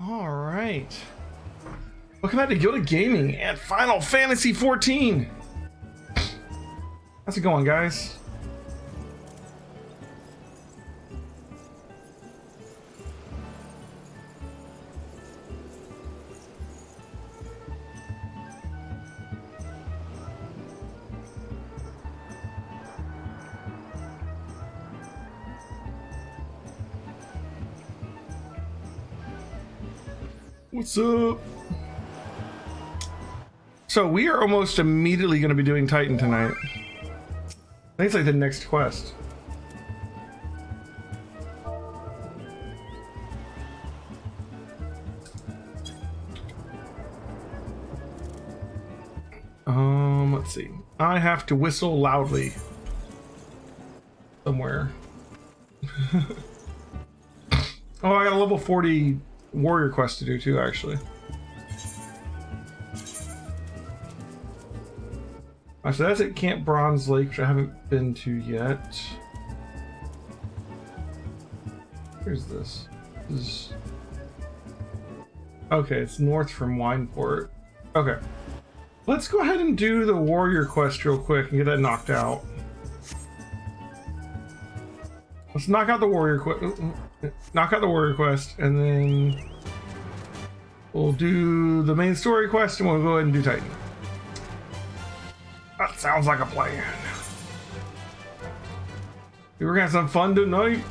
All right. Welcome back to Gilded Gaming and Final Fantasy 14. How's it going, guys? What's up? So we are almost immediately going to be doing Titan tonight. I think it's like the next quest. Let's see. I have to whistle loudly somewhere. Oh, I got a level 40 warrior quest to do too, actually. So that's at Camp Bronze Lake, which I haven't been to yet. Where's this? Okay, it's north from Wineport. Okay. Let's go ahead and do the warrior quest real quick and get that knocked out. Let's knock out the warrior quest, and then we'll do the main story quest, and we'll go ahead and do Titan. That sounds like a plan. We're gonna have some fun tonight.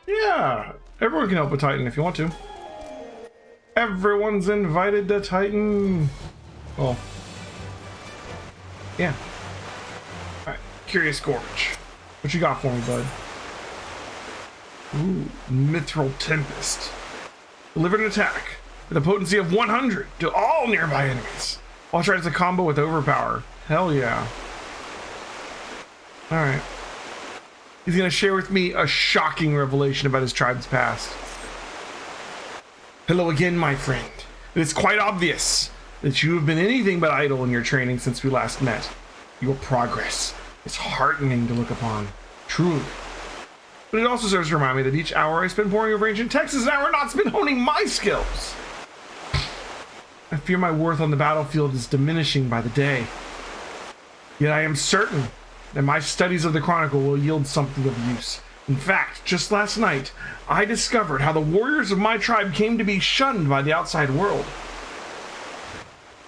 Yeah, everyone can help with Titan if you want to. Everyone's invited to Titan. Oh, yeah. All right, Curious Gorge. What you got for me, bud? Ooh, Mithril Tempest. Delivered an attack with a potency of 100 to all nearby enemies. While tries a combo with Overpower. Hell yeah. Alright. He's gonna share with me a shocking revelation about his tribe's past. Hello again, my friend. It is quite obvious that you have been anything but idle in your training since we last met. Your progress is heartening to look upon, truly. But it also serves to remind me that each hour I spend poring over ancient texts is an hour not spent honing my skills. I fear my worth on the battlefield is diminishing by the day. Yet I am certain that my studies of the Chronicle will yield something of use. In fact, just last night, I discovered how the warriors of my tribe came to be shunned by the outside world.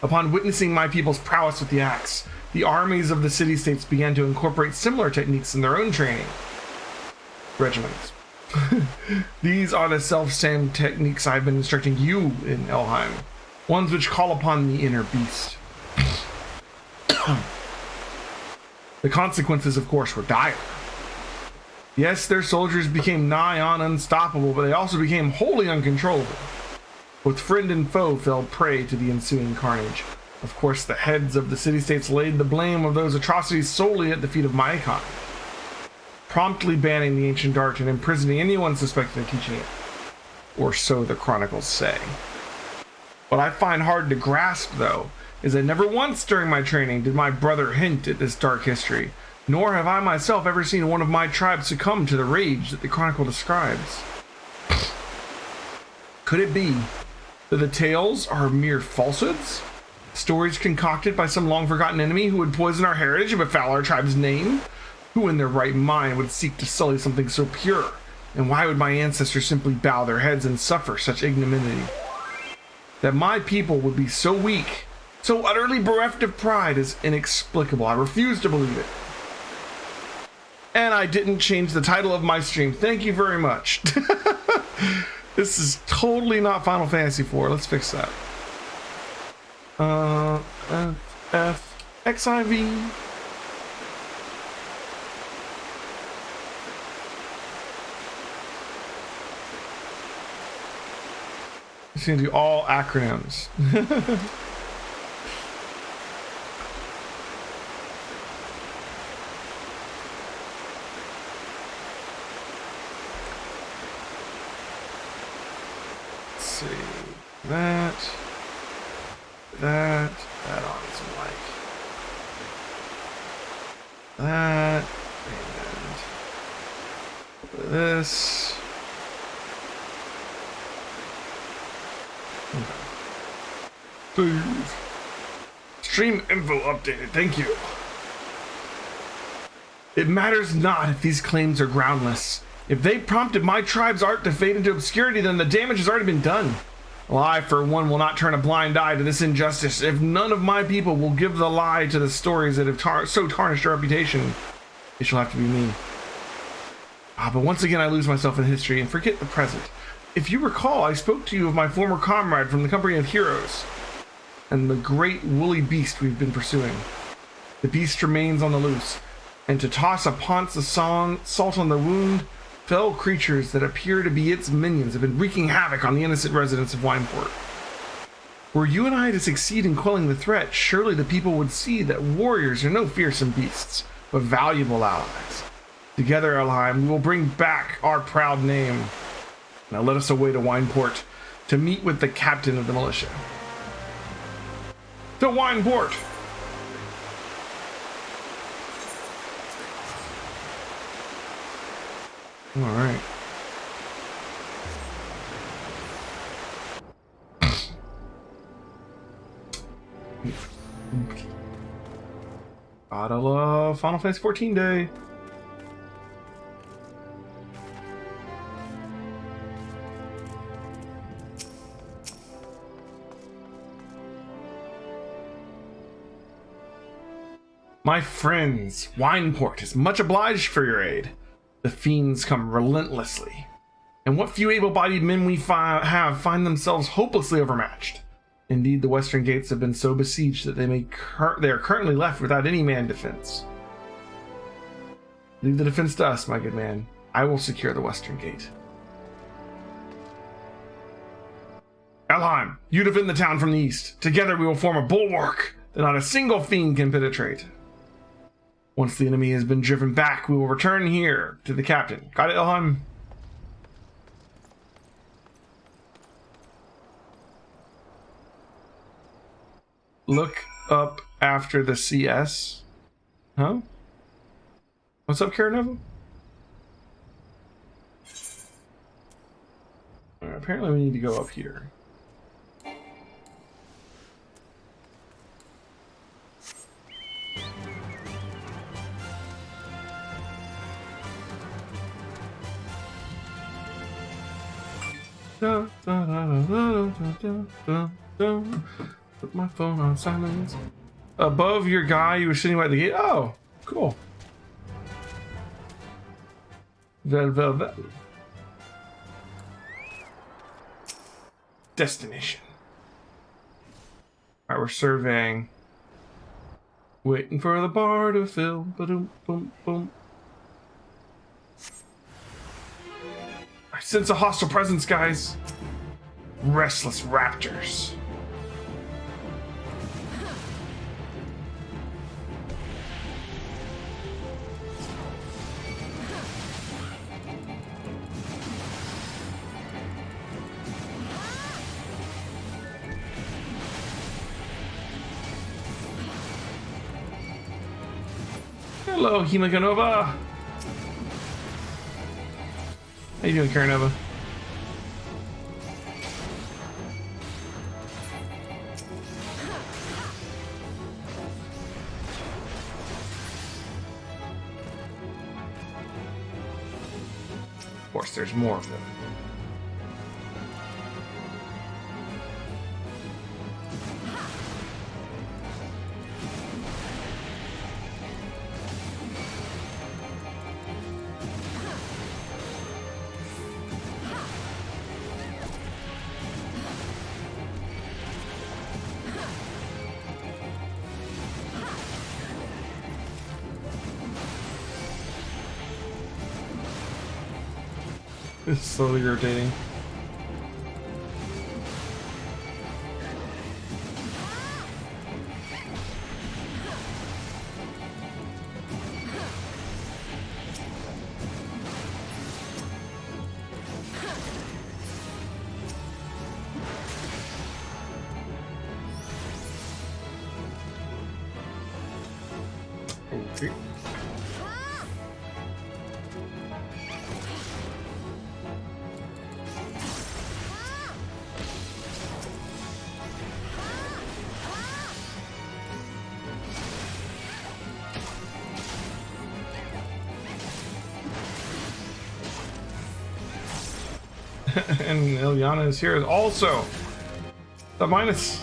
Upon witnessing my people's prowess with the axe, the armies of the city-states began to incorporate similar techniques in their own training regiments. These are the self-same techniques I've been instructing you in Elheim, ones which call upon the inner beast. The consequences, of course, were dire. Yes, their soldiers became nigh on unstoppable, but they also became wholly uncontrollable. Both friend and foe fell prey to the ensuing carnage. Of course, the heads of the city-states laid the blame of those atrocities solely at the feet of my kind, promptly banning the ancient art and imprisoning anyone suspected of teaching it. Or so the chronicles say. What I find hard to grasp, though, is that never once during my training did my brother hint at this dark history, nor have I myself ever seen one of my tribe succumb to the rage that the chronicle describes. Could it be that the tales are mere falsehoods? Stories concocted by some long-forgotten enemy who would poison our heritage and befoul our tribe's name? Who in their right mind would seek to sully something so pure? And why would my ancestors simply bow their heads and suffer such ignominy? That my people would be so weak, so utterly bereft of pride, is inexplicable. I refuse to believe it. And I didn't change the title of my stream. Thank you very much. This is totally not Final Fantasy IV. Let's fix that. XIV. It's gonna do all acronyms. Let's see that. that. That on some like that. And this. Okay. Save. Stream info updated. Thank you. It matters not if these claims are groundless. If they prompted my tribe's art to fade into obscurity, then the damage has already been done. Well, I, for one, will not turn a blind eye to this injustice. If none of my people will give the lie to the stories that have so tarnished your reputation, it shall have to be me. But once again, I lose myself in history and forget the present. If you recall, I spoke to you of my former comrade from the company of heroes, and the great woolly beast we've been pursuing. The beast remains on the loose, and to toss upon the salt on the wound, fell creatures that appear to be its minions have been wreaking havoc on the innocent residents of Wineport. Were you and I to succeed in quelling the threat, surely the people would see that warriors are no fearsome beasts, but valuable allies. Together, Elheim, we will bring back our proud name. Now let us away to Wineport to meet with the captain of the militia. To Wineport! All right. Gotta love Final Fantasy 14 Day. My friends, Wineport is much obliged for your aid. The fiends come relentlessly, and what few able-bodied men we find themselves hopelessly overmatched. Indeed, the western gates have been so besieged that they are currently left without any man defense. Leave the defense to us, my good man. I will secure the western gate. Elheim, you defend the town from the east. Together we will form a bulwark that not a single fiend can penetrate. Once the enemy has been driven back, we will return here to the captain. Got it, Elheim? Look up after the CS. Huh? What's up, Karanova? Apparently we need to go up here. Put my phone on silence. Above your guy, you were sitting by the gate. Oh, cool. Vel. Destination. Alright, we're surveying. Waiting for the bar to fill. Ba-doom, boom, boom. I sense a hostile presence, guys. Restless raptors. Hello, Himaganova. How you doing, Karanova? Of course, there's more of them. It's slowly rotating. And Ilyana is here also. The minus.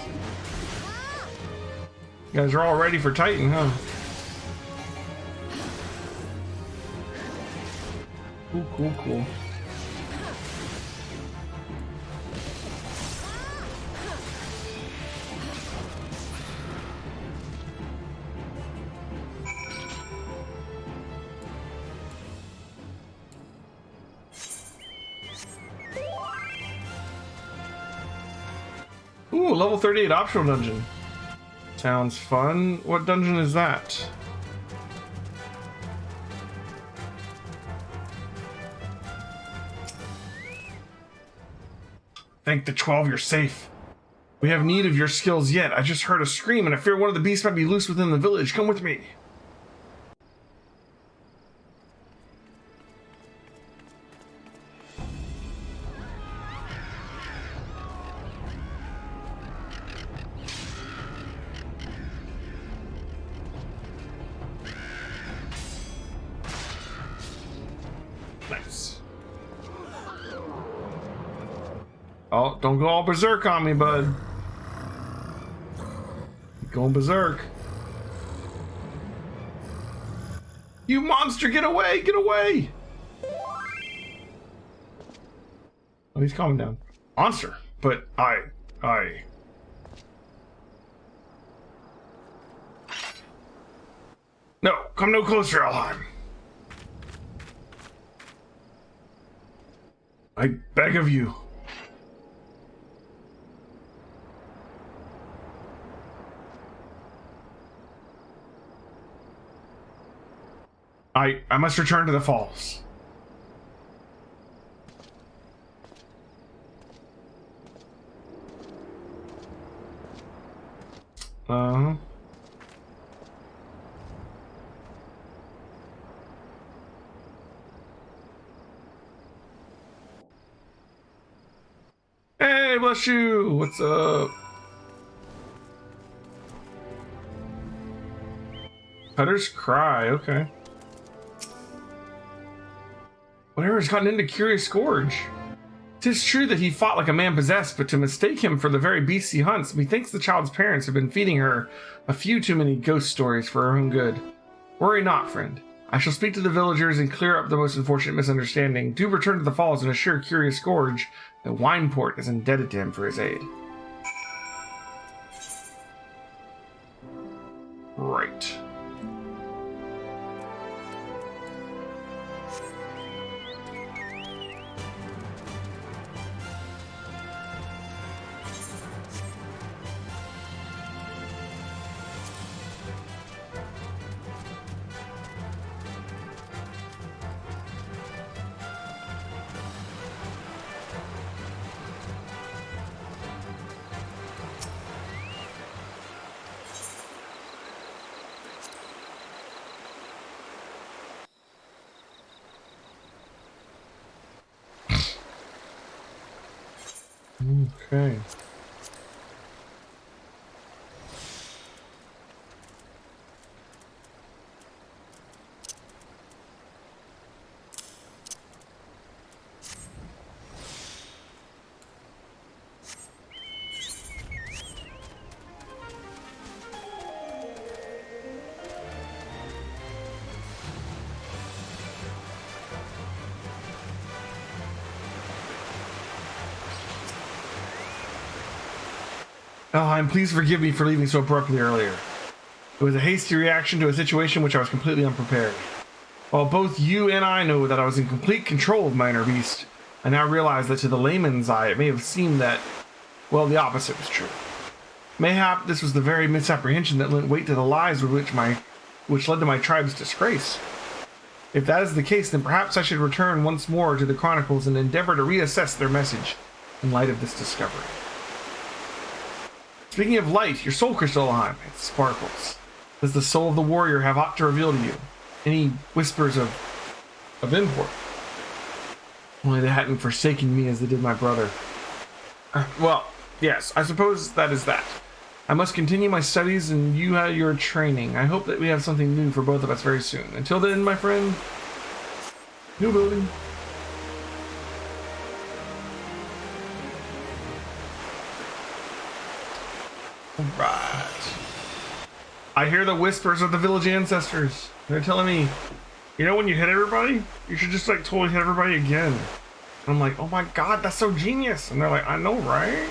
You guys are all ready for Titan, huh? Cool, cool, cool. Ooh, level 38 optional dungeon. Sounds fun. What dungeon is that? Thank the 12 you're safe. We have need of your skills yet. I just heard a scream and I fear one of the beasts might be loose within the village. Come with me. Nice. Oh, don't go all berserk on me, bud. Going berserk. You monster, get away, get away! Oh, he's calming down. Monster, but I... No, come no closer, Alheim. I beg of you. I must return to the falls. Uh-huh. Hey, bless you! What's up? Cutter's Cry, okay. Whatever has gotten into Curious Gorge. 'Tis true that he fought like a man possessed, but to mistake him for the very beast he hunts, methinks the child's parents have been feeding her a few too many ghost stories for her own good. Worry not, friend. I shall speak to the villagers and clear up the most unfortunate misunderstanding. Do return to the falls and assure Curious Gorge that Wineport is indebted to him for his aid. Right. Okay. Alheim, please forgive me for leaving so abruptly earlier. It was a hasty reaction to a situation which I was completely unprepared. While both you and I know that I was in complete control of my inner beast, I now realize that to the layman's eye it may have seemed that, well, the opposite was true. Mayhap this was the very misapprehension that lent weight to the lies which led to my tribe's disgrace. If that is the case, then perhaps I should return once more to the Chronicles and endeavor to reassess their message in light of this discovery. Speaking of light, your soul crystal, Alheim, it sparkles. does the soul of the warrior have aught to reveal to you? Any whispers of import? Only they hadn't forsaken me as they did my brother. Well, yes, I suppose that is that. I must continue my studies and you have your training. I hope that we have something new for both of us very soon. Until then, my friend, new building. Right. I hear the whispers of the village ancestors. They're telling me, you know, when you hit everybody, you should just like totally hit everybody again. And I'm like, oh my god, that's so genius. And they're like, I know, right?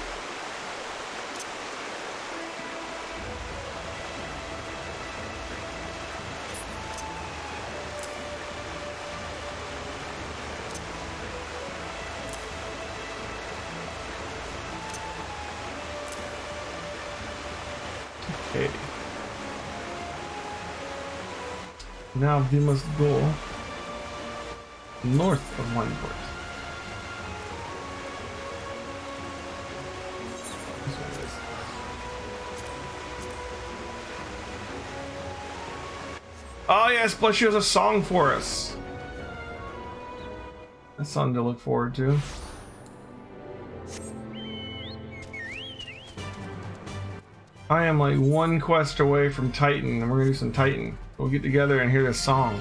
Okay. Now we must go north of Wineport. This way it is. Oh yes, plus she has a song for us. That's something to look forward to. I am like one quest away from Titan, and we're gonna do some Titan. We'll get together and hear this song.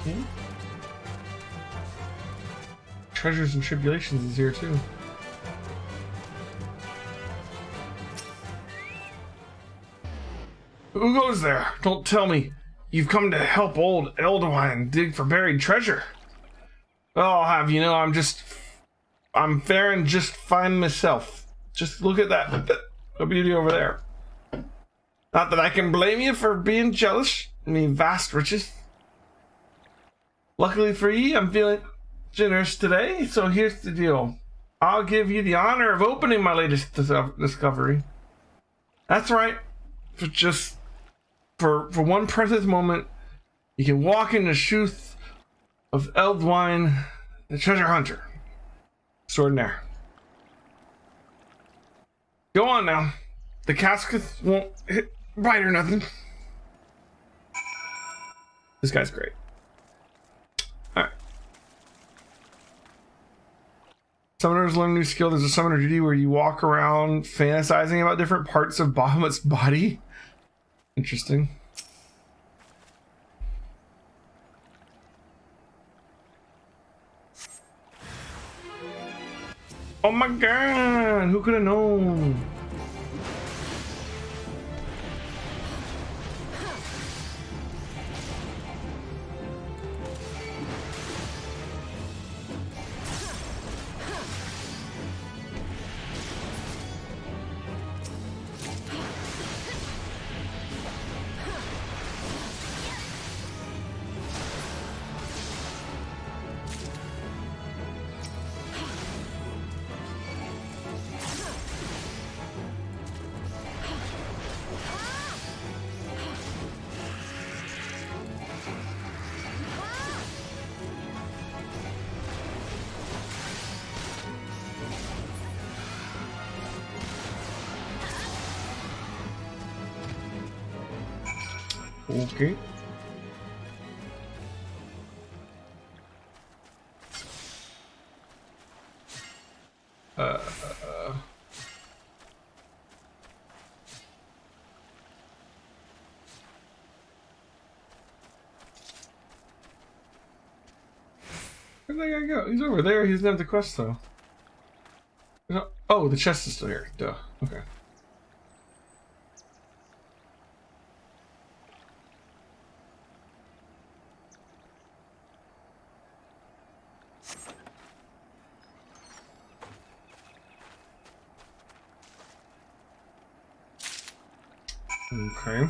Okay. Treasures and Tribulations is here too. Who goes there? Don't tell me you've come to help old Eldwine dig for buried treasure. Well, I'll have you know, I'm faring just fine myself. Just look at that beauty over there. Not that I can blame you for being jealous. I mean, vast riches. Luckily for you, I'm feeling generous today, so here's the deal. I'll give you the honor of opening my latest discovery. That's right. For one precious moment, you can walk in the shoes of Eldwine, the treasure hunter. Extraordinaire. Go on now. The casket won't bite or nothing. This guy's great. Alright. Summoners learn a new skill. There's a summoner duty where you walk around fantasizing about different parts of Bahamut's body. Interesting. Oh my god! Who could have known? Okay. Where'd that guy go? He's over there. He doesn't have the quest though. Oh, the chest is still here. Duh. Okay. Okay.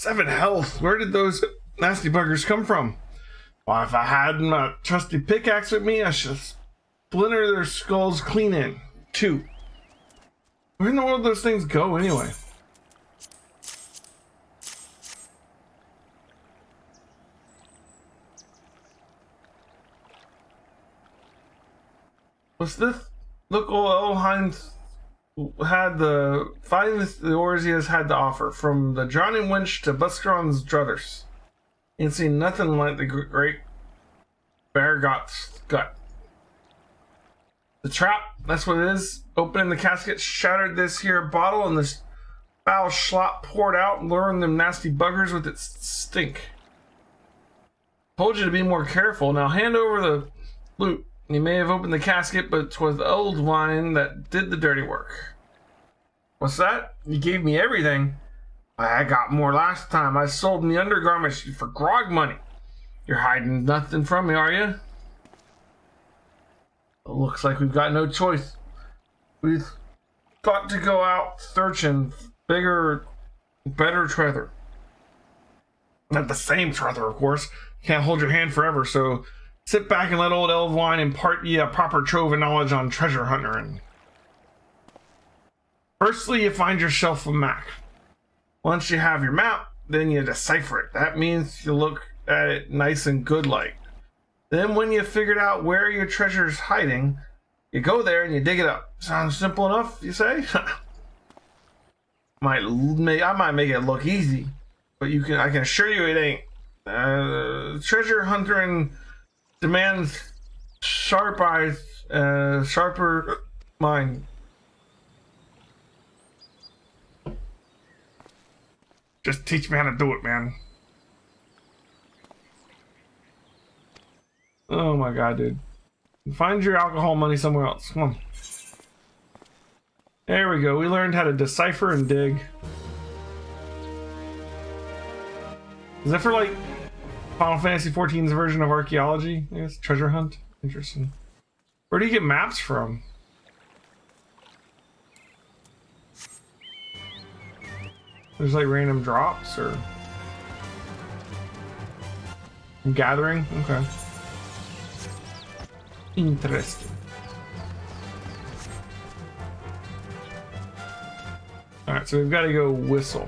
7 health. Where did those nasty buggers come from? Well, if I had my trusty pickaxe with me, I should splinter their skulls clean in. 2. Where in the world do those things go anyway? What's this? Look, old Heinz had the finest the Orzias had to offer, from the drowning winch to Buscaron's druthers. Ain't seen nothing like the great Beargot's gut. The trap, that's what it is. Opening the casket, shattered this here bottle, and this foul schlop poured out, luring them nasty buggers with its stink. Told you to be more careful. Now hand over the loot. You may have opened the casket, but 'twas the old wine that did the dirty work. What's that? You gave me everything. I got more last time. I sold me undergarments for grog money. You're hiding nothing from me, are you? It looks like we've got no choice. We've got to go out searching bigger, better treasure. Not the same treasure, of course. Can't hold your hand forever, so sit back and let old Elvewine impart ye a proper trove of knowledge on treasure hunting. Firstly, you find yourself a map. Once you have your map, then you decipher it. That means you look at it nice and good like. Then when you figured out where your treasure's hiding, you go there and you dig it up. Sounds simple enough, you say? I might make it look easy, but I can assure you it ain't. Treasure hunting demands sharp eyes, sharper mind. Just teach me how to do it, man. Oh my god, dude. Find your alcohol money somewhere else. Come on. There we go. We learned how to decipher and dig. Is that for like Final Fantasy XIV's version of archaeology? I guess treasure hunt. Interesting. Where do you get maps from? There's like random drops or gathering. Okay. Interesting. All right, so we've got to go whistle.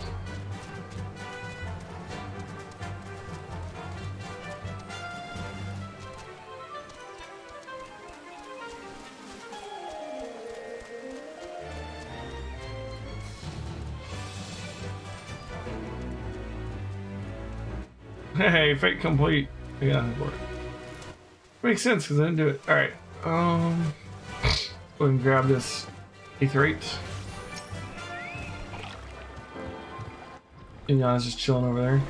Hey, fate complete. Yeah, makes sense because I didn't do it. All right, go ahead and grab this Aetherite. Inyan's just chilling over there.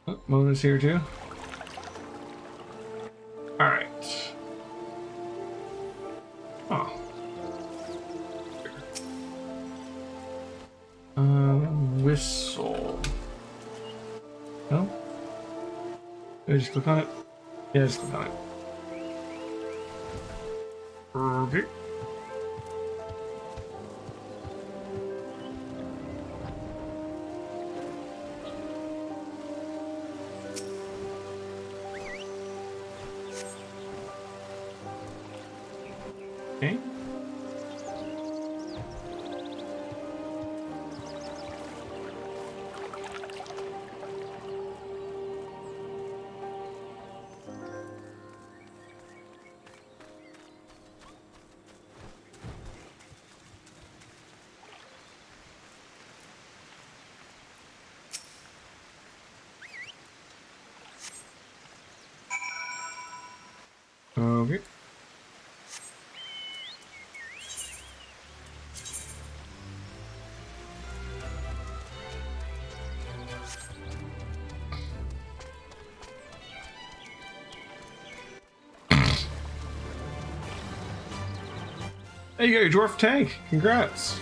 Oh, Mona's here too. All right. Oh. Whistle. No? Did I just click on it? Yeah, just click on it. Okay. Okay. Okay. Hey, you got your dwarf tank. Congrats.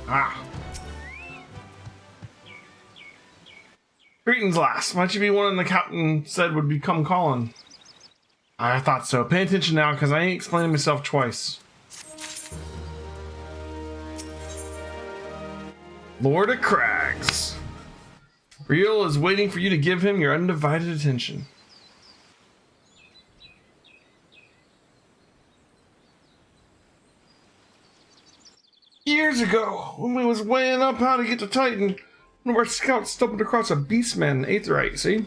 Ah. Greetings, lass. Might you be one the captain said would become calling? I thought so. Pay attention now, because I ain't explaining myself twice. Lord of Crags. Riel is waiting for you to give him your undivided attention. Years ago, when we was weighing up how to get to Titan, one of our scouts stumbled across a beastman, Aetherite, see?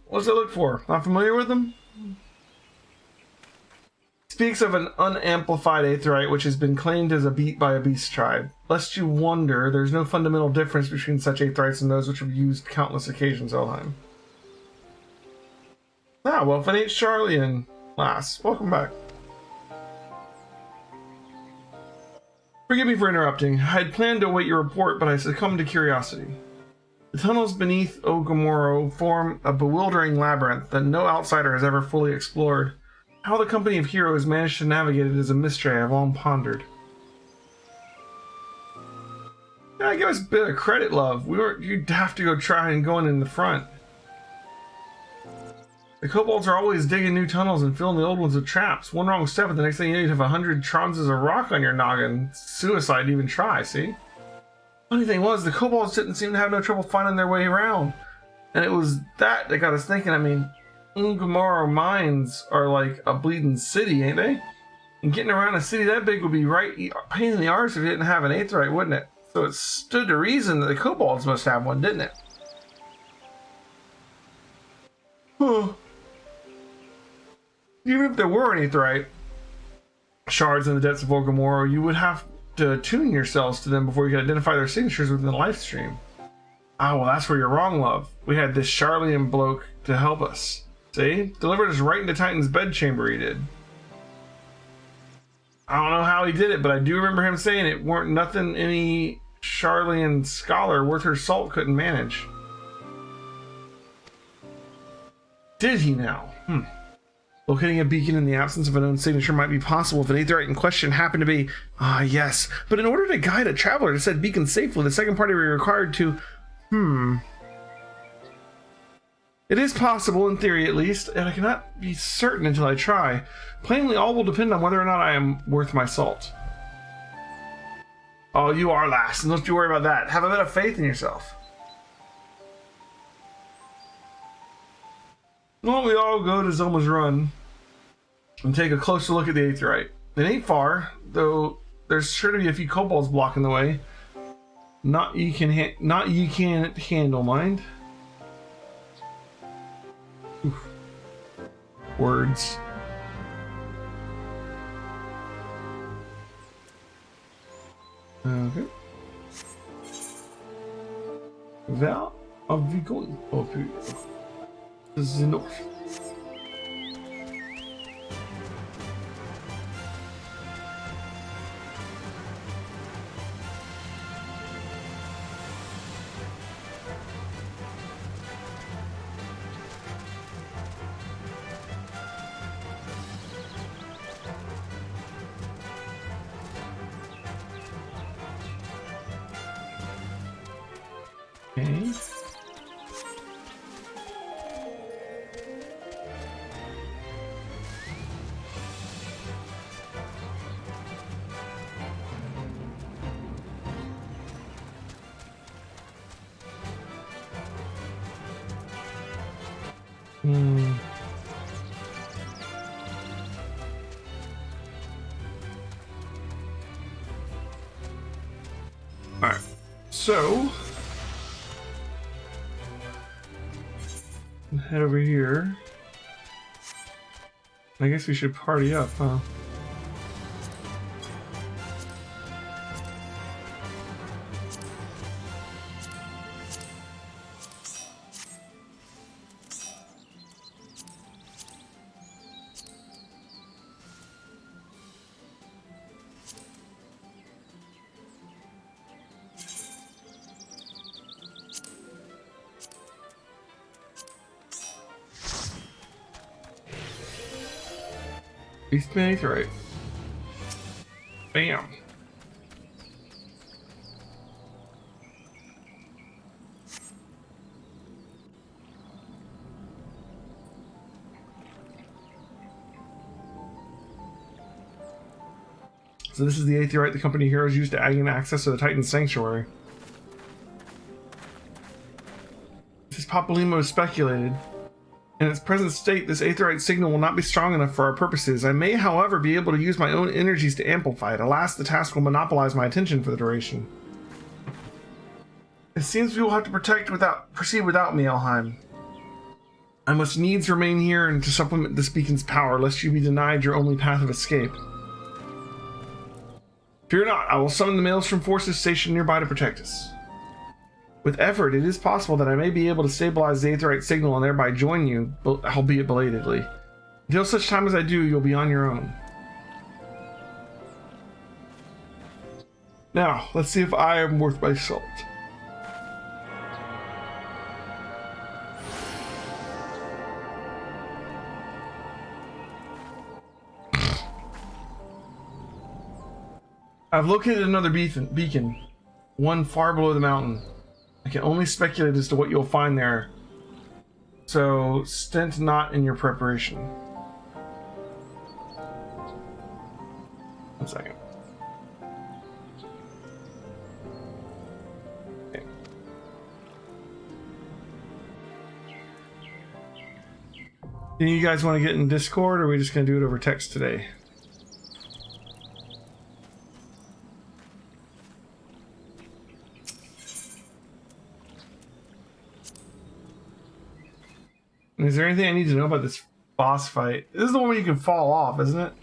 What's it look for? Not familiar with them? Speaks of an unamplified Aetherite which has been claimed as a beat by a beast tribe. Lest you wonder, there's no fundamental difference between such Aetherites and those which have used countless occasions, Elheim. Ah, well, if it ain't Charlie and lass, welcome back. Forgive me for interrupting. I had planned to await your report, but I succumbed to curiosity. The tunnels beneath Ogomoro form a bewildering labyrinth that no outsider has ever fully explored. How the company of heroes managed to navigate it is a mystery I have long pondered. Yeah, give us a bit of credit, love. You'd have to go try and go in the front. The kobolds are always digging new tunnels and filling the old ones with traps. One wrong step and the next thing you know, you'd have 100 trances of rock on your noggin. Suicide to even try, see? Funny thing was, the kobolds didn't seem to have no trouble finding their way around. And it was that got us thinking. I mean, Ogomoro mines are like a bleeding city, ain't they? And getting around a city that big would be right pain in the arse if you didn't have an Aetherite, wouldn't it? So it stood to reason that the kobolds must have one, didn't it? Huh. Even if there were an Aetherite shards in the depths of Ogomoro, you would have to attune yourselves to them before you could identify their signatures within the live stream. Ah, well, that's where you're wrong, love. We had this Charlian bloke to help us. See? Delivered us right into Titan's bedchamber, he did. I don't know how he did it, but I do remember him saying it weren't nothing any Charlian scholar worth her salt couldn't manage. Did he now? Locating a beacon in the absence of a known signature might be possible if an Aetherite in question happened to be... Ah, yes. But in order to guide a traveler to said beacon safely, the second party would be required to... It is possible, in theory at least, and I cannot be certain until I try. Plainly, all will depend on whether or not I am worth my salt. Oh, you are, lass, and don't you worry about that. Have a bit of faith in yourself. Well, we all go to Zelma's Run and take a closer look at the Aetherite. It ain't far, though there's sure to be a few kobolds blocking the way. Not ye can't handle, mind. Oof. Words. Okay. Where are we going? Okay. This is enough. Okay. Alright, so head over here. I guess we should party up, huh? Beastman Aetherite. Bam. So this is the aetheryte the company heroes used to gain access to the Titan Sanctuary. As Papalimo has speculated, in its present state, this aetheryte signal will not be strong enough for our purposes. I may, however, be able to use my own energies to amplify it. Alas, the task will monopolize my attention for the duration. It seems we will have to proceed without me, Elheim. I must needs remain here and to supplement this beacon's power, lest you be denied your only path of escape. Fear not, I will summon the Maelstrom forces stationed nearby to protect us. With effort, it is possible that I may be able to stabilize the aetheryte signal and thereby join you, albeit belatedly. Until such time as I do, you'll be on your own. Now, let's see if I am worth my salt. I've located another beacon, one far below the mountain. I can only speculate as to what you'll find there, so stint not in your preparation. 1 second. Okay. Do you guys want to get in Discord, or are we just going to do it over text today? Is there anything I need to know about this boss fight? This is the one where you can fall off, isn't it?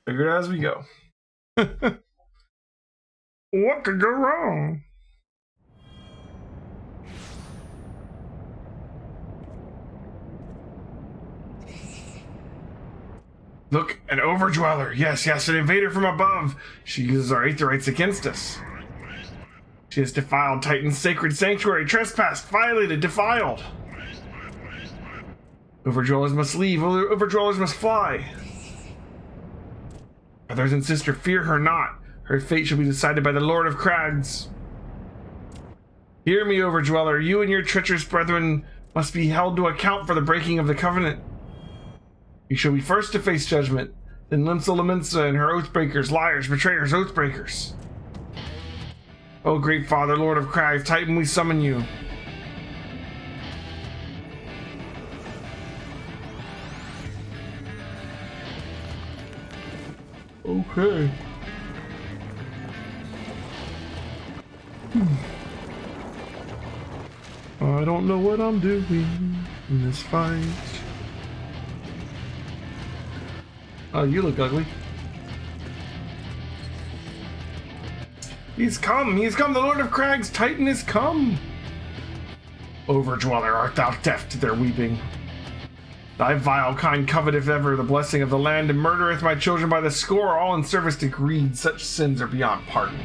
Figure it out as we go. What could go wrong? Look, an Overdweller. Yes, an invader from above. She uses our aetherytes against us. She has defiled Titan's sacred sanctuary, trespassed, violated, defiled. Overdwellers must leave, Overdwellers must fly. Brothers and sister, fear her not. Her fate shall be decided by the Lord of Crags. Hear me, Overdweller. You and your treacherous brethren must be held to account for the breaking of the covenant. You shall be first to face judgment, then Limsa Laminsa and her oathbreakers, liars, betrayers, oathbreakers. O great Father, Lord of Crags, Titan, we summon you. Okay. I don't know what I'm doing in this fight. Oh, you look ugly. He's come, the Lord of Crags, Titan is come. Overdweller, art thou deaf to their weeping? Thy vile kind coveteth ever the blessing of the land, and murdereth my children by the score, all in service to greed. Such sins are beyond pardon.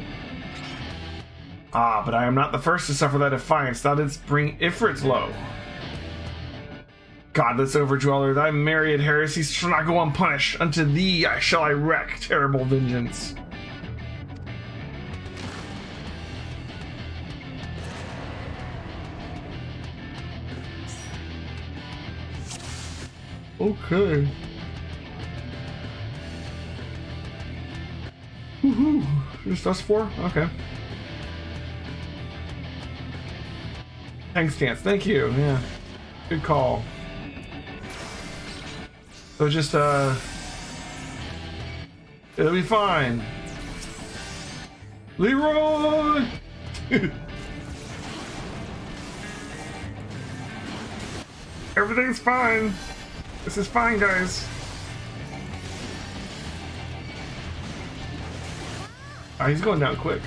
Ah, but I am not the first to suffer thy defiance. Thou didst bring Ifrit low. Godless Overdweller, thy myriad heresies shall not go unpunished. Unto thee shall I wreak terrible vengeance. Okay. Woohoo! Just us four? Okay. Tank stance, thank you. Yeah. Good call. So just it'll be fine. Leroy! Everything's fine. This is fine, guys. Oh, he's going down quick.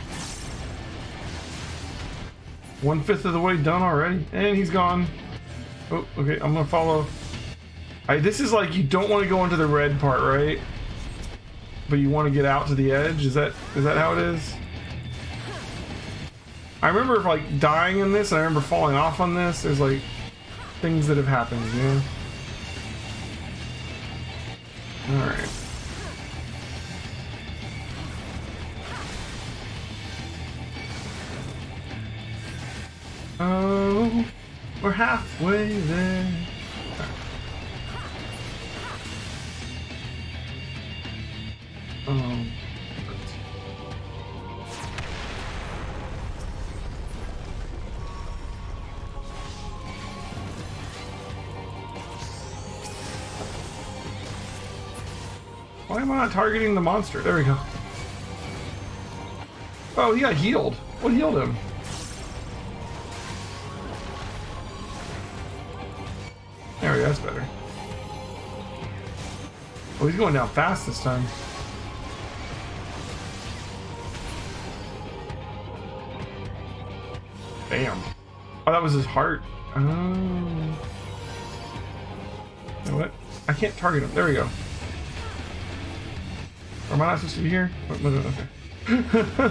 1/5 of the way done already, and he's gone. Oh, okay, I'm gonna follow. This is like, you don't want to go into the red part, right? But you want to get out to the edge. Is that how it is? I remember like dying in this, and I remember falling off on this. There's like things that have happened, you know? All right. Oh, we're halfway there. Why am I not targeting the monster? There we go. Oh, he got healed. What healed him? There we go, that's better. Oh, he's going down fast this time. Bam. Oh, that was his heart. Oh. You know what? I can't target him. There we go. Or am I not supposed to be here? Oh, no, okay.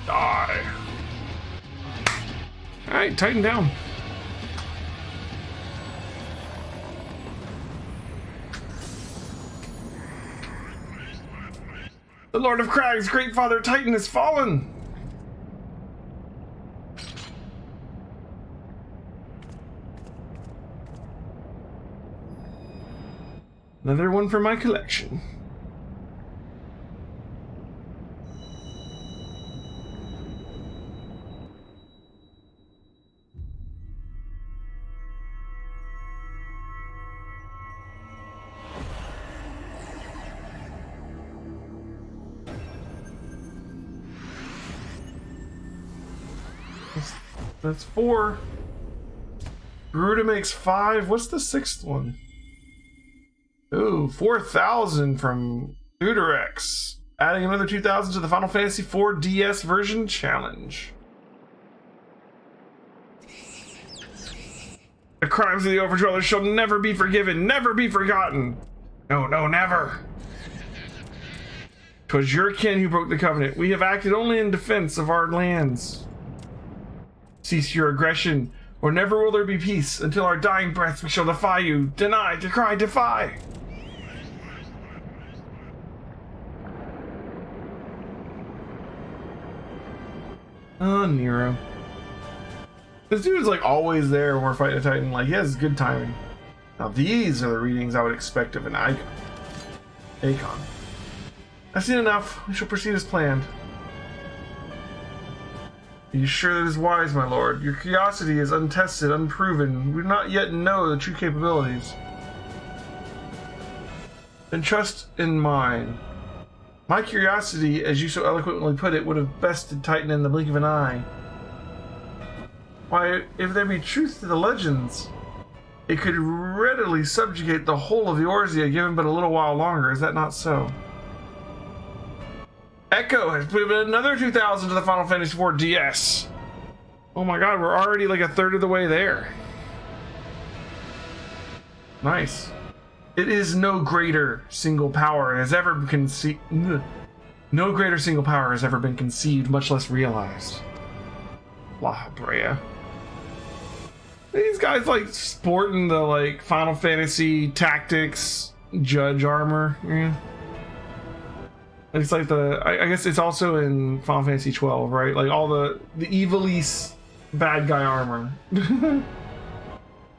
Die. Alright, tighten down. The Lord of Crags, Great Father Titan, has fallen. Another one for my collection. That's 4. Garuda makes 5. What's the 6th one? Ooh, 4,000 from Uterex. Adding another 2,000 to the Final Fantasy IV DS version challenge. The crimes of the Overdwellers shall never be forgiven, never be forgotten. No, never. 'Twas your kin who broke the covenant. We have acted only in defense of our lands. Cease your aggression, or never will there be peace. Until our dying breath we shall defy you. Deny, decry, defy. Oh, Nero. This dude is like always there when we're fighting a Titan. Like, he has good timing. Now these are the readings I would expect of an icon. Acon. I've seen enough. We shall proceed as planned. Are you sure that is wise, my lord? Your curiosity is untested, unproven. We do not yet know the true capabilities. Then trust in mine. My curiosity, as you so eloquently put it, would have bested Titan in the blink of an eye. Why, if there be truth to the legends, it could readily subjugate the whole of the Orzia given but a little while longer. Is that not so? Echo has put another 2,000 to the Final Fantasy IV DS. Oh my god, we're already like a third of the way there. Nice. It is no greater single power has ever been conceived. No greater single power has ever been conceived, much less realized. La Brea. These guys like sporting the like Final Fantasy Tactics Judge armor. Yeah. It's like the I guess it's also in Final Fantasy 12, right? Like all the bad guy armor.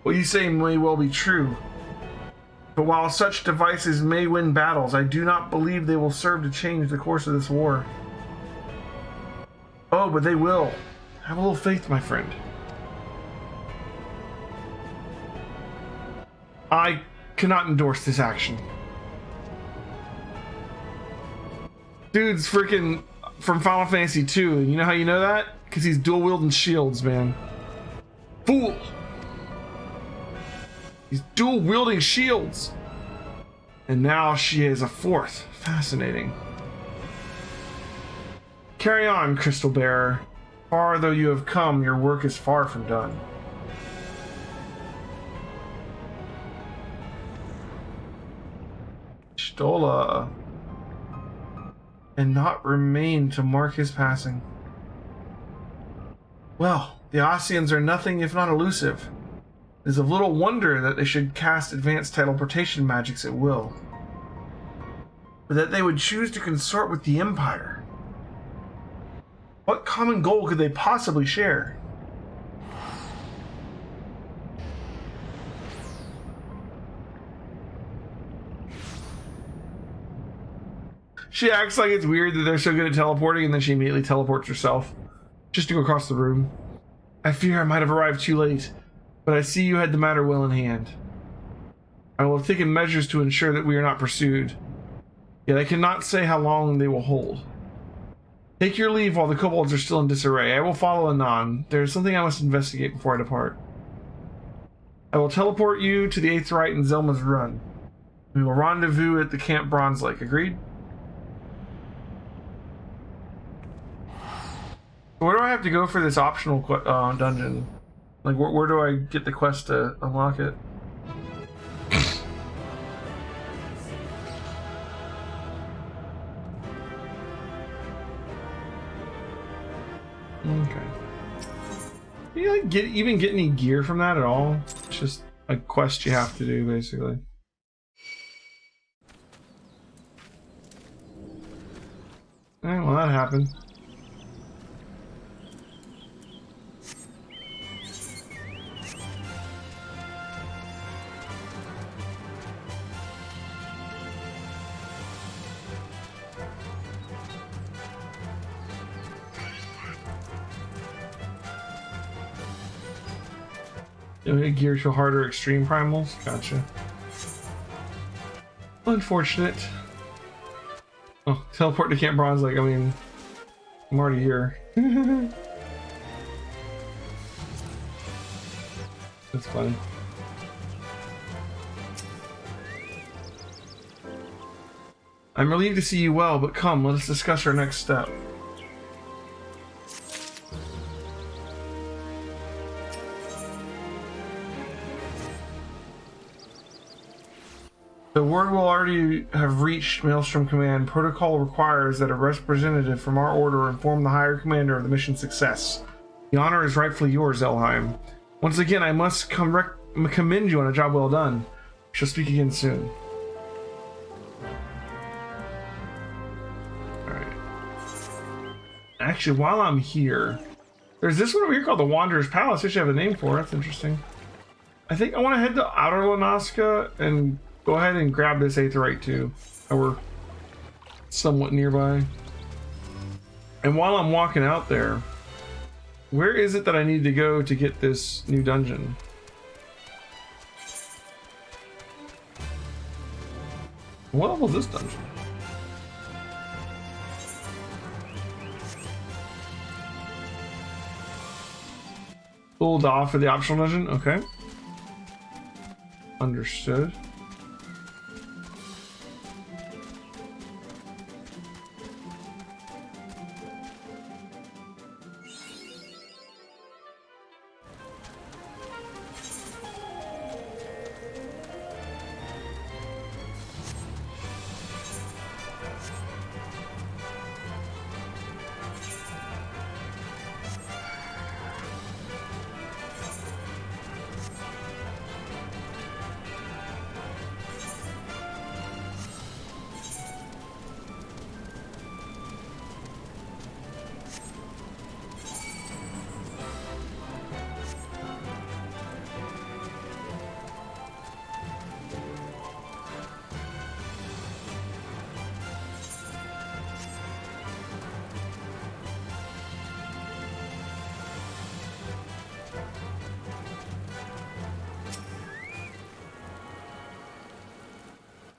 What you say may well be true. But while such devices may win battles, I do not believe they will serve to change the course of this war. Oh, but they will. Have a little faith, my friend. I cannot endorse this action. Dude's freaking from Final Fantasy 2. You know how you know that? Because he's dual wielding shields, man. Fool! He's dual wielding shields. And now she is a fourth. Fascinating. Carry on, Crystal Bearer. Far though you have come, your work is far from done. Stola. And not remain to mark his passing. Well, the Ossians are nothing if not elusive. It is of little wonder that they should cast advanced teleportation magics at will. But that they would choose to consort with the Empire. What common goal could they possibly share? She acts like it's weird that they're so good at teleporting, and then she immediately teleports herself, just to go across the room. I fear I might have arrived too late, but I see you had the matter well in hand. I will have taken measures to ensure that we are not pursued, yet I cannot say how long they will hold. Take your leave while the kobolds are still in disarray. I will follow anon. There is something I must investigate before I depart. I will teleport you to the Eighth Rite in Zelma's Run. We will rendezvous at the Camp Bronze Lake. Agreed? Where do I have to go for this optional dungeon? Like, where do I get the quest to unlock it? Okay. Do you like even get any gear from that at all? It's just a quest you have to do, basically. Alright, well that happened. Geared to harder extreme primals? Gotcha. Unfortunate. Oh, teleport to Camp Bronze Lake. I mean, I'm already here. That's funny. I'm relieved to see you well, but come, let us discuss our next step. The word will already have reached Maelstrom Command. Protocol requires that a representative from our order inform the higher commander of the mission's success. The honor is rightfully yours, Elheim. Once again, I must commend you on a job well done. We shall speak again soon. Alright. Actually, while I'm here, there's this one over here called the Wanderer's Palace. I should have a name for it. That's interesting. I think I want to head to Outer Lanaska and go ahead and grab this Aetherite too. We're somewhat nearby. And while I'm walking out there, where is it that I need to go to get this new dungeon? What level is this dungeon? Pulled off for the optional dungeon? Okay. Understood.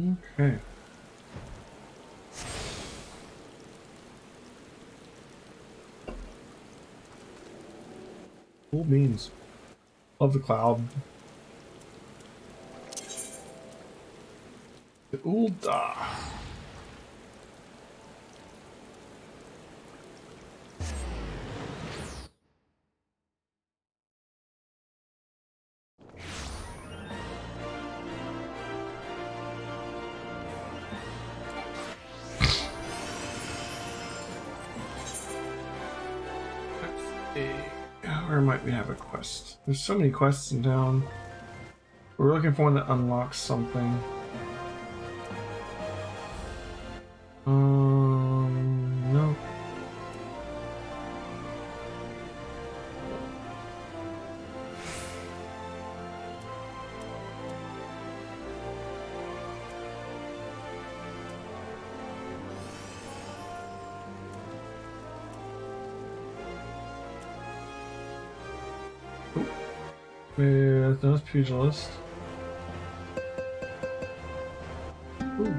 Okay. Cool beans. Love the cloud. The Ulda. Where might we have a quest? There's so many quests in town. We're looking for one that unlocks something. No. Yeah, that's pugilist. Ooh.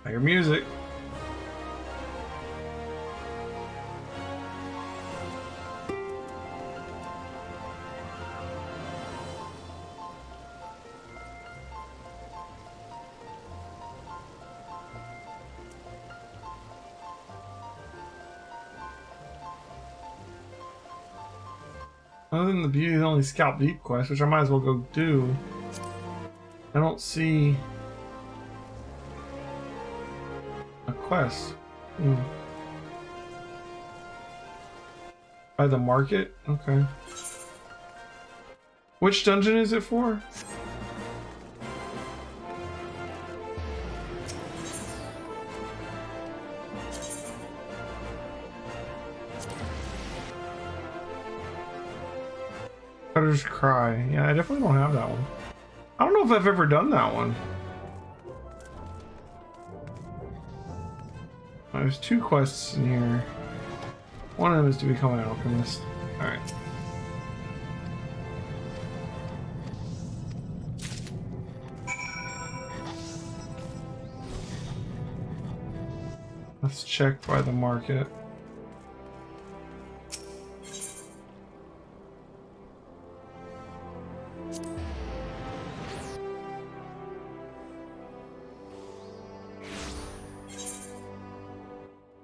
I hear music. Other than the Beauty of the Only Scalp Deep quest, which I might as well go do, I don't see a quest. By the market? Okay. Which dungeon is it for? Cutter's Cry. Yeah, I definitely don't have that one. I don't know if I've ever done that one. There's 2 quests in here. One of them is to become an alchemist. Alright. Let's check by the market.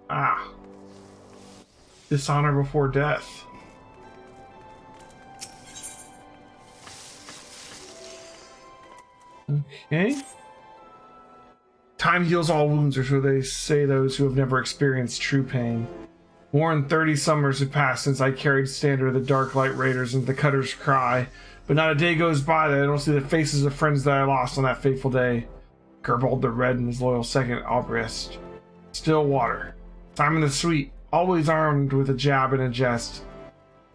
Ah. Dishonor before death. Okay. Time heals all wounds, or so they say those who have never experienced true pain. More than 30 summers have passed since I carried standard of the Dark Light Raiders into the Cutter's Cry, but not a day goes by that I don't see the faces of friends that I lost on that fateful day. Gerbold the Red and his loyal second, Albrist. Stillwater. Simon the Sweet, always armed with a jab and a jest.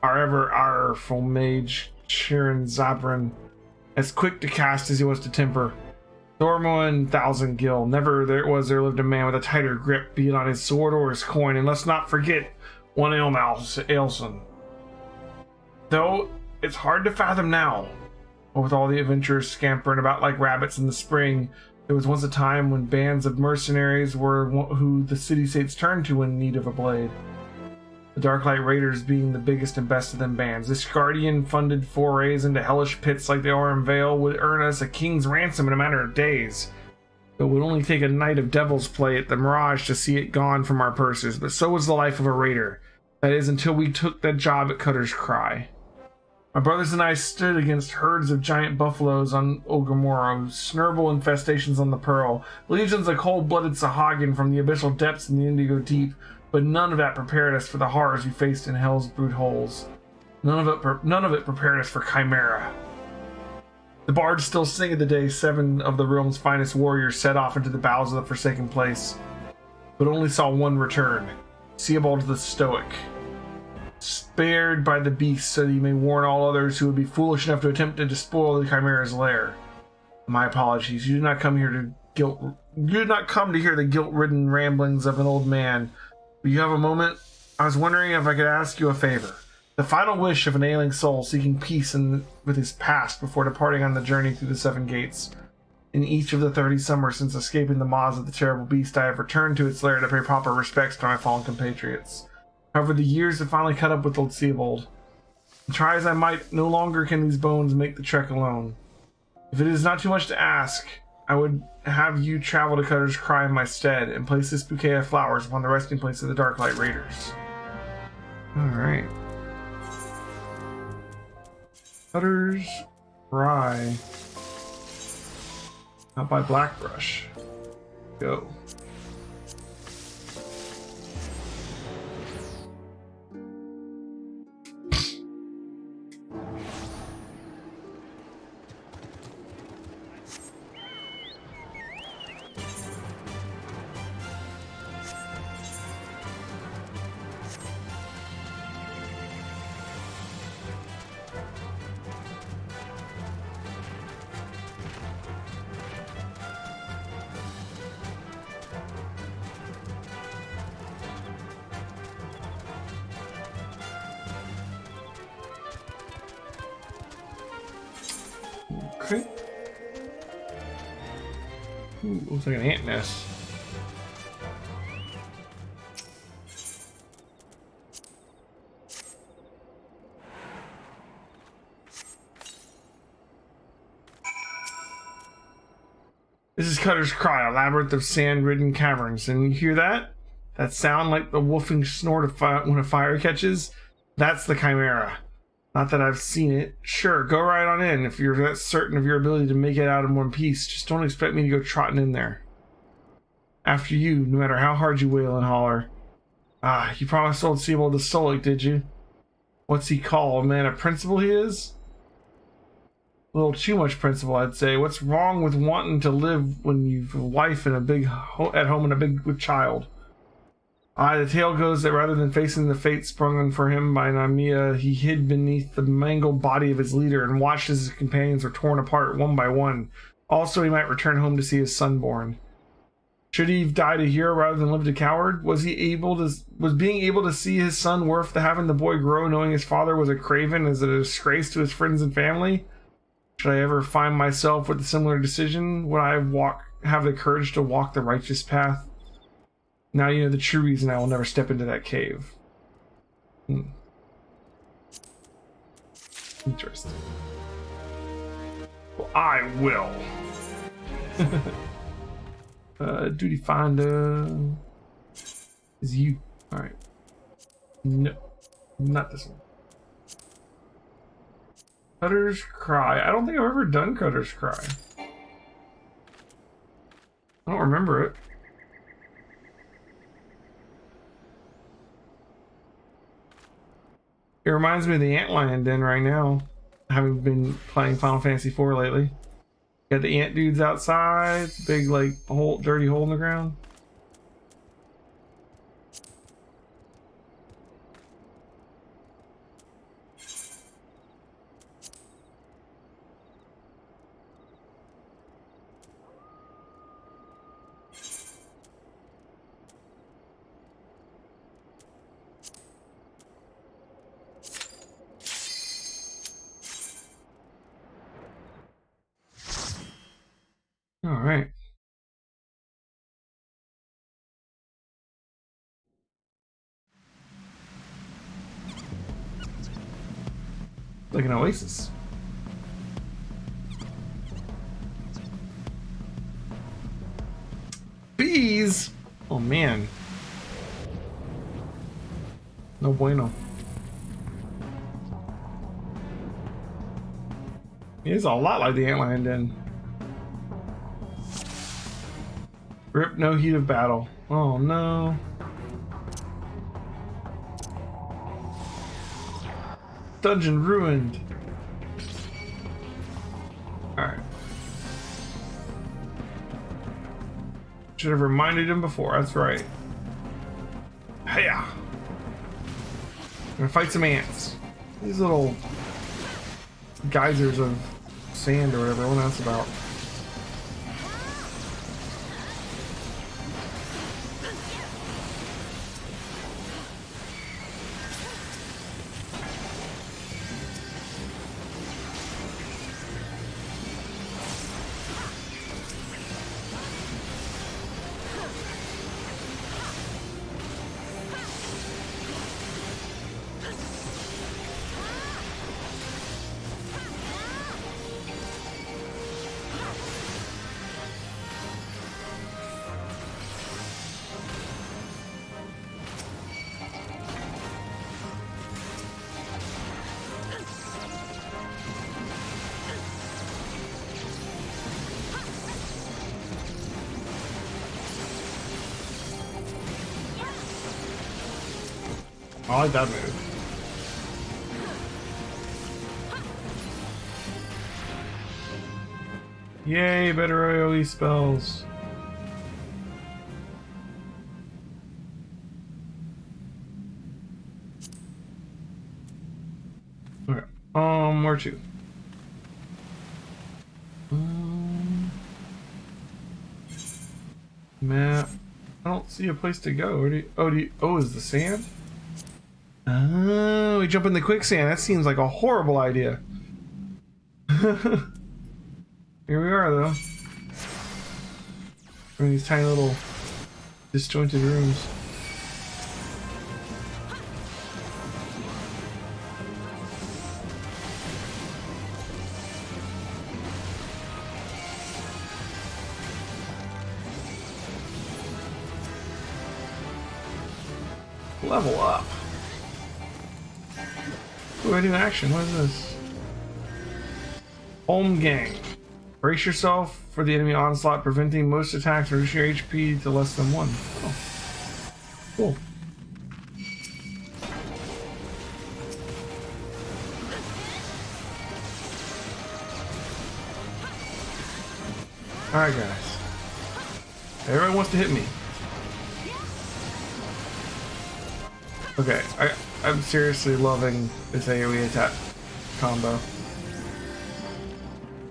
Our ever ireful mage, Chiron Zabrin, as quick to cast as he was to temper. Thormoen Thousand Gil, never there lived a man with a tighter grip, be it on his sword or his coin, and let's not forget one Ailson. Though it's hard to fathom now, but with all the adventurers scampering about like rabbits in the spring, there was once a time when bands of mercenaries were who the city-states turned to in need of a blade. The Darklight Raiders being the biggest and best of them bands. This Guardian-funded forays into hellish pits like the Aurum Vale would earn us a king's ransom in a matter of days. It would only take a night of devil's play at the Mirage to see it gone from our purses, but so was the life of a raider. That is, until we took that job at Cutter's Cry. My brothers and I stood against herds of giant buffaloes on Ogomoro, snurble infestations on the Pearl, legions of cold-blooded Sahagin from the abyssal depths in the Indigo Deep, but none of that prepared us for the horrors we faced in Hell's brood holes. None of it prepared us for Chimera. The bards still sing of the day 7 of the realm's finest warriors set off into the bowels of the Forsaken Place, but only saw one return, Seabald the Stoic. Spared by the beast so that he may warn all others who would be foolish enough to attempt to despoil the Chimera's lair. My apologies. You did not come to hear the guilt-ridden ramblings of an old man. But you have a moment? I was wondering if I could ask you a favor. The final wish of an ailing soul seeking peace with his past before departing on the journey through the seven gates. In each of the 30 summers since escaping the maws of the terrible beast, I have returned to its lair to pay proper respects to my fallen compatriots. However, the years have finally caught up with old Seabold. Try as I might, no longer can these bones make the trek alone. If it is not too much to ask, I would have you travel to Cutter's Cry in my stead and place this bouquet of flowers upon the resting place of the Darklight Raiders. Alright. Cutter's Cry. Out by Blackbrush. Go. Okay. Ooh, looks like an ant nest. This is Cutter's Cry, a labyrinth of sand-ridden caverns. And you hear that? That sound like the wolfing snort of fire when a fire catches? That's the Chimera. Not that I've seen it. Sure, go right on in if you're that certain of your ability to make it out in one piece. Just don't expect me to go trotting in there. After you, no matter how hard you wail and holler. Ah, you promised old Seabold the Stoic, did you? What's he called? A man of principle he is? A little too much principle, I'd say. What's wrong with wanting to live when you've a wife and at home and a big child? The tale goes that rather than facing the fate sprung on for him by Namia, he hid beneath the mangled body of his leader and watched as his companions were torn apart one by one. Also, he might return home to see his son born. Should he have died a hero rather than lived a coward? Was being able to see his son worth the having the boy grow, knowing his father was a craven, as a disgrace to his friends and family? Should I ever find myself with a similar decision? Would I have the courage to walk the righteous path? Now you know the true reason I will never step into that cave. Interesting. Well, I will. Duty finder is you. Alright. No. Not this one. Cutter's Cry. I don't think I've ever done Cutter's Cry. I don't remember it. It reminds me of the Antlion Den right now. Having been playing Final Fantasy IV lately. Got the ant dudes outside, big like dirty hole in the ground. All right. Like an oasis. Bees! Oh man. No bueno. It's a lot like the Antlion Den. Rip, no heat of battle. Oh no. Dungeon ruined. Alright. Should have reminded him before, that's right. Hiya! Gonna fight some ants. These little geysers of sand or whatever, what that's about. I like that move. Yay, better AoE spells. Okay. Where to? Map. I don't see a place to go. Where do you, oh, is the sand? Oh, we jump in the quicksand. That seems like a horrible idea. Here we are, though. We're in these tiny little disjointed rooms. Level up. Ooh, I do action. What is this? Home gang. Brace yourself for the enemy onslaught, preventing most attacks, reduce your HP to less than 1. Oh. Cool. Alright, guys. Everyone wants to hit me. Okay, I'm seriously loving this AoE attack combo.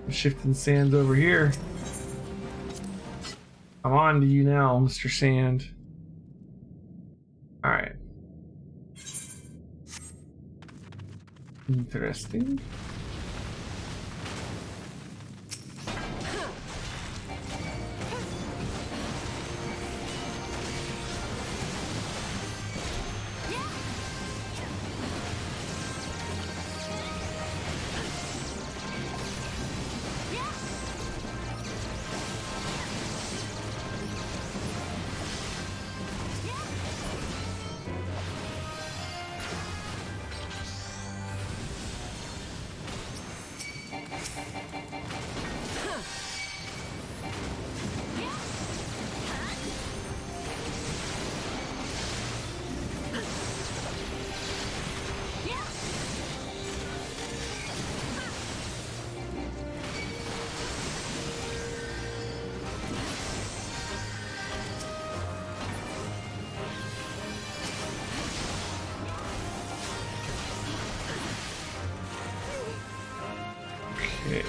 I'm shifting sands over here. I'm on to you now, Mr. Sand. Alright. Interesting. Okay.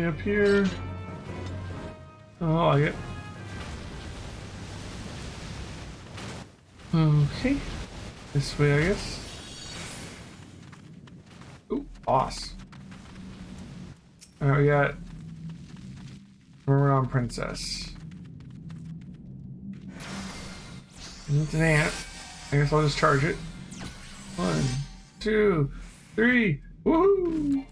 Up here. Oh, I like it. Okay. This way, I guess. Ooh, boss. Alright, we got Reborn Princess. And it's an ant. I guess I'll just charge it. 1, 2, 3. Woohoo!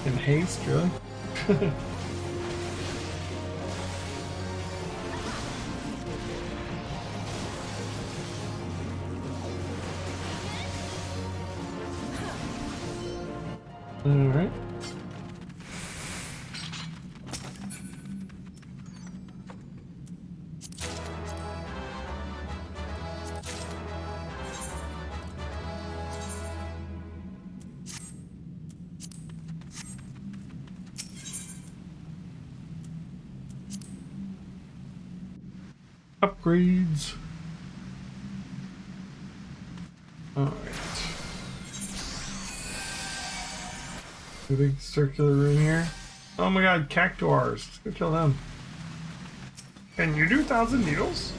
In haste, really? All right. upgrades. Alright. A big circular room here. Oh my god, cactuars. Let's go kill them. Can you do 1,000 needles?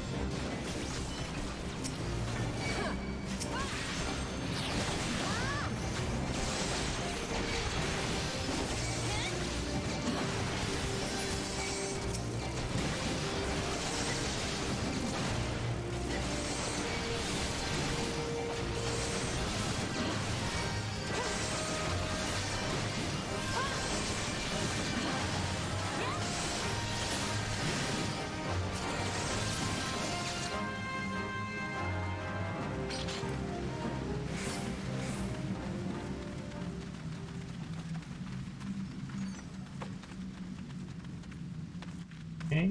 Okay. Okay.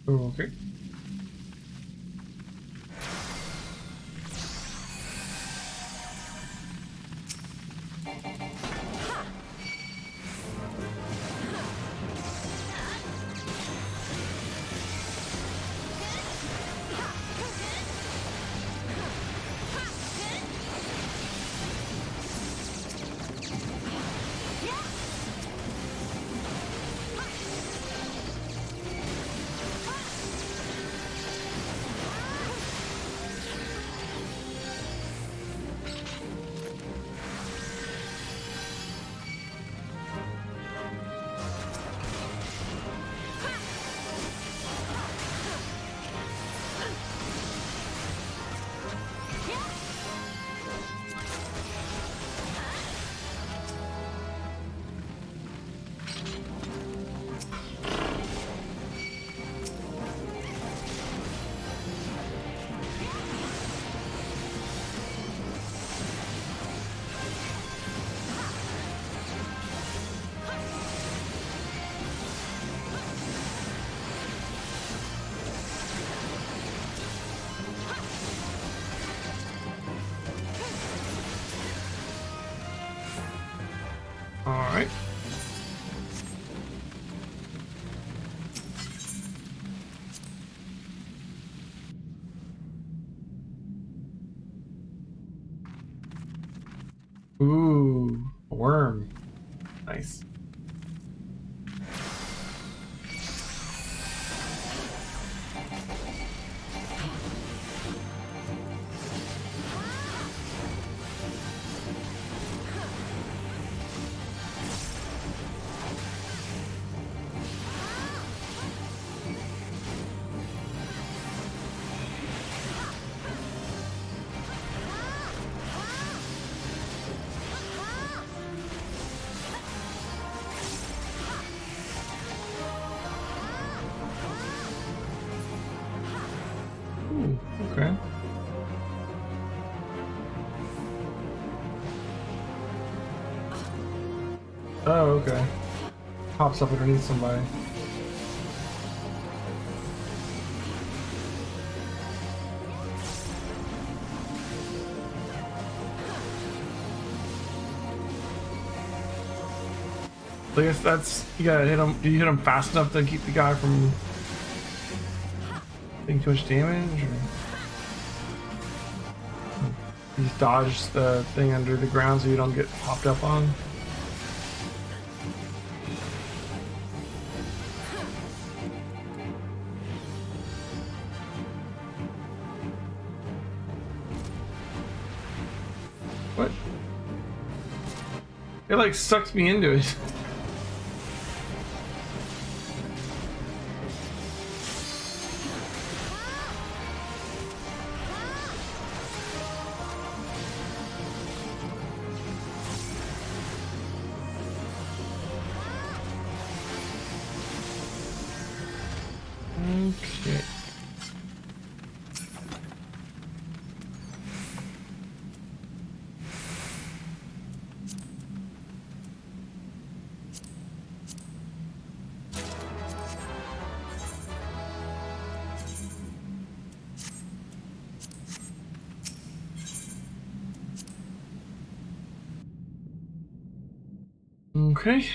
Oh, okay. All right. Ooh, a worm. Nice. Ooh, okay. Oh, okay. Pops up underneath somebody. I guess that's, you gotta hit him. Do you hit him fast enough to keep the guy from taking too much damage? Or you just dodge the thing under the ground so you don't get popped up on? What? It like sucks me into it. Okay. Okay.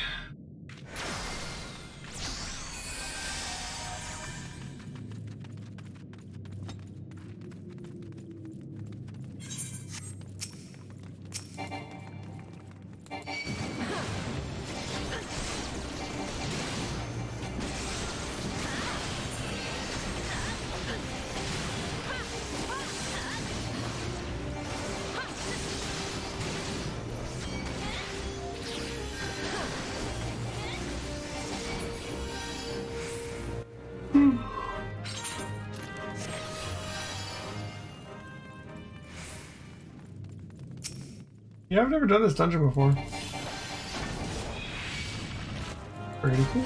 Yeah, I've never done this dungeon before. Pretty cool.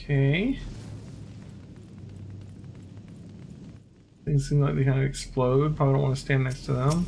Okay. Things seem like they kind of explode. Probably don't want to stand next to them.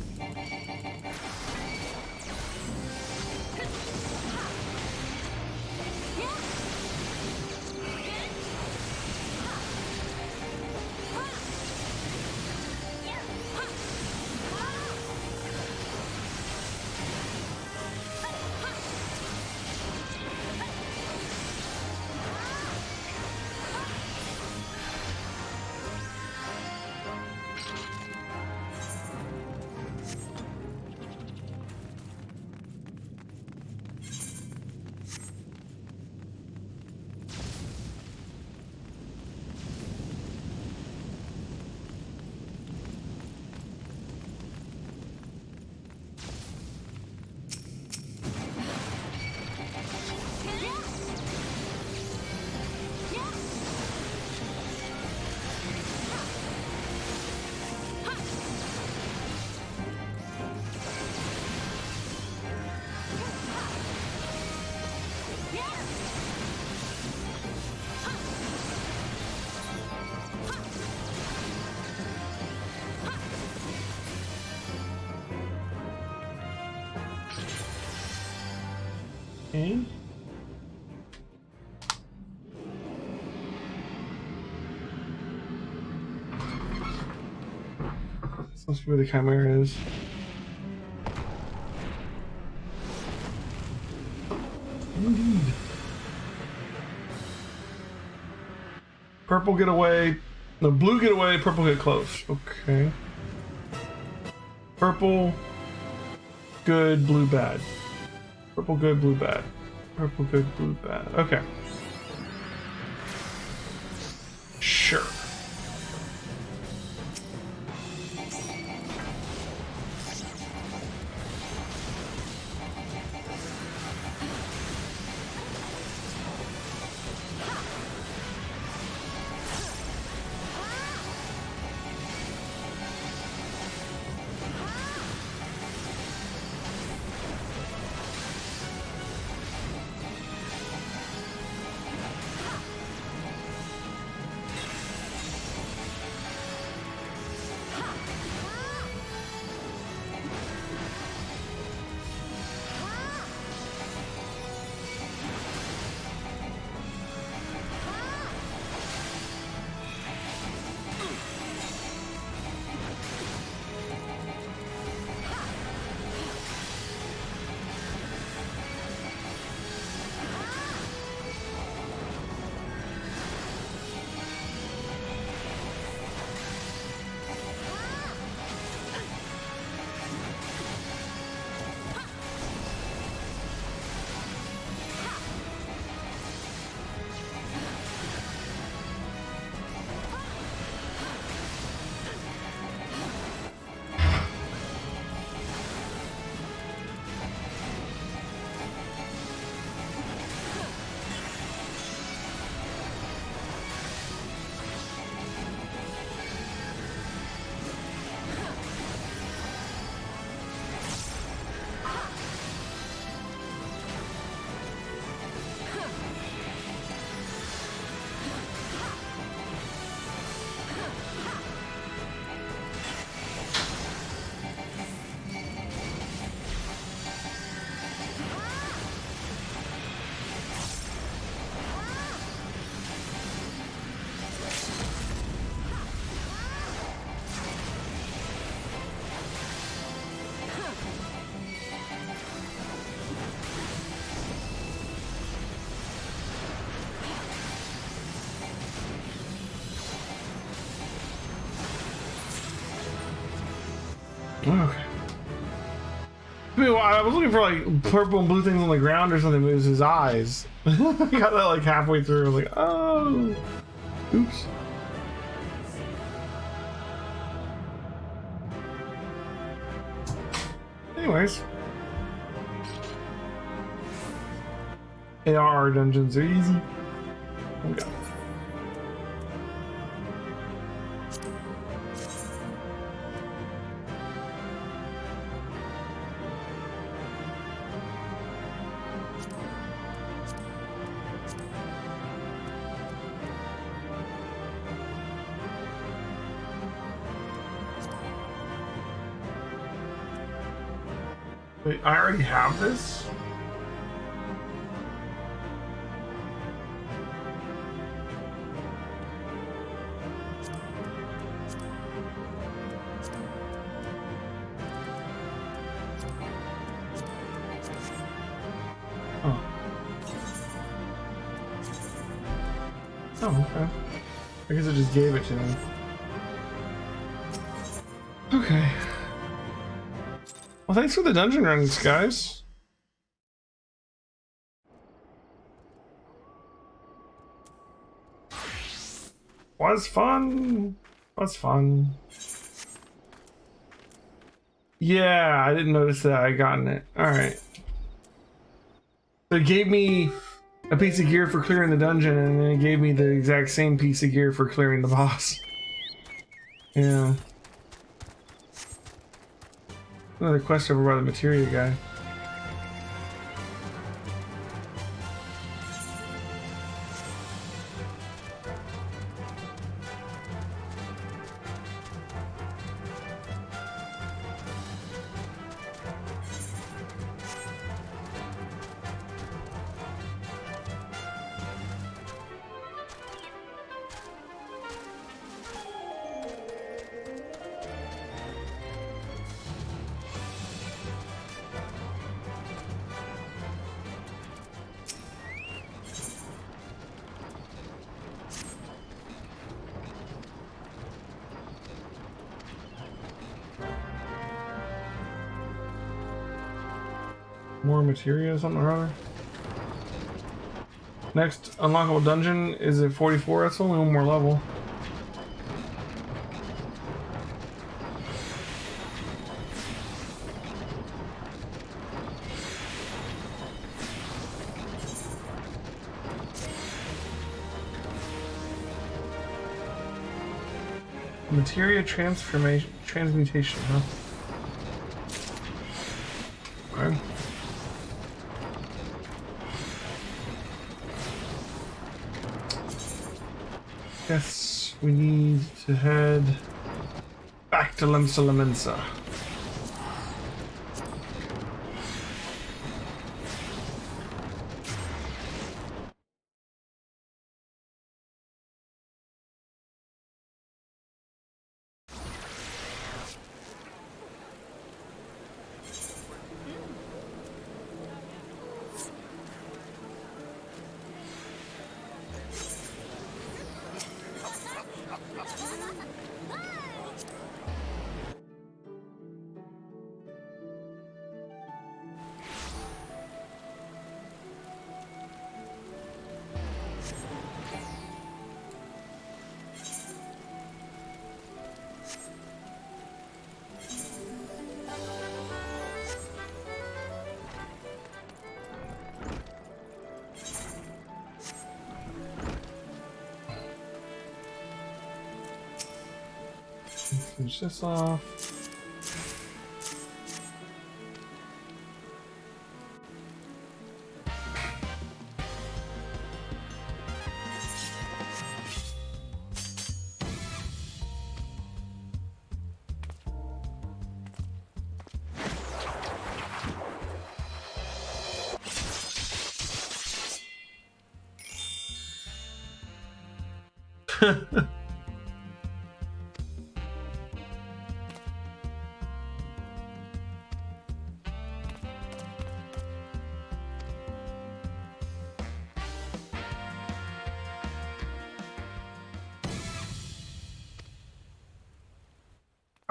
Okay. This must be where the Chimera is. Indeed. Purple get away. No, blue get away, purple get close. Okay. Purple, good, blue, bad. Purple good, blue bad. Purple good, blue bad. Okay. Sure. Okay. I mean, well, I was looking for like purple and blue things on the ground or something, but it was his eyes. I got that like halfway through. I was like, oh, oops. Anyways, AR dungeons are easy. Oh, God. Wait, I already have this? Oh. Oh, okay. I guess I just gave it to me. Okay. Well, thanks for the dungeon runs, guys. Was fun. Was fun. Yeah, I didn't notice that I gotten it. Alright. So it gave me a piece of gear for clearing the dungeon, and then it gave me the exact same piece of gear for clearing the boss. Yeah. Another quest over by the materia guy. More materia, something or other. Next unlockable dungeon is at 44. That's only one more level. Materia transmutation, huh? Okay. Guess we need to head back to Limsa Lamensa. Finish this off.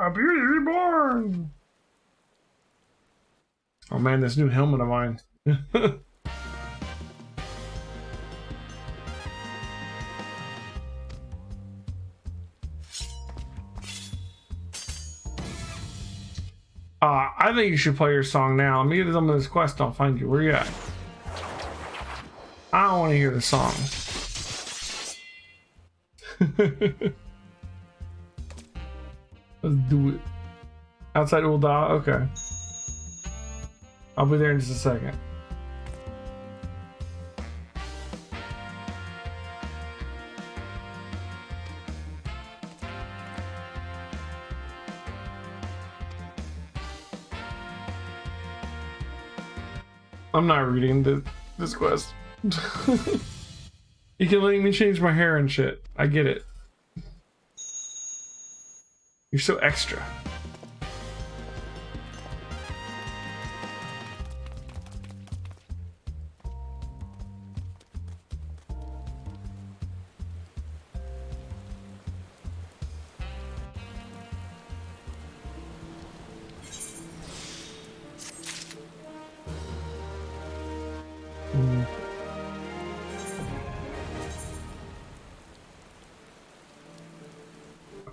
A beauty reborn! Oh man, this new helmet of mine. I think you should play your song now. Let me get some of this quest. I'll find you. Where you at? I don't want to hear the song. Let's do it. Outside Ulda? Okay. I'll be there in just a second. I'm not reading this quest. You can let me change my hair and shit. I get it. You're so extra.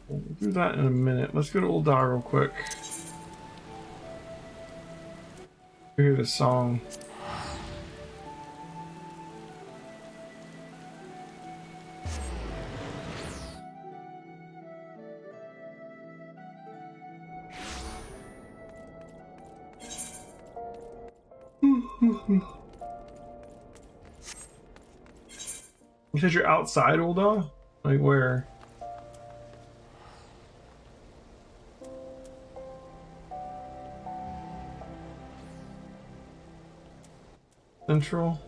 We'll do that in a minute. Let's go to Old Dog real quick. Hear the song. You said you're outside, Old Dog? Like where? Central.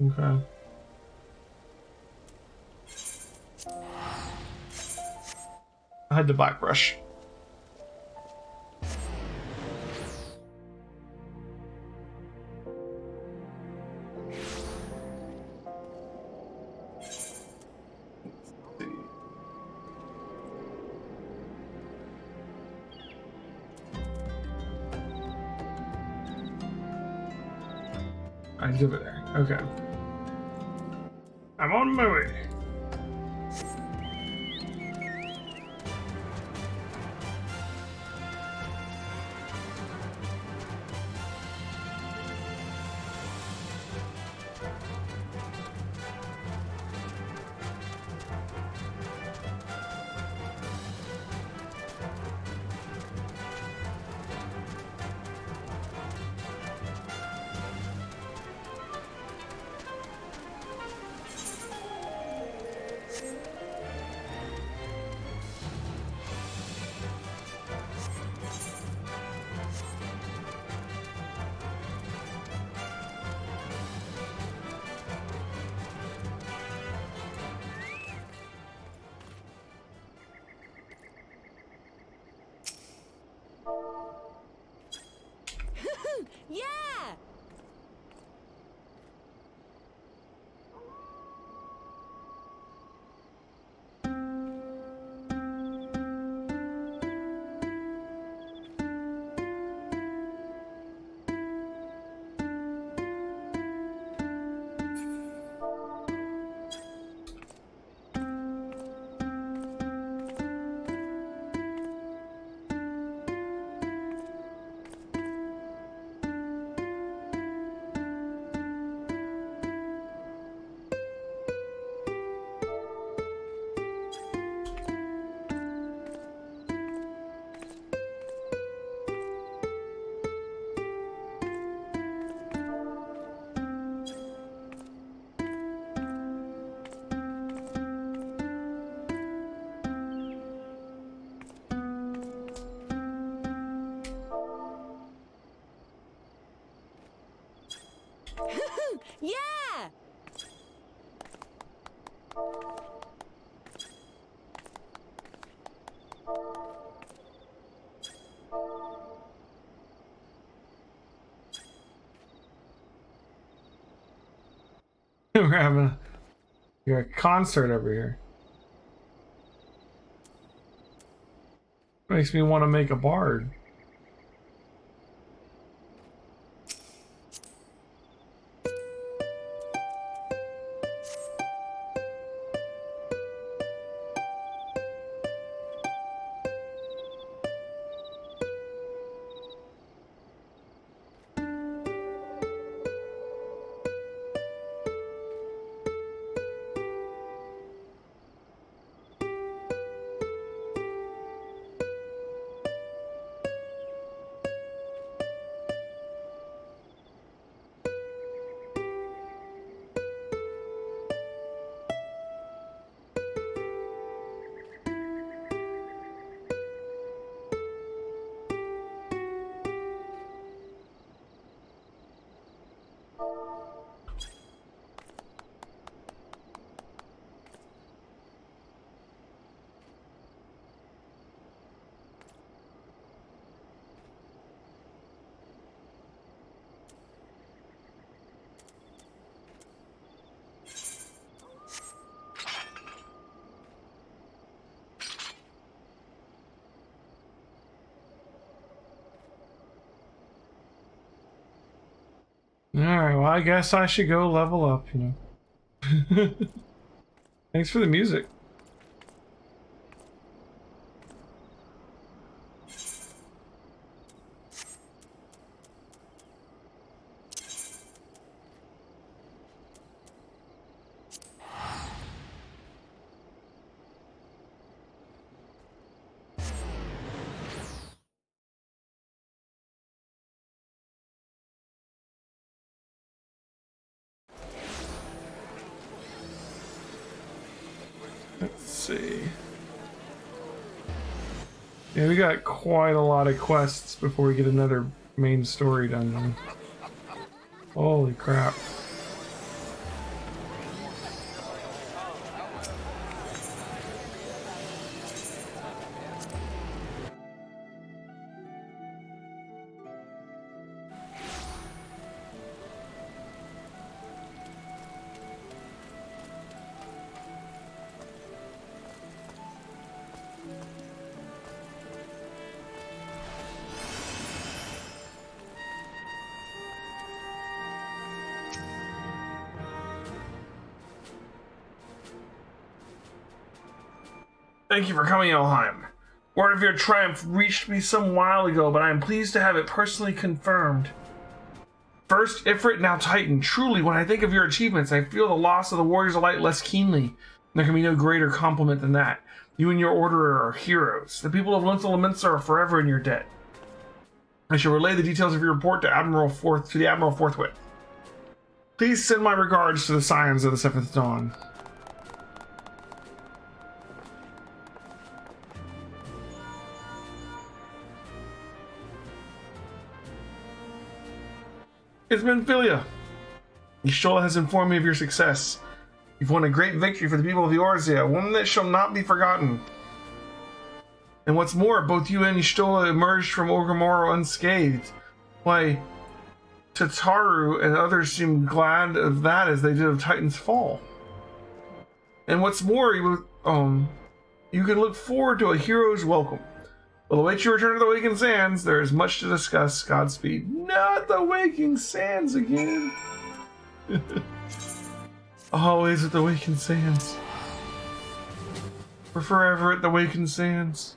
Okay. I had the black brush. I did it there. Okay. I'm on my way. Yeah! Yeah! We're having a concert over here. Makes me want to make a bard. Alright, well, I guess I should go level up, you know. Thanks for the music. Let's see. Yeah, we got quite a lot of quests before we get another main story dungeon. Holy crap. Thank you for coming, Elheim. Word of your triumph reached me some while ago, but I am pleased to have it personally confirmed. First Ifrit, now Titan. Truly, when I think of your achievements, I feel the loss of the Warriors of Light less keenly. There can be no greater compliment than that. You and your order are heroes. The people of Linthal Leminster are forever in your debt. I shall relay the details of your report to the Admiral forthwith. Please send my regards to the Scions of the Seventh Dawn. It's Menphilia. Y'shtola has informed me of your success. You've won a great victory for the people of the Orzea, one that shall not be forgotten. And what's more, both you and Y'shtola emerged from Orgrimmar unscathed. Why, Tataru and others seem glad of that as they did of Titan's fall. And what's more, you can look forward to a hero's welcome. Will await your return to the Waking Sands. There is much to discuss. Godspeed. Not the Waking Sands again. Always at the Waking Sands. For forever at the Waking Sands.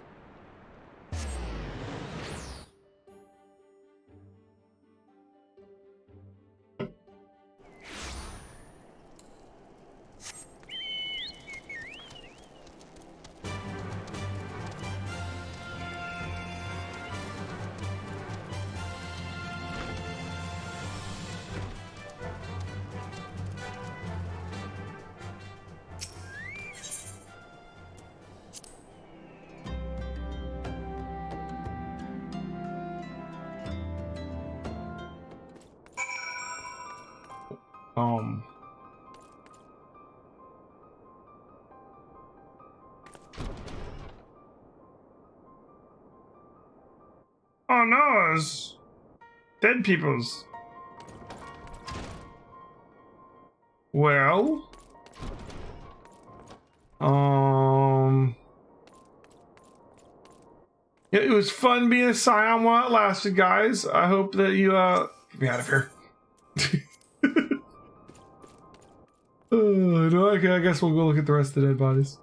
Oh no, it's dead peoples. Well, It was fun being a Scion while it lasted, guys. I hope that you get me out of here. No, okay, I guess we'll go look at the rest of the dead bodies.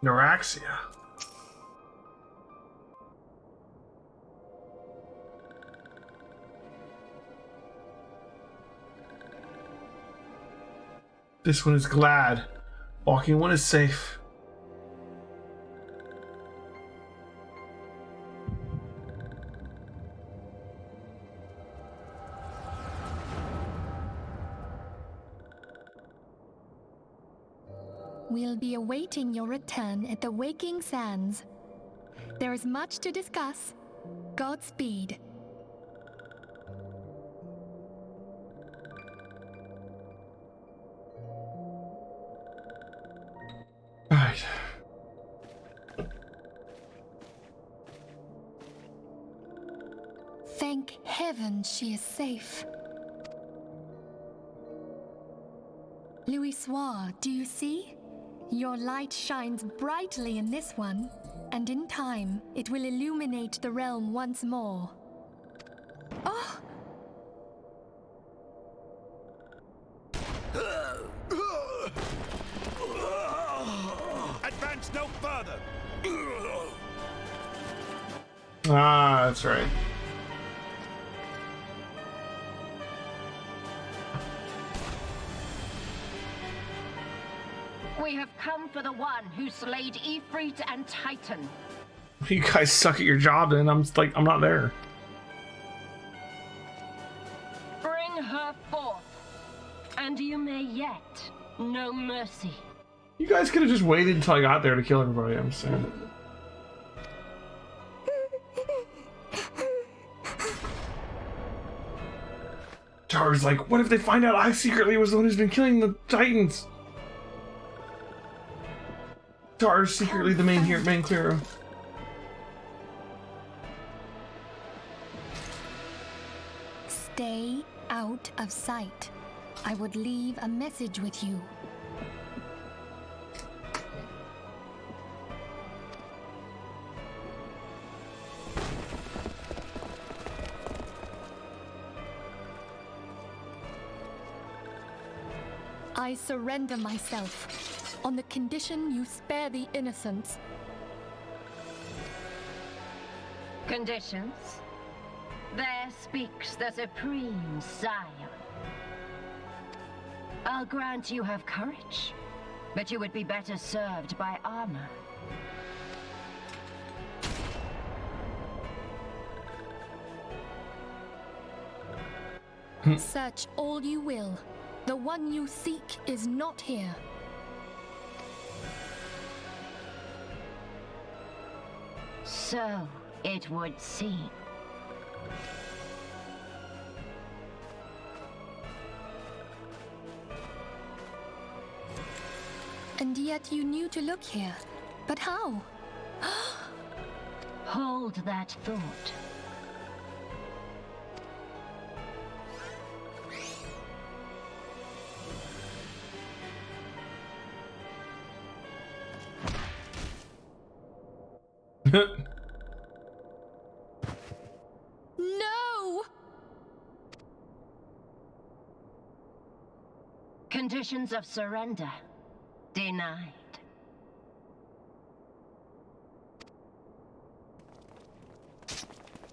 Neuraxia. This one is glad. Walking one is safe. We'll be awaiting your return at the Waking Sands. There is much to discuss. Godspeed. Alright. Thank heaven she is safe. Louisoire, do you see? Your light shines brightly in this one, and in time, it will illuminate the realm once more. Oh! Advance no further! Ah, that's right. We have come for the one who slayed Ifrit and Titan. You guys suck at your job, and I'm not there. Bring her forth, and you may yet know mercy. You guys could have just waited until I got there to kill everybody. I'm saying. Tara's like, what if they find out I secretly was the one who's been killing the Titans? Tara's secretly the main hero. Stay out of sight. I would leave a message with you. I surrender myself, on the condition you spare the innocents. Conditions? There speaks the Supreme Scion. I'll grant you have courage, but you would be better served by armor. Search all you will. The one you seek is not here. So it would seem. And yet you knew to look here. But how? Hold that thought. No! Conditions of surrender denied.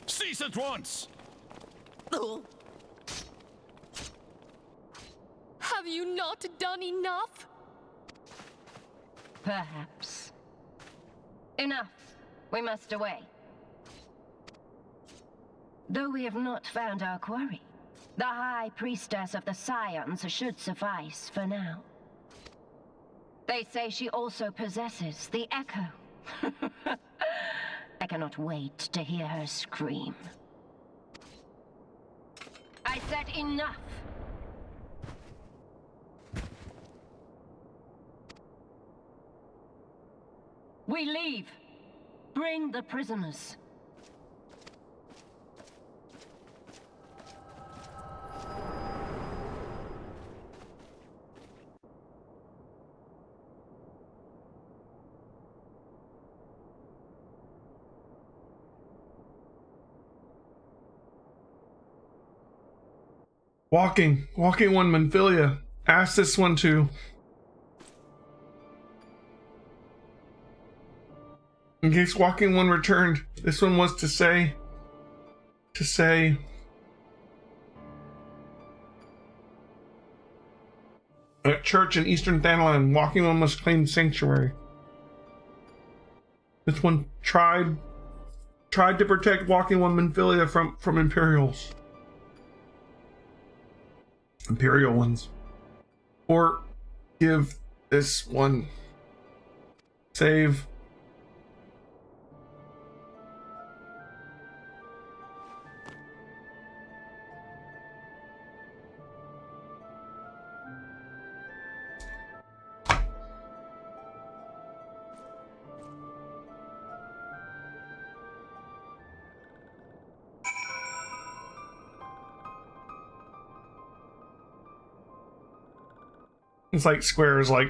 Cease at once! Have you not done enough? Perhaps. Enough. We must away. Though we have not found our quarry, the High Priestess of the Scions should suffice for now. They say she also possesses the Echo. I cannot wait to hear her scream. I said enough! We leave. Bring the prisoners. Walking one, Manphilia. Ask this one too. In case walking one returned, this one was to say, at church in Eastern Thanalan, walking one must claim sanctuary. This one tried to protect walking one Manphilia from Imperials. Imperial ones. Or give this one save. It's like Square is like,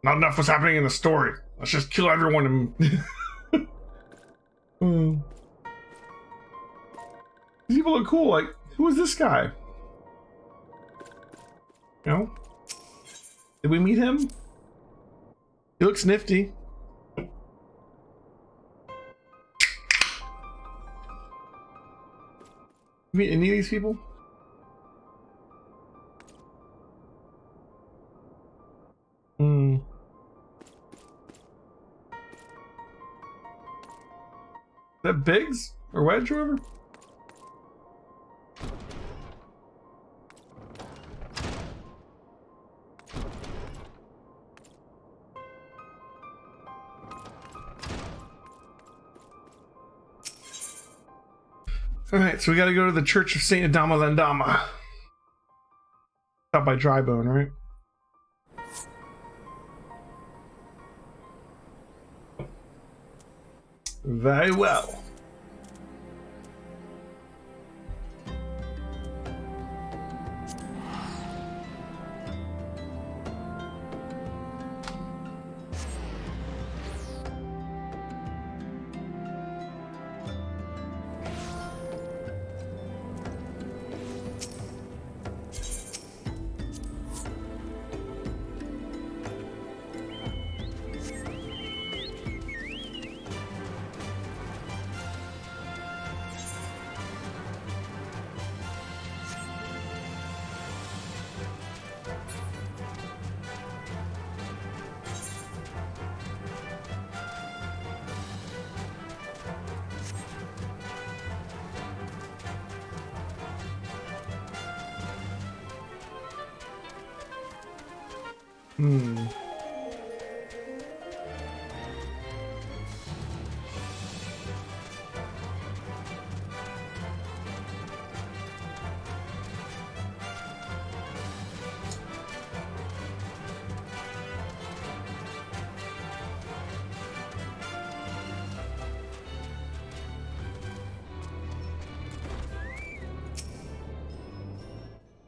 not enough was happening in the story. Let's just kill everyone and... These people look cool. Like, who is this guy? You know? Did we meet him? He looks nifty. Meet any of these people? Is that Biggs or Wedge or whatever? Alright, so we gotta go to the Church of Saint Adama Landama. Out by Drybone, right? Very well.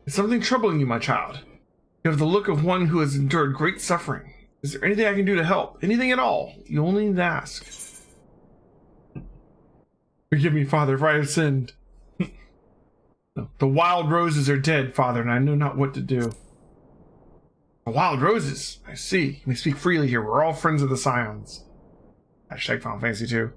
Is something troubling you, my child? You have the look of one who has endured great suffering. Is there anything I can do to help? Anything at all? You only need to ask. Forgive me, Father, if I have sinned. No, the wild roses are dead, Father, and I know not what to do. The wild roses? I see. You may speak freely here. We're all friends of the Scions. Hashtag Final Fantasy 2.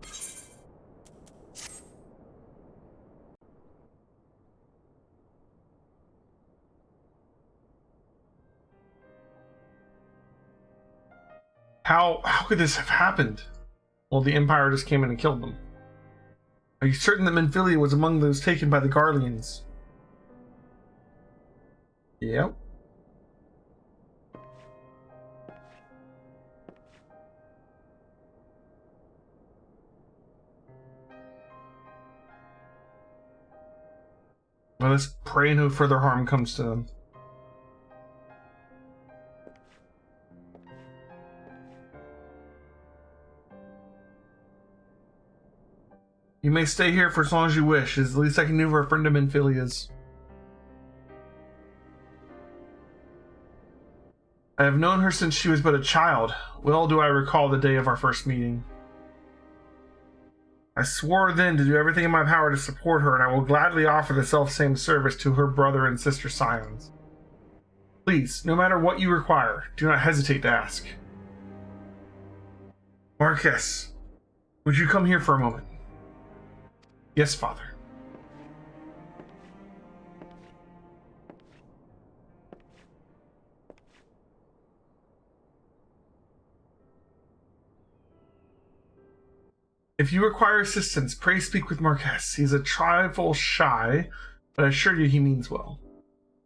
How could this have happened? Well, the Empire just came in and killed them. Are you certain that Manphilia was among those taken by the Garleans? Yep. Well, let's pray no further harm comes to them. You may stay here for as long as you wish. It's the least I can do for a friend of Minfilia's. I have known her since she was but a child. Well do I recall the day of our first meeting. I swore then to do everything in my power to support her, and I will gladly offer the self-same service to her brother and sister scions. Please, no matter what you require, do not hesitate to ask. Marquess, would you come here for a moment? Yes, father. If you require assistance, pray speak with Marquess. He is a trifle shy, but I assure you he means well.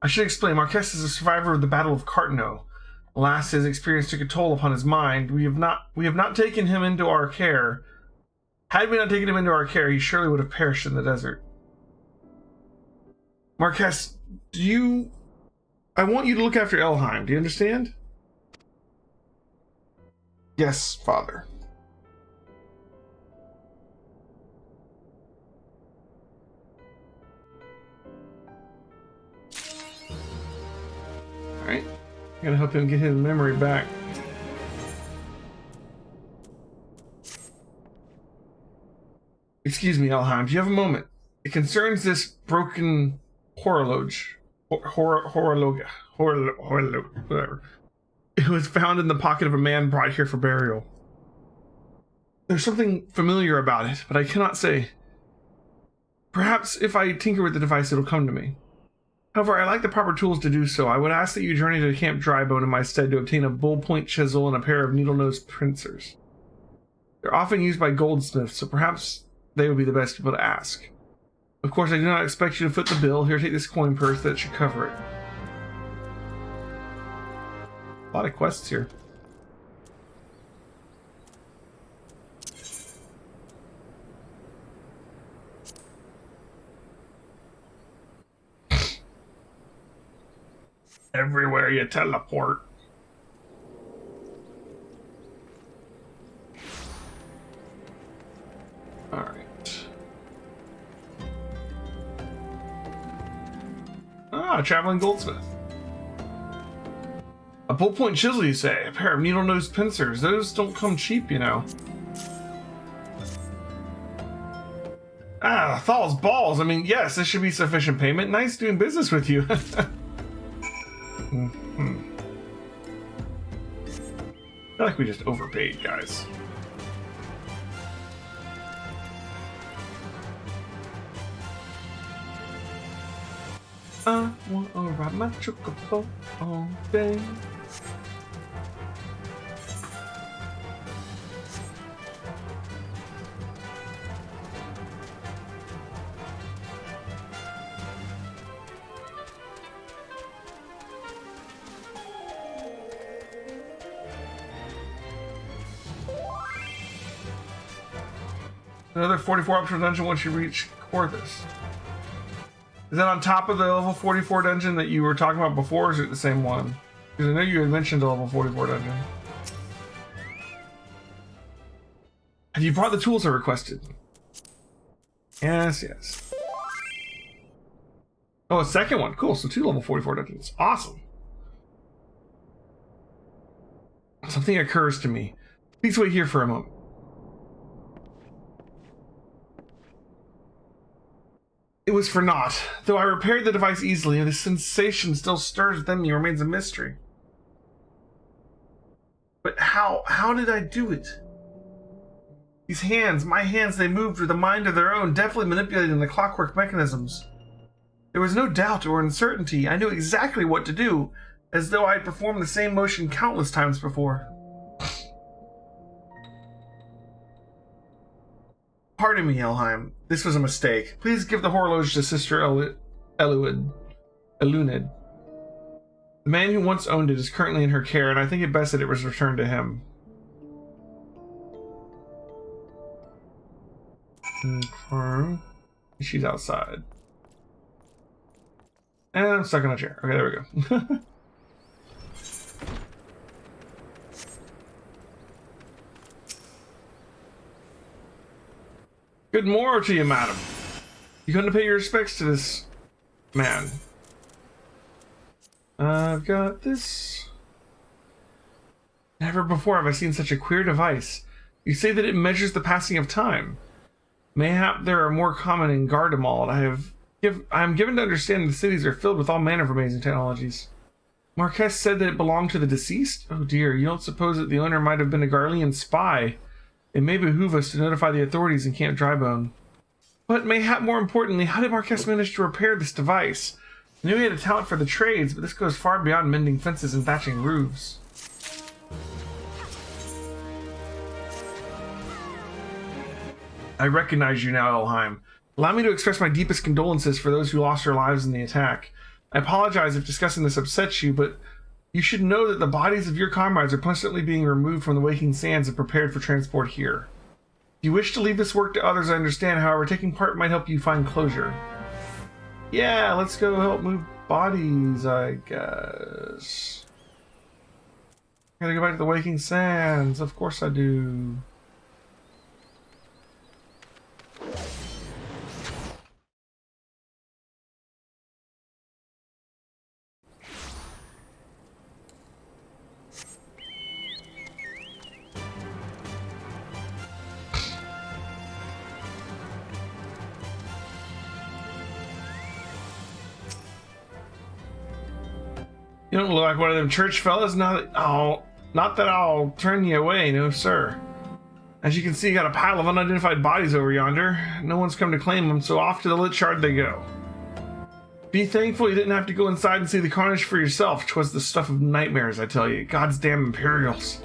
I should explain, Marquess is a survivor of the Battle of Cartano. Alas, his experience took a toll upon his mind. We have not taken him into our care. Had we not taken him into our care, he surely would have perished in the desert. Marquess, I want you to look after Elheim. Do you understand? Yes, father. Alright. I'm gonna help him get his memory back. Excuse me, Elheim, do you have a moment? It concerns this broken horologe. Horologe, whatever. It was found in the pocket of a man brought here for burial. There's something familiar about it, but I cannot say. Perhaps if I tinker with the device, it'll come to me. However, I lack the proper tools to do so. I would ask that you journey to Camp Drybone in my stead to obtain a bull-point chisel and a pair of needle-nosed pincers. They're often used by goldsmiths, so perhaps they would be the best people to ask. Of course, I do not expect you to foot the bill. Here, take this coin purse. That should cover it. A lot of quests here. Everywhere you teleport. Alright. Ah, a traveling goldsmith. A bull-point chisel, you say? A pair of needle-nosed pincers. Those don't come cheap, you know. Ah, Thal's balls. I mean, yes, this should be sufficient payment. Nice doing business with you. I feel like we just overpaid, guys. I want to ride my chocobo all day. Another 44 optional dungeon once you reach Corvus. Is that on top of the level 44 dungeon that you were talking about before, or is it the same one? Because I know you had mentioned the level 44 dungeon. Have you brought the tools I requested? Yes, yes. Oh, a second one. Cool, so 2 level 44 dungeons. Awesome. Something occurs to me. Please wait here for a moment. It was for naught. Though I repaired the device easily, the sensation still stirs within me, remains a mystery. But how did I do it? These hands, my hands, they moved with a mind of their own, deftly manipulating the clockwork mechanisms. There was no doubt or uncertainty. I knew exactly what to do, as though I had performed the same motion countless times before. Pardon me, Elheim. This was a mistake. Please give the horologe to Sister Eluned. The man who once owned it is currently in her care, and I think it best that it was returned to him. Confirm. She's outside. And I'm stuck in a chair. Okay, there we go. Good morrow to you, madam. You come to pay your respects to this man. I've got this. Never before have I seen such a queer device. You say that it measures the passing of time. Mayhap there are more common in Gardemal. I am given to understand the cities are filled with all manner of amazing technologies. Marquess said that it belonged to the deceased? Oh dear, you don't suppose that the owner might have been a Garlean spy? It may behoove us to notify the authorities in Camp Drybone. But mayhap more importantly, how did Marquess manage to repair this device? I knew he had a talent for the trades, but this goes far beyond mending fences and thatching roofs. I recognize you now, Elheim. Allow me to express my deepest condolences for those who lost their lives in the attack. I apologize if discussing this upsets you, but you should know that the bodies of your comrades are constantly being removed from the waking sands and prepared for transport here. If you wish to leave this work to others, I understand. However, taking part might help you find closure. Yeah, let's go help move bodies, I guess. Gotta go back to the waking sands. Of course I do. You don't look like one of them church fellas. Not that I'll turn you away, no sir. As you can see, you got a pile of unidentified bodies over yonder. No one's come to claim them, so off to the lit shard they go. Be thankful you didn't have to go inside and see the carnage for yourself. 'Twas the stuff of nightmares, I tell you. God's damn Imperials.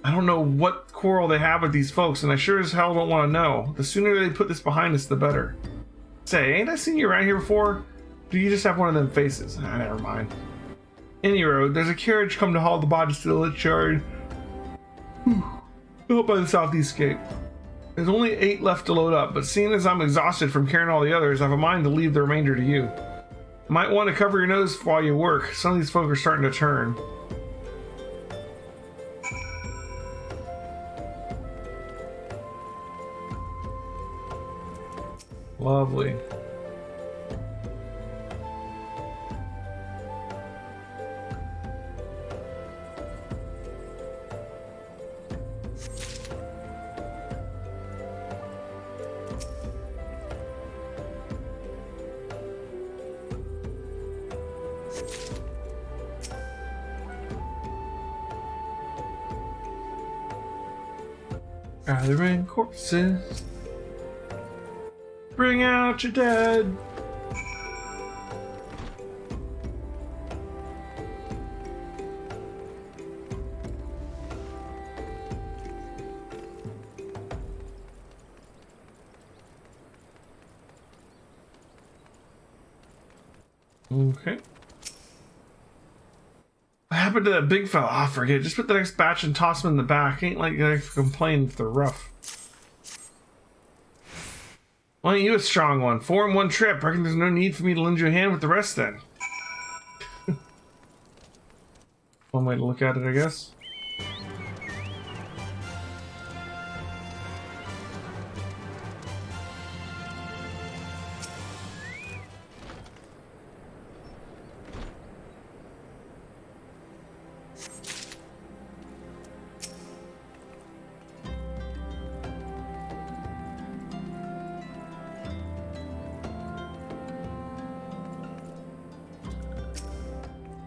I don't know what quarrel they have with these folks, and I sure as hell don't want to know. The sooner they put this behind us, the better. Say, ain't I seen you around here before? Do you just have one of them faces? Ah, never mind. Any road, there's a carriage come to haul the bodies to the lit shard. Built by the southeast gate. There's only 8 left to load up, but seeing as I'm exhausted from carrying all the others, I have a mind to leave the remainder to you. Might want to cover your nose while you work. Some of these folk are starting to turn. Lovely. Gathering corpses. Bring out your dead. Okay. What happened to that big fella? I forget. Just put the next batch and toss them in the back. Ain't like I complain if they're rough. Why ain't you a strong one? 4 in 1 trip. Reckon there's no need for me to lend you a hand with the rest then. One way to look at it, I guess.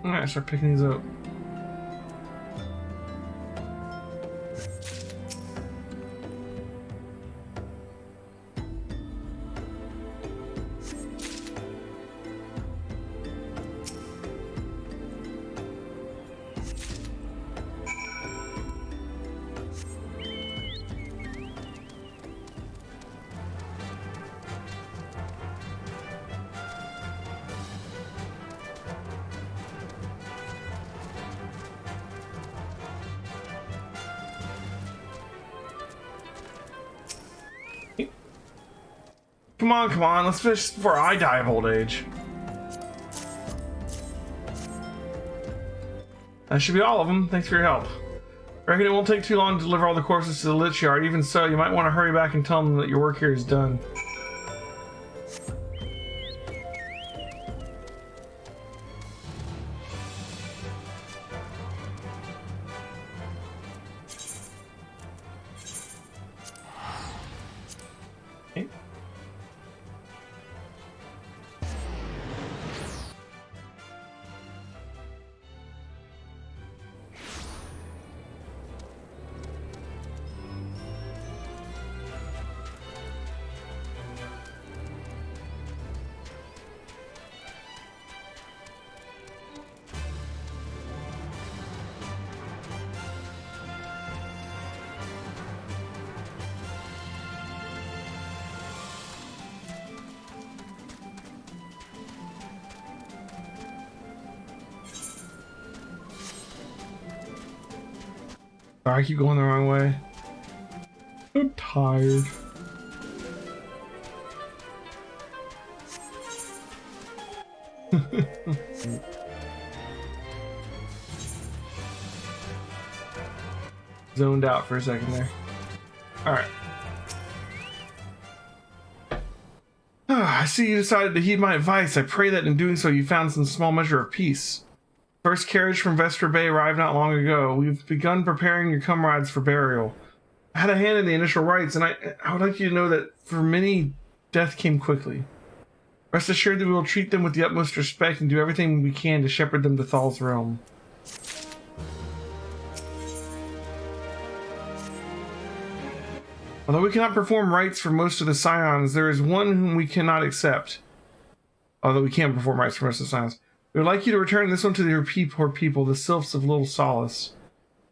Alright, start picking these up. Come on, let's finish this before I die of old age. That should be all of them. Thanks for your help. I reckon it won't take too long to deliver all the corpses to the Lich Yard. Even so, you might want to hurry back and tell them that your work here is done. Okay. Sorry, I keep going the wrong way. I'm tired. Zoned out for a second there. Alright. I see you decided to heed my advice. I pray that in doing so you found some small measure of peace. First carriage from Vesper Bay arrived not long ago. We've begun preparing your comrades for burial. I had a hand in the initial rites, and I would like you to know that for many, death came quickly. Rest assured that we will treat them with the utmost respect and do everything we can to shepherd them to Thal's realm. Although we cannot perform rites for most of the Scions, there is one whom we cannot accept. Although we can perform rites for most of the Scions. We would like you to return this one to your poor people, the Sylphs of Little Solace.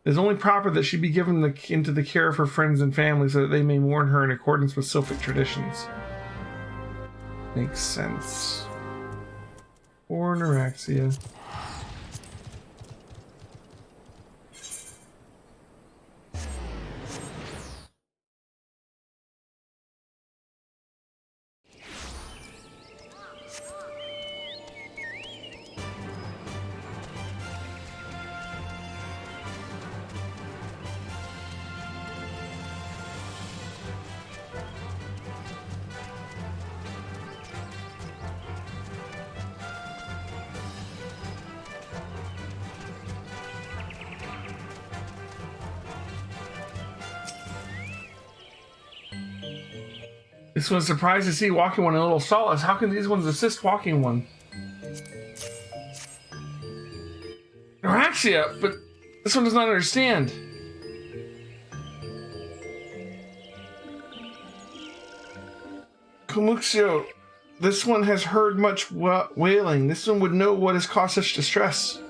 It is only proper that she be given into the care of her friends and family so that they may mourn her in accordance with Sylphic traditions. Makes sense. Or Neuraxia. This one's surprised to see Walking One in Little Solace. How can these ones assist Walking One? Neuraxia, but this one does not understand. Comuxio, this one has heard much wailing. This one would know what has caused such distress.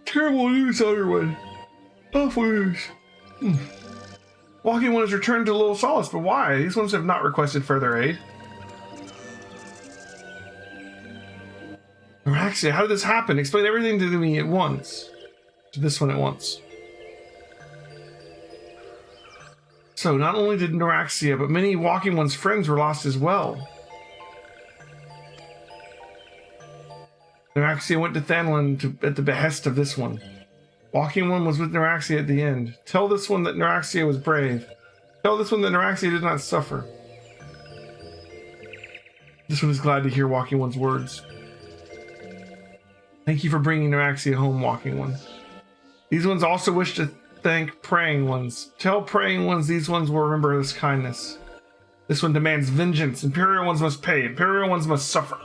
Terrible news, everyone. Awful news. Walking One has returned to Little Solace, but why? These ones have not requested further aid. Neuraxia, how did this happen? Explain everything to me at once. To this one at once. So, not only did Neuraxia, but many Walking One's friends were lost as well. Neuraxia went to Thanlin at the behest of this one. Walking One was with Neuraxia at the end. Tell this one that Neuraxia was brave. Tell this one that Neuraxia did not suffer. This one is glad to hear Walking One's words. Thank you for bringing Neuraxia home, Walking One. These ones also wish to thank Praying Ones. Tell Praying Ones these ones will remember this kindness. This one demands vengeance. Imperial Ones must pay. Imperial Ones must suffer.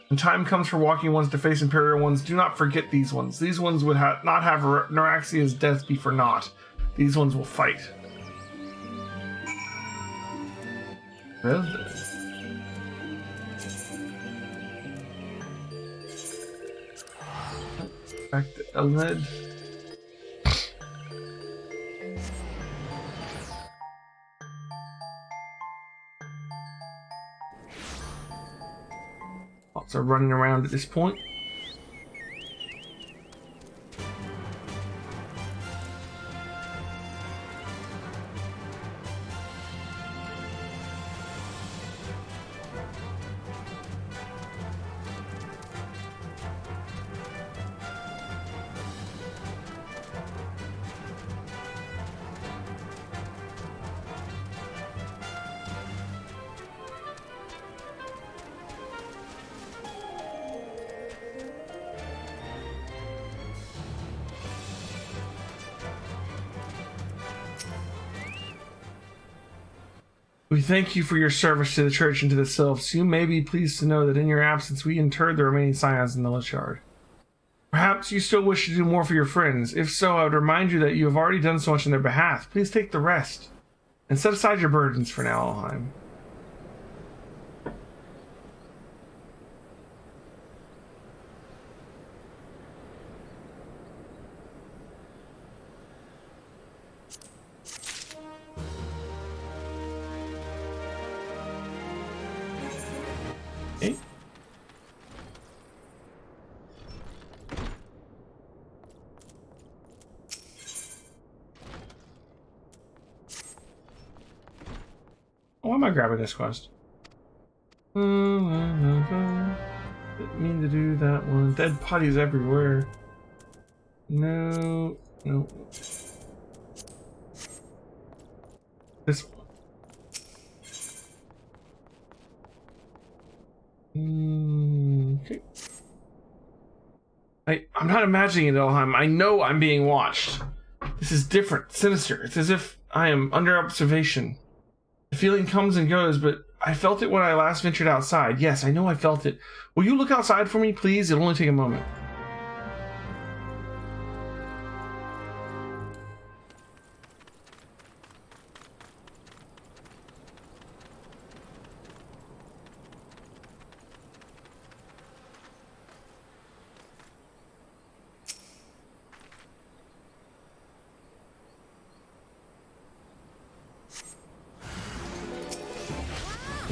When time comes for Walking Ones to face Imperial Ones, do not forget these ones. These ones would not have Neuraxia's death be for naught. These ones will fight. Well then. Back to Elned. Lots of running around at this point. We thank you for your service to the church and to the sylphs. You may be pleased to know that in your absence we interred the remaining scions in the Lich Yard. Perhaps you still wish to do more for your friends. If so, I would remind you that you have already done so much on their behalf. Please take the rest and set aside your burdens for now, Alheim. Okay. Why am I grabbing this quest? Didn't mean to do that one. Dead bodies everywhere. No. This one. Okay. I'm not imagining it, Elheim. I know I'm being watched. This is different, sinister. It's as if I am under observation. The feeling comes and goes, but I felt it when I last ventured outside. Yes, I know I felt it. Will you look outside for me, please? It'll only take a moment.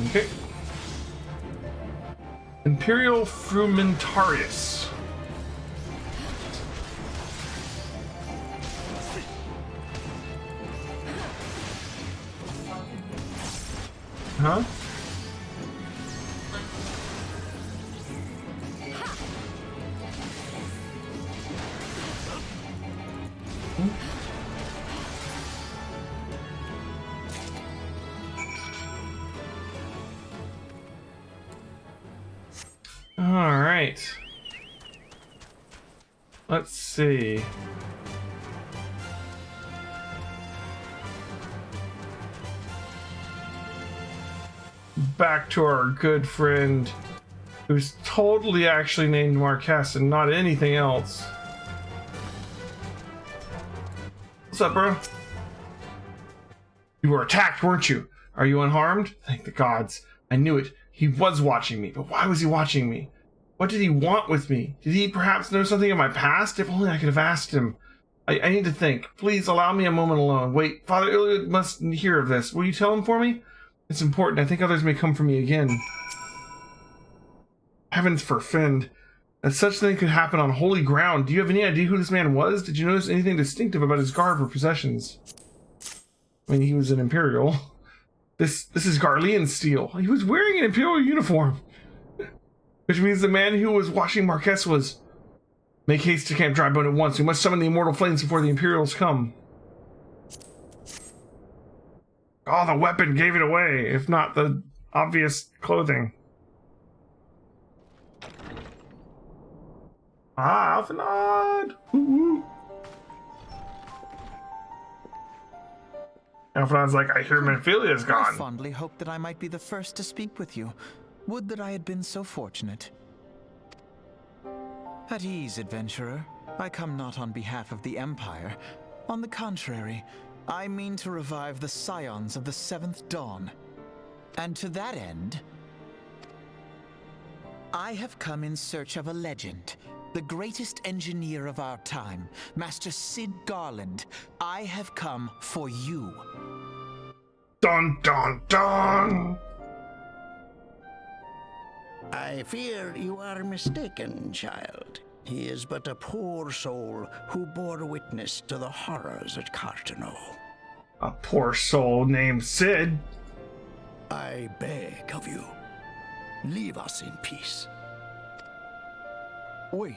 Okay. Imperial Frumentarius. Huh? All right. Let's see. Back to our good friend, who's totally actually named Marquess and not anything else. What's up, bro? You were attacked, weren't you? Are you unharmed? Thank the gods. I knew it. He was watching me, but why was he watching me? What did he want with me? Did he perhaps know something of my past? If only I could have asked him. I need to think. Please allow me a moment alone. Wait, Father Iliad must hear of this. Will you tell him for me? It's important. I think others may come for me again. Heavens forfend. That such thing could happen on holy ground. Do you have any idea who this man was? Did you notice anything distinctive about his garb or possessions? I mean, he was an Imperial. This is Garlean steel. He was wearing an Imperial uniform. Which means the man who was watching Marquess was... Make haste to Camp Drybone at once. We must summon the immortal flames before the Imperials come. Oh, the weapon gave it away, if not the obvious clothing. Ah, Alphanod! Woo-woo. Alphanod's like, I hear Menphilia's gone. I fondly hoped that I might be the first to speak with you. Would that I had been so fortunate. At ease, adventurer. I come not on behalf of the Empire. On the contrary, I mean to revive the scions of the 7th Dawn. And to that end, I have come in search of a legend. The greatest engineer of our time, Master Cid Garland. I have come for you. Dun dun dun! I fear you are mistaken, child. He is but a poor soul who bore witness to the horrors at Cartano. A poor soul named Cid. I beg of you, leave us in peace. Wait,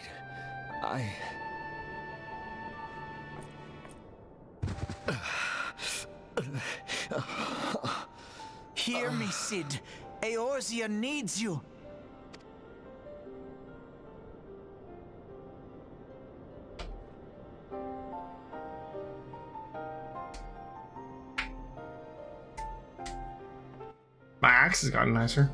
Hear me, Cid. Eorzea needs you. My axe has gotten nicer.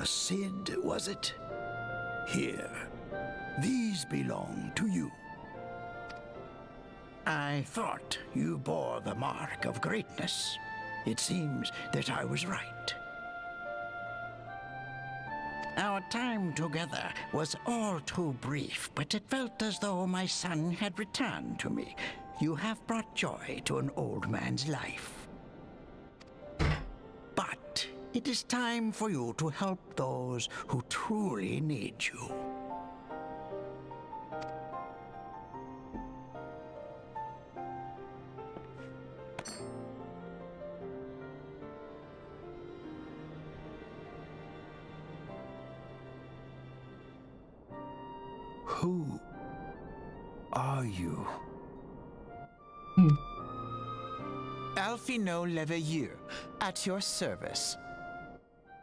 Sid, was it? Here. These belong to you. I thought you bore the mark of greatness. It seems that I was right. Our time together was all too brief, but it felt as though my son had returned to me. You have brought joy to an old man's life. But it is time for you to help those who truly need you. Who are you? Alphino Leveilleur, at your service.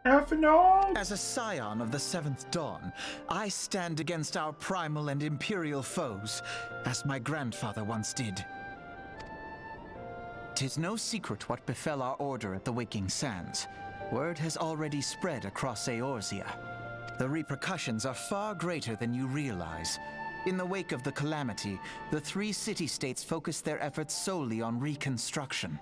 Alphino! As a scion of the Seventh Dawn, I stand against our primal and imperial foes, as my grandfather once did. 'Tis no secret what befell our order at the Waking Sands. Word has already spread across Eorzea. The repercussions are far greater than you realize. In the wake of the calamity, the 3 city-states focused their efforts solely on reconstruction.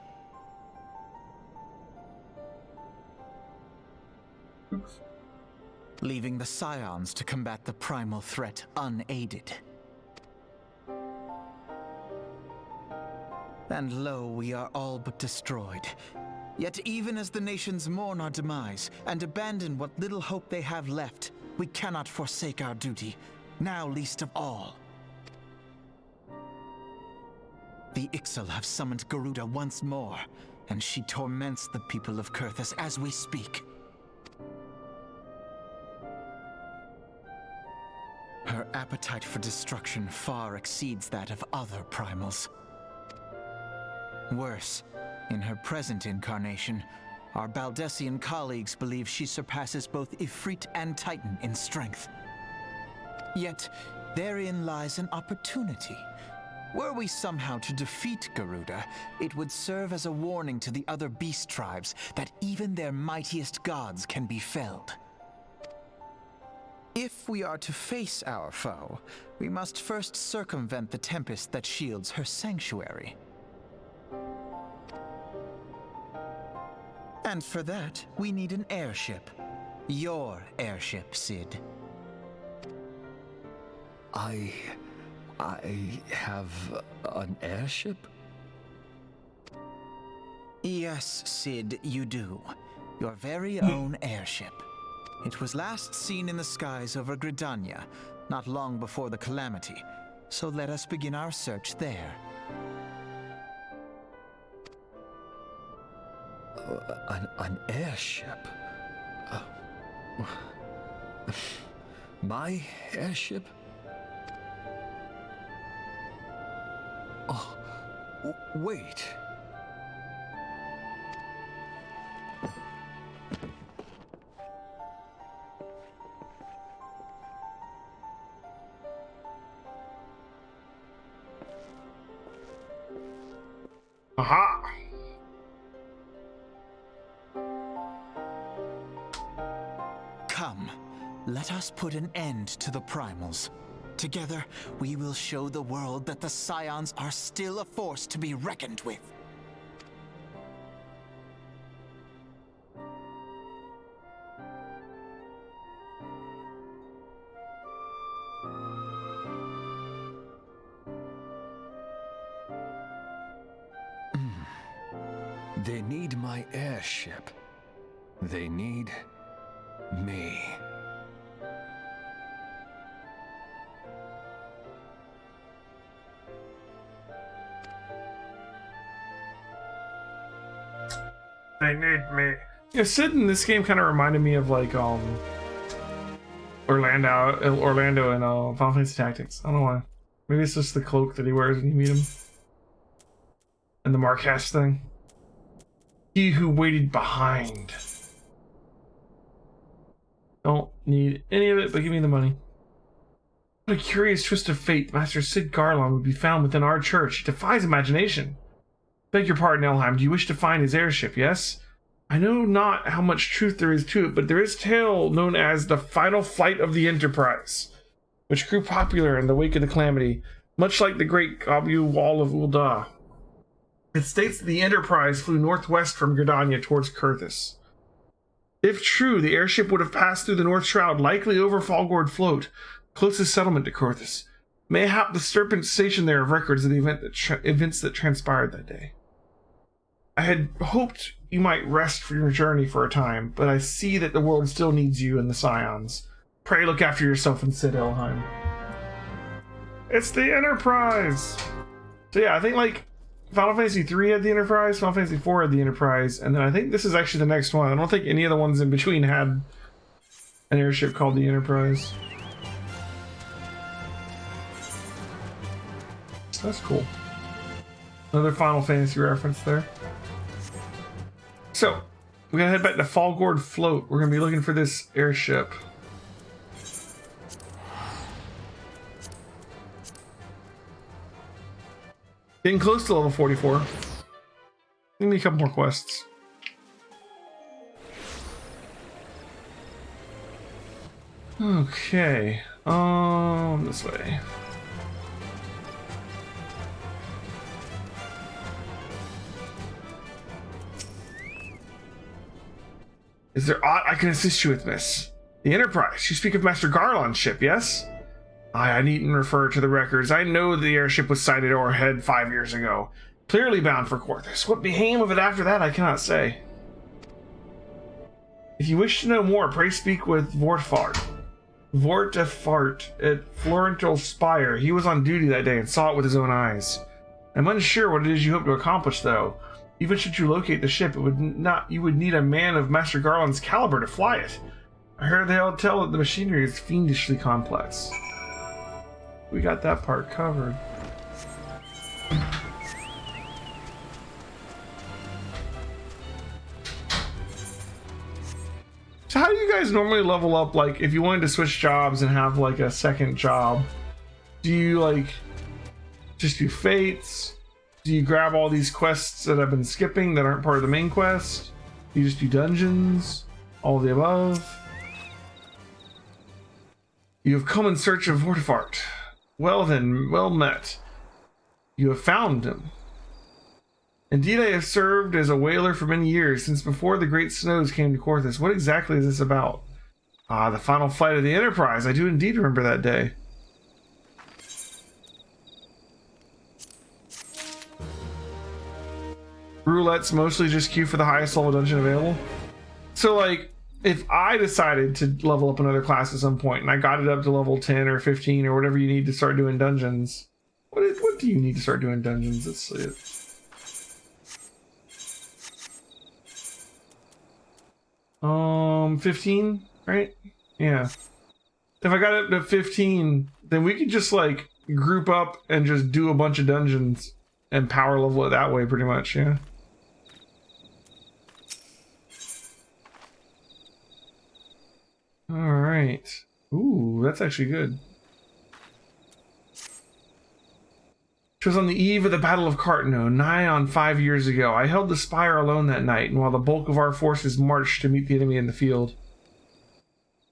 Leaving the Scions to combat the primal threat unaided. And lo, we are all but destroyed. Yet even as the nations mourn our demise and abandon what little hope they have left, we cannot forsake our duty, now least of all. The Ixal have summoned Garuda once more, and she torments the people of Kurthus as we speak. Her appetite for destruction far exceeds that of other primals. Worse, in her present incarnation, our Baldessian colleagues believe she surpasses both Ifrit and Titan in strength. Yet, therein lies an opportunity. Were we somehow to defeat Garuda, it would serve as a warning to the other beast tribes that even their mightiest gods can be felled. If we are to face our foe, we must first circumvent the tempest that shields her sanctuary. And for that, we need an airship. Your airship, Sid. I have an airship? Yes, Sid, you do. Your very own airship. It was last seen in the skies over Gridania, not long before the calamity. So let us begin our search there. An airship? My airship? Oh, wait. Aha! Come, let us put an end to the primals. Together, we will show the world that the Scions are still a force to be reckoned with. They need my airship. They need me. They need me. Yeah, Sid in this game kind of reminded me of like Orlando in Final Fantasy Tactics. I don't know why. Maybe it's just the cloak that he wears when you meet him. And the Marquess thing. He who waited behind. Don't need any of it, but give me the money. What a curious twist of fate. Master Sid Garlon would be found within our church. It defies imagination. Beg your pardon, Elheim. Do you wish to find his airship, yes? I know not how much truth there is to it, but there is a tale known as the final flight of the Enterprise, which grew popular in the wake of the Calamity, much like the Great Gabu Wall of Ul'dah. It states that the Enterprise flew northwest from Gridania towards Kurthus. If true, the airship would have passed through the North Shroud, likely over Falgord Float, closest settlement to Kurthus. Mayhap the Serpent stationed there of records of the events that transpired that day. I had hoped you might rest for your journey for a time, but I see that the world still needs you and the Scions. Pray look after yourself and Sid Elheim. It's the Enterprise! So yeah, I think like Final Fantasy 3 had the Enterprise, Final Fantasy 4 had the Enterprise, and then I think this is actually the next one. I don't think any of the ones in between had an airship called the Enterprise. That's cool. Another Final Fantasy reference there. So, we're gonna head back to Falgord Float. We're gonna be looking for this airship. Getting close to level 44. Give me a couple more quests. Okay. This way. Is there aught I can assist you with, miss? The Enterprise. You speak of Master Garlon's ship, yes? I needn't refer to the records. I know the airship was sighted overhead 5 years ago. Clearly bound for Kurthus. What became of it after that, I cannot say. If you wish to know more, pray speak with Vortefart at Florental Spire. He was on duty that day and saw it with his own eyes. I'm unsure what it is you hope to accomplish, though. Even should you locate the ship, you would need a man of Master Garland's caliber to fly it. I heard they'll tell that the machinery is fiendishly complex. We got that part covered. So how do you guys normally level up, like, if you wanted to switch jobs and have, like, a second job? Do you, like, just do fates? Do you grab all these quests that I've been skipping that aren't part of the main quest? Do you just do dungeons? All of the above? You have come in search of Vortefart. Well then, well met. You have found him. Indeed, I have served as a whaler for many years, since before the Great Snows came to Kurthus. What exactly is this about? Ah, the final flight of the Enterprise. I do indeed remember that day. Roulette's mostly just queue for the highest level dungeon available. So, like, if I decided to level up another class at some point and I got it up to level 10 or 15 or whatever you need to start doing dungeons, what do you need to start doing dungeons? Let's see it. 15, right? Yeah. If I got it up to 15, then we could just like group up and just do a bunch of dungeons and power level it that way, pretty much. Yeah. All right. Ooh, that's actually good. It was on the eve of the Battle of Cartano, nigh on 5 years ago. I held the spire alone that night, and while the bulk of our forces marched to meet the enemy in the field.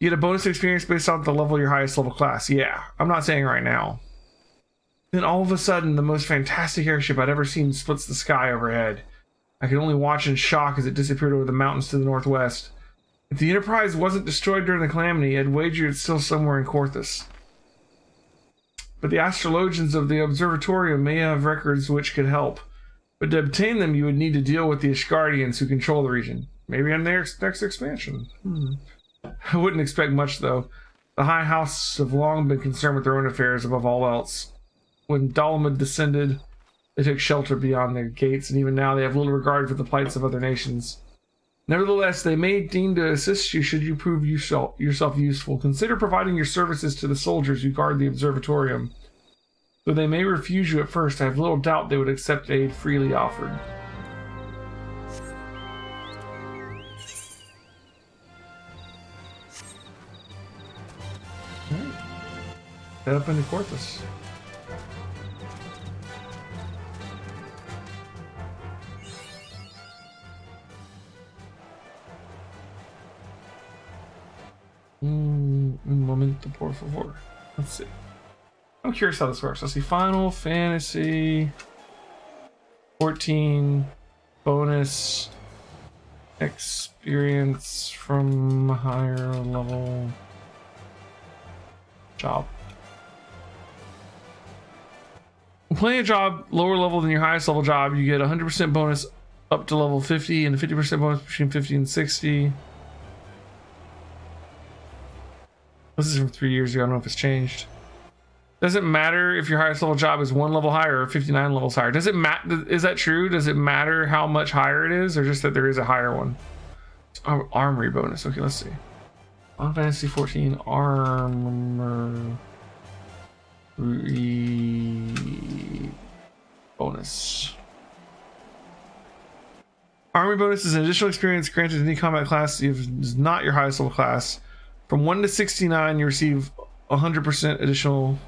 You get a bonus experience based on the level of your highest level class. Yeah, I'm not saying right now. Then all of a sudden, the most fantastic airship I'd ever seen splits the sky overhead. I could only watch in shock as it disappeared over the mountains to the northwest. If the Enterprise wasn't destroyed during the Calamity, I'd wager it's still somewhere in Kurthus. But the astrologians of the observatorium may have records which could help. But to obtain them, you would need to deal with the Ishgardians who control the region. Maybe in their next expansion. I wouldn't expect much, though. The High House have long been concerned with their own affairs above all else. When Dalamud descended, they took shelter beyond their gates, and even now they have little regard for the plights of other nations. Nevertheless, they may deign to assist you should you prove yourself useful. Consider providing your services to the soldiers who guard the observatorium. Though they may refuse you at first, I have little doubt they would accept aid freely offered. Alright. Head up into Corthus. Un momento, por favor. Let's see. I'm curious how this works. Let's see. Final Fantasy 14 bonus experience from higher level job. When playing a job lower level than your highest level job, you get 100% bonus up to level 50 and a 50% bonus between 50 and 60. This is from 3 years ago. I don't know if it's changed. Doesn't matter if your highest level job is 1 level higher or 59 levels higher. Does it matter? Is that true? Does it matter how much higher it is, or just that there is a higher one? Armory bonus. Okay, let's see. Final Fantasy 14 armory bonus. Armory bonus is an additional experience granted to any combat class if it is not your highest level class. From 1 to 69, you receive 100% additional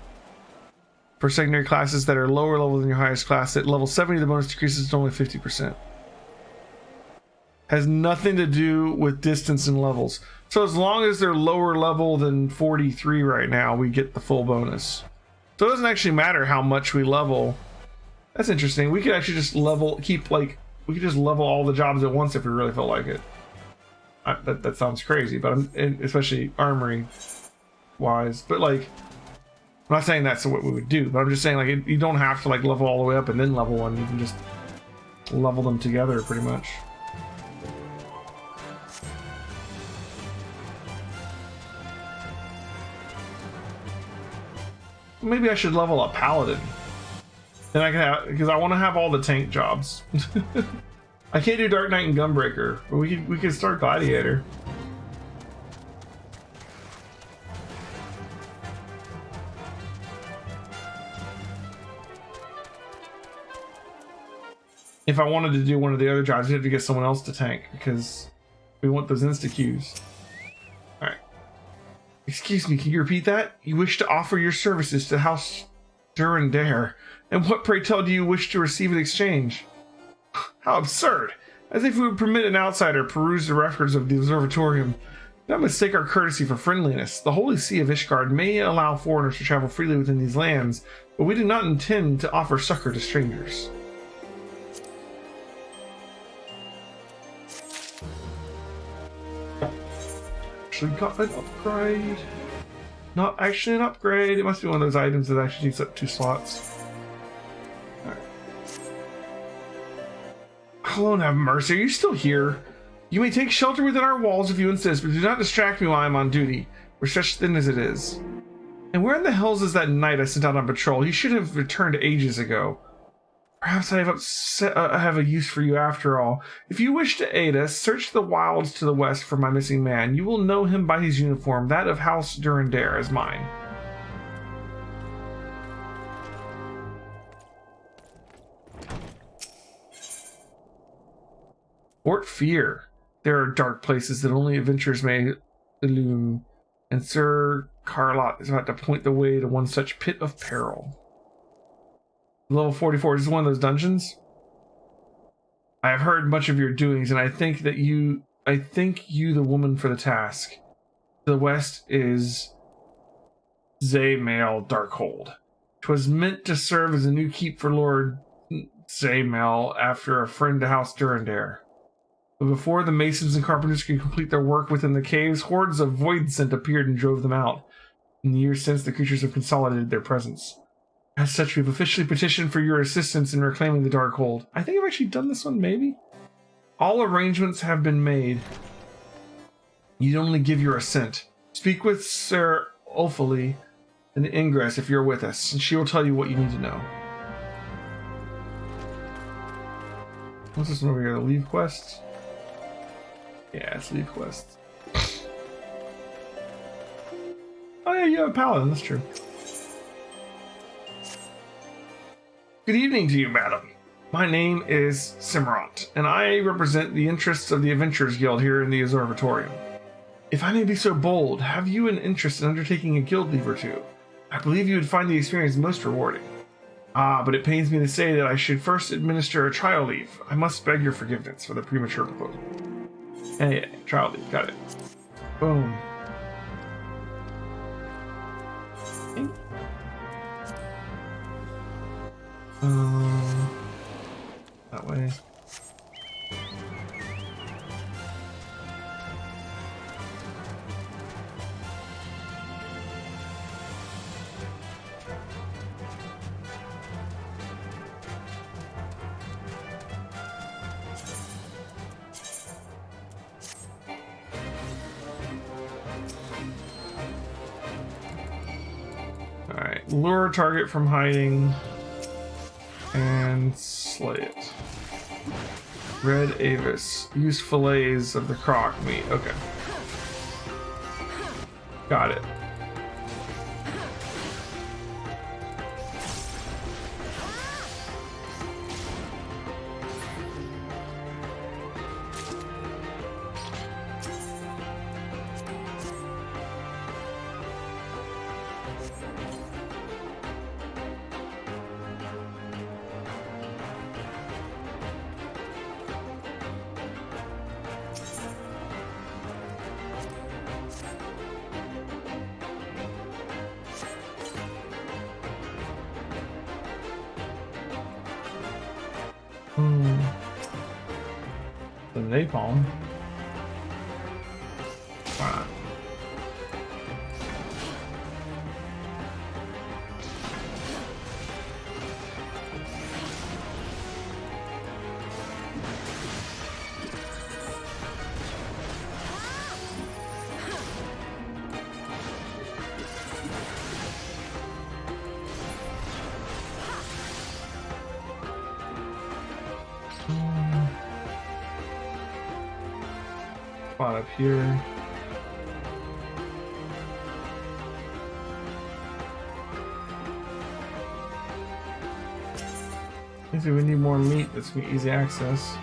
for secondary classes that are lower level than your highest class. At level 70, the bonus decreases to only 50%. Has nothing to do with distance and levels. So as long as they're lower level than 43 right now, we get the full bonus. So it doesn't actually matter how much we level. That's interesting. We could actually just level, we could just level all the jobs at once if we really felt like it. That sounds crazy, but especially armory wise. But like, I'm not saying that's what we would do, but I'm just saying like you don't have to like level all the way up and then level one. You can just level them together pretty much. Maybe I should level up Paladin. Then I can have, because I want to have all the tank jobs. I can't do Dark Knight and Gunbreaker, but we could start Gladiator. If I wanted to do one of the other jobs, I'd have to get someone else to tank because we want those insta queues. All right. Excuse me, can you repeat that? You wish to offer your services to House Durandare, and what, pray tell, do you wish to receive in exchange? How absurd! As if we would permit an outsider peruse the records of the observatorium. Do not mistake our courtesy for friendliness. The Holy See of Ishgard may allow foreigners to travel freely within these lands, but we do not intend to offer succor to strangers. Actually got an upgrade. Not actually an upgrade. It must be one of those items that actually takes up 2 slots. Lord have mercy, are you still here? You may take shelter within our walls if you insist, but do not distract me while I'm on duty. We're stretched thin as it is. And where in the hells is that knight I sent out on patrol? He should have returned ages ago. Perhaps I have a use for you after all. If you wish to aid us, search the wilds to the west for my missing man. You will know him by his uniform. That of House Durandare is mine. Fort Fear. There are dark places that only adventurers may illume, and Sir Carlot is about to point the way to one such pit of peril. Level 44. Is this one of those dungeons? I have heard much of your doings, and I think you the woman for the task. To the west is Zaymail Darkhold. 'Twas meant to serve as a new keep for Lord Zaymail after a friend to House Durandare. But before the masons and carpenters could complete their work within the caves, hordes of voidsent appeared and drove them out. In the years since, the creatures have consolidated their presence. As such, we've officially petitioned for your assistance in reclaiming the Darkhold. I think I've actually done this one, maybe? All arrangements have been made. You'd only give your assent. Speak with Sir Ophalie in the ingress if you're with us, and she will tell you what you need to know. What's this one over here? The leave quest? Yeah, it's leave quest. Oh yeah, you have a paladin, that's true. Good evening to you, madam. My name is Simrant, and I represent the interests of the Adventurers Guild here in the Observatorium. If I may be so bold, have you an interest in undertaking a guild leave or two? I believe you would find the experience most rewarding. But it pains me to say that I should first administer a trial leave. I must beg your forgiveness for the premature proposal. Hey, trial leave, got it. Boom. That way. Alright, lure target from hiding and slay it. Red Avis. Use fillets of the croc meat. Okay. Got it. The napalm. Why not? Spot up here. I think we need more meat that's gonna be easy access.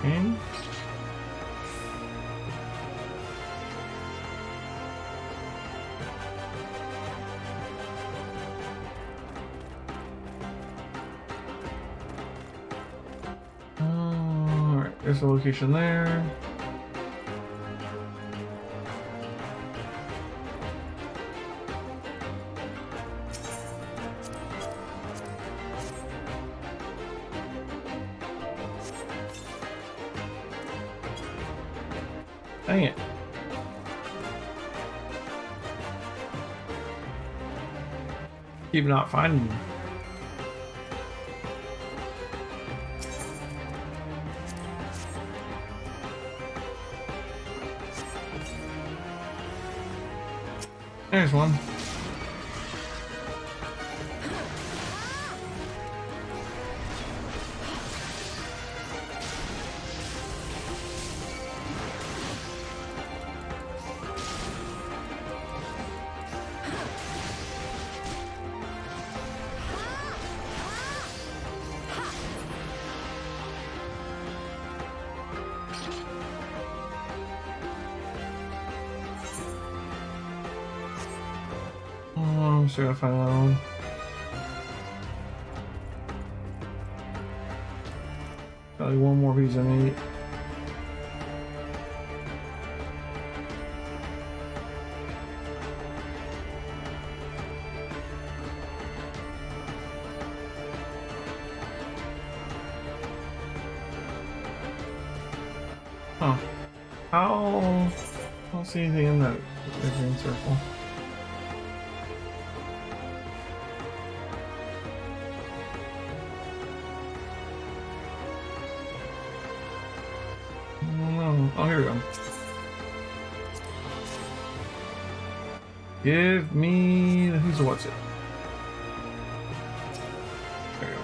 Okay. Alright, there's a location there. Dang it. Keep not finding them. There's one. I'm still gonna find another one. Probably one more piece of meat. Oh. How? I don't see anything in that green circle. No. Oh, here we go. Give me the who's the what's it? There you go.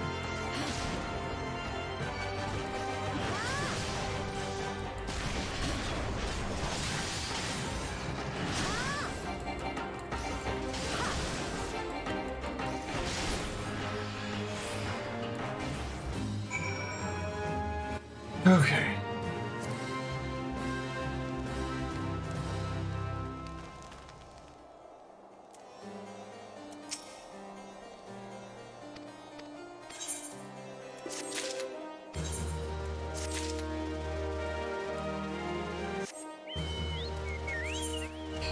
Okay.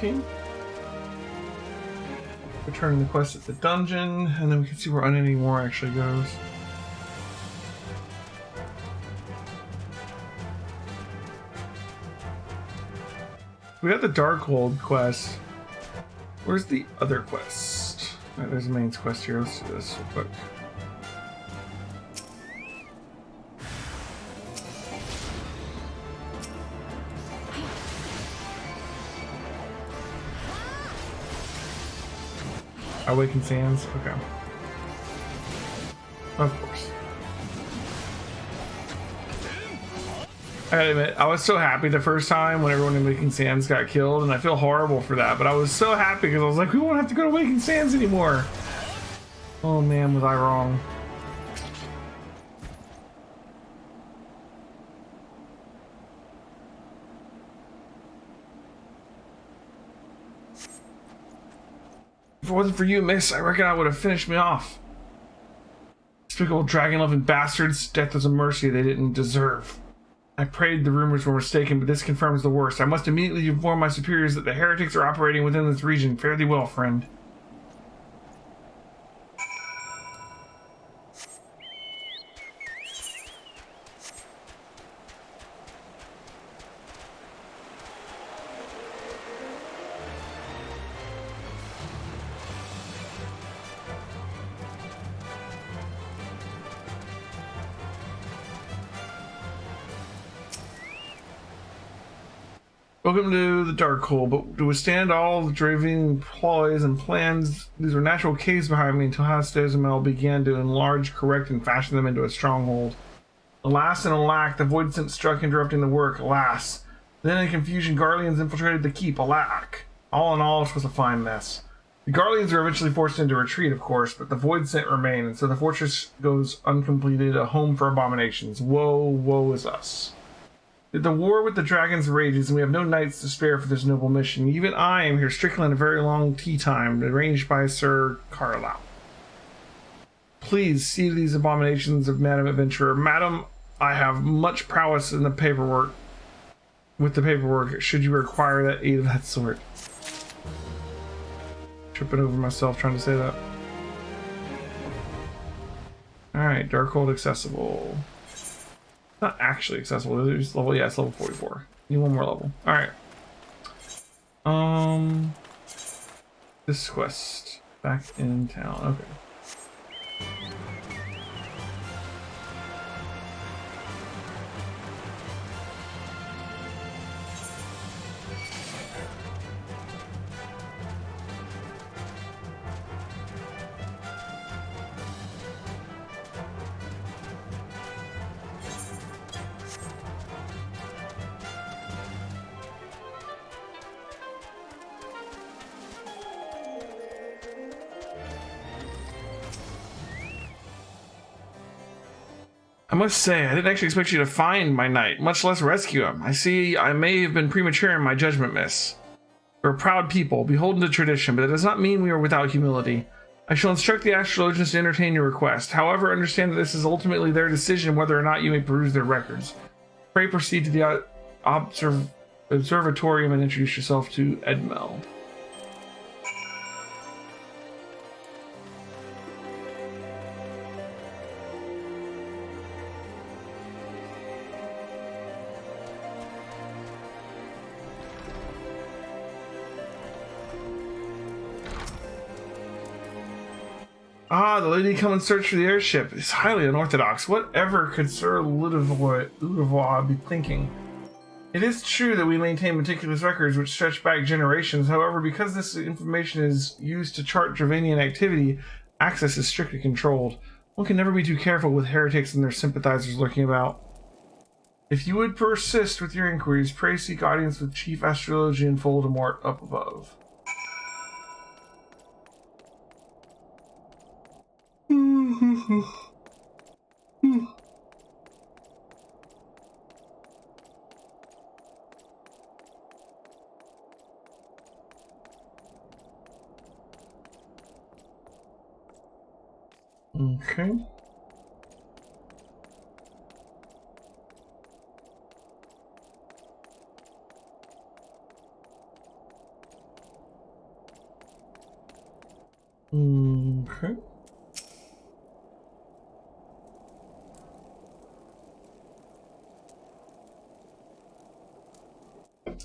Okay. Returning the quest at the dungeon, and then we can see where Unending War actually goes. We got the Darkhold quest. Where's the other quest? Alright, there's the main quest here. Let's do this real quick. Awakened Sands? Okay. Of course. I gotta admit, I was so happy the first time when everyone in Awakened Sands got killed, and I feel horrible for that, but I was so happy because I was like, we won't have to go to Awakened Sands anymore. Oh man, was I wrong. If it wasn't for you, miss, I reckon I would have finished me off. Despicable dragon-loving bastards, death was a mercy they didn't deserve. I prayed the rumors were mistaken, but this confirms the worst. I must immediately inform my superiors that the heretics are operating within this region. Fare thee well, friend. Welcome to the Darkhold, but to withstand all the driving ploys and plans, these were natural caves behind me until Hastazamel began to enlarge, correct, and fashion them into a stronghold. Alas and alack, the void scent struck, interrupting the work, alas. Then in confusion, Garleans infiltrated the keep, alack. All in all, it was a fine mess. The Garleans were eventually forced into retreat, of course, but the void scent remained, and so the fortress goes uncompleted, a home for abominations. Woe, woe is us. The war with the dragons rages, and we have no nights to spare for this noble mission. Even I am here strictly on a very long tea time, arranged by Sir Carlisle. Please see these abominations of Madam Adventurer. Madam, I have much prowess in the paperwork. With the paperwork, should you require that aid of that sort. Tripping over myself trying to say that. Alright, Darkhold accessible. Not actually accessible. It's level, yeah, it's level 44. Need one more level. All right. This quest back in town. Okay. I must say, I didn't actually expect you to find my knight, much less rescue him. I see I may have been premature in my judgment, miss. We're a proud people, beholden to tradition, but that does not mean we are without humility. I shall instruct the astrologians to entertain your request. However, understand that this is ultimately their decision whether or not you may peruse their records. Pray proceed to the observatorium and introduce yourself to Edmel. Ah, the lady come and search for the airship. It's highly unorthodox. Whatever could Sir Ludovois be thinking? It is true that we maintain meticulous records which stretch back generations. However, because this information is used to chart Dravanian activity, access is strictly controlled. One can never be too careful with heretics and their sympathizers lurking about. If you would persist with your inquiries, pray seek audience with Chief Astrologian Voldemort up above. Okay. Okay.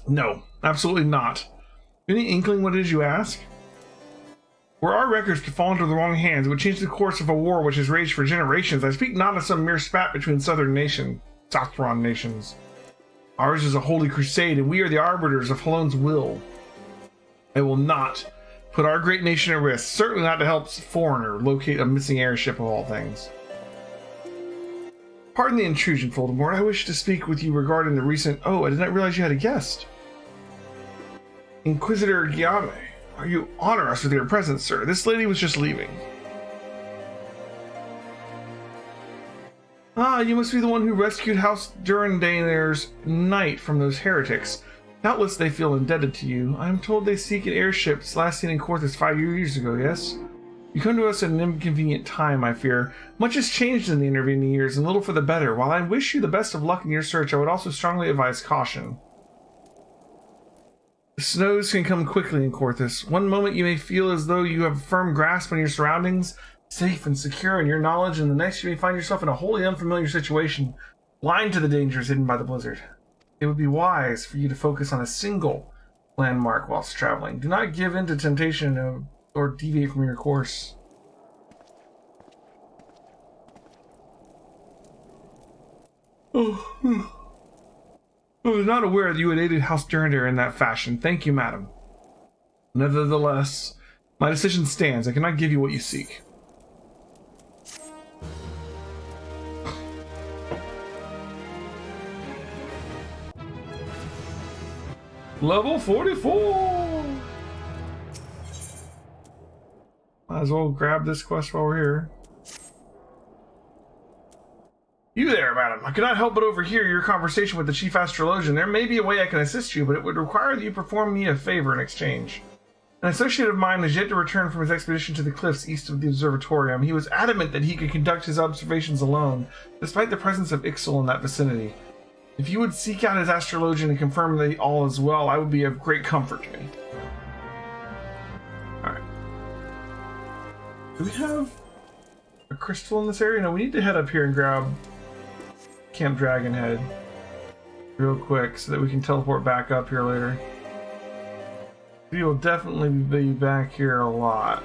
No, absolutely not. Any inkling what it is you ask? Were our records to fall into the wrong hands, it would change the course of a war which has raged for generations. I speak not of some mere spat between Southron nations. Ours is a holy crusade, and we are the arbiters of Halone's will. I will not put our great nation at risk, certainly not to help a foreigner locate a missing airship of all things. Pardon the intrusion, Voldemort. I wish to speak with you regarding the recent... Oh, I did not realize you had a guest. Inquisitor Guillaume. You honor us with your presence, sir. This lady was just leaving. Ah, you must be the one who rescued House Durendaner's knight from those heretics. Doubtless they feel indebted to you. I am told they seek an airship last seen in Corthus 5 years ago, yes? You come to us at an inconvenient time, I fear. Much has changed in the intervening years, and little for the better. While I wish you the best of luck in your search, I would also strongly advise caution. The snows can come quickly in Corthus. One moment you may feel as though you have a firm grasp on your surroundings, safe and secure in your knowledge, and the next you may find yourself in a wholly unfamiliar situation, blind to the dangers hidden by the blizzard. It would be wise for you to focus on a single landmark whilst traveling. Do not give in to temptation or deviate from your course. I was not aware that you had aided House Durender in that fashion. Thank you, madam. Nevertheless, my decision stands. I cannot give you what you seek. Level 44! Might as well grab this quest while we're here. You there, madam. I cannot help but overhear your conversation with the Chief Astrologian. There may be a way I can assist you, but it would require that you perform me a favor in exchange. An associate of mine is yet to return from his expedition to the cliffs east of the observatorium. He was adamant that he could conduct his observations alone, despite the presence of Ixal in that vicinity. If you would seek out his astrologian and confirm that all is well, I would be of great comfort to me. Alright. Do we have a crystal in this area? No, we need to head up here and grab Camp Dragonhead real quick so that we can teleport back up here later. We will definitely be back here a lot.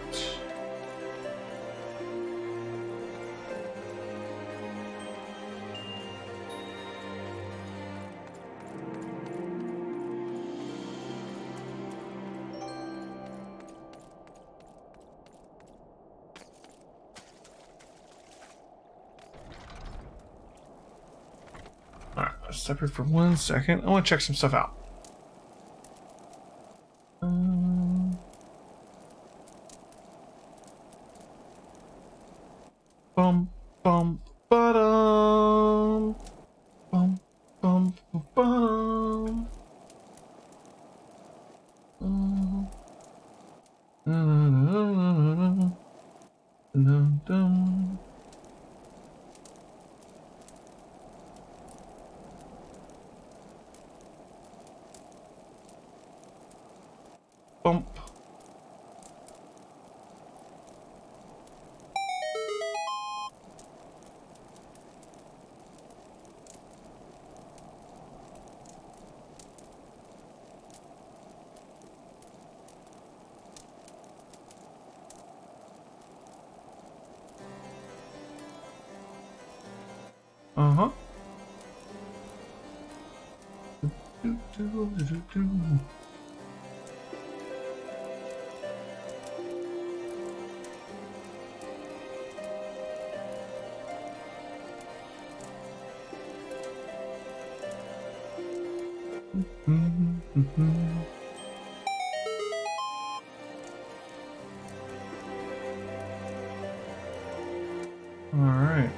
Step here for 1 second. I want to check some stuff out. Bum bum ba-dum. Bum bum ba-dum. Bump. Uh-huh. All right.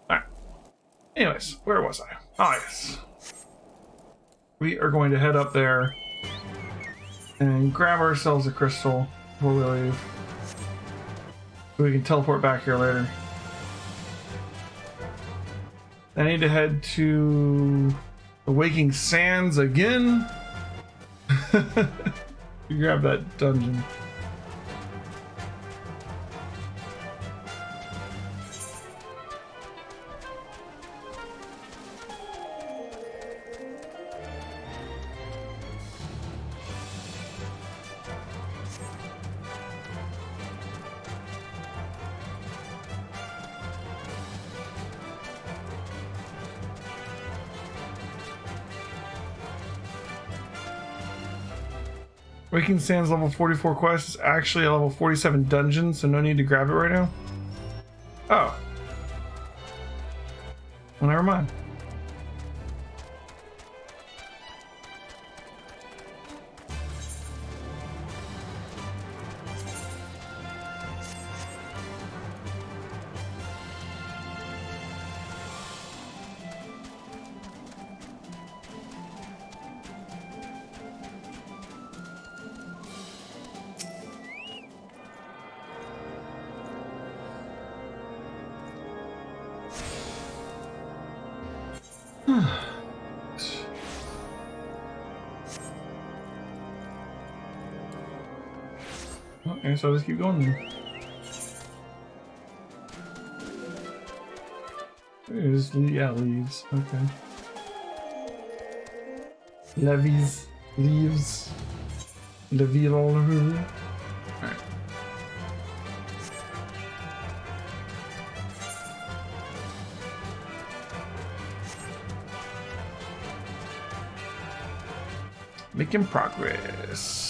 Alright. Anyways, where was I? Oh, yes. We are going to head up there and grab ourselves a crystal before we leave. So we can teleport back here later. I need to head to the Waking Sands again. Grab that dungeon. Waking Sands level 44 quest is actually a level 47 dungeon, so no need to grab it right now. Oh. Well, never mind. Okay, so I'll just keep going then. There's, yeah, leaves. Okay. Levies. Leaves. Levy all over. Alright. Making progress.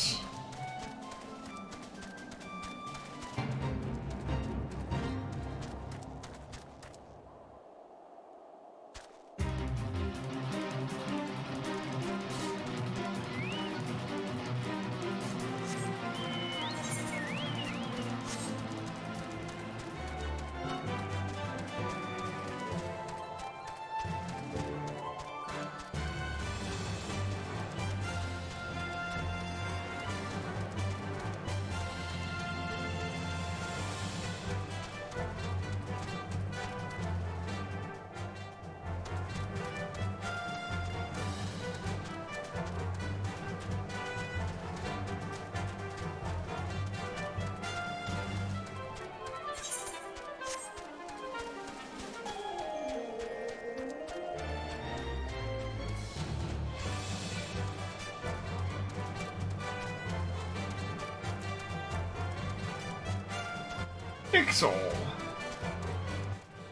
Pixel.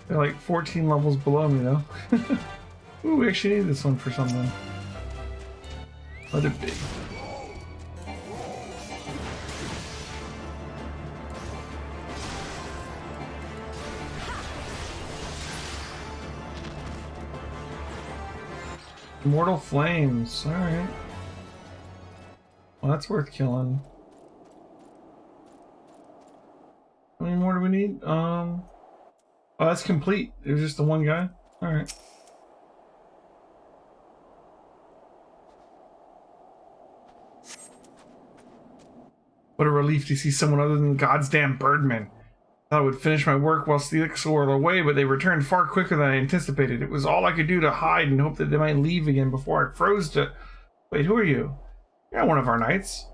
They're like 14 levels below me though. Ooh, we actually need this one for something. Let it be. Immortal Flames. Alright. Well, that's worth killing. How many more do we need? Oh, that's complete. There's just the one guy? Alright. What a relief to see someone other than God's damn birdmen. I thought I would finish my work whilst the Ix were away, but they returned far quicker than I anticipated. It was all I could do to hide and hope that they might leave again before I froze to... Wait, who are you? You're not one of our knights.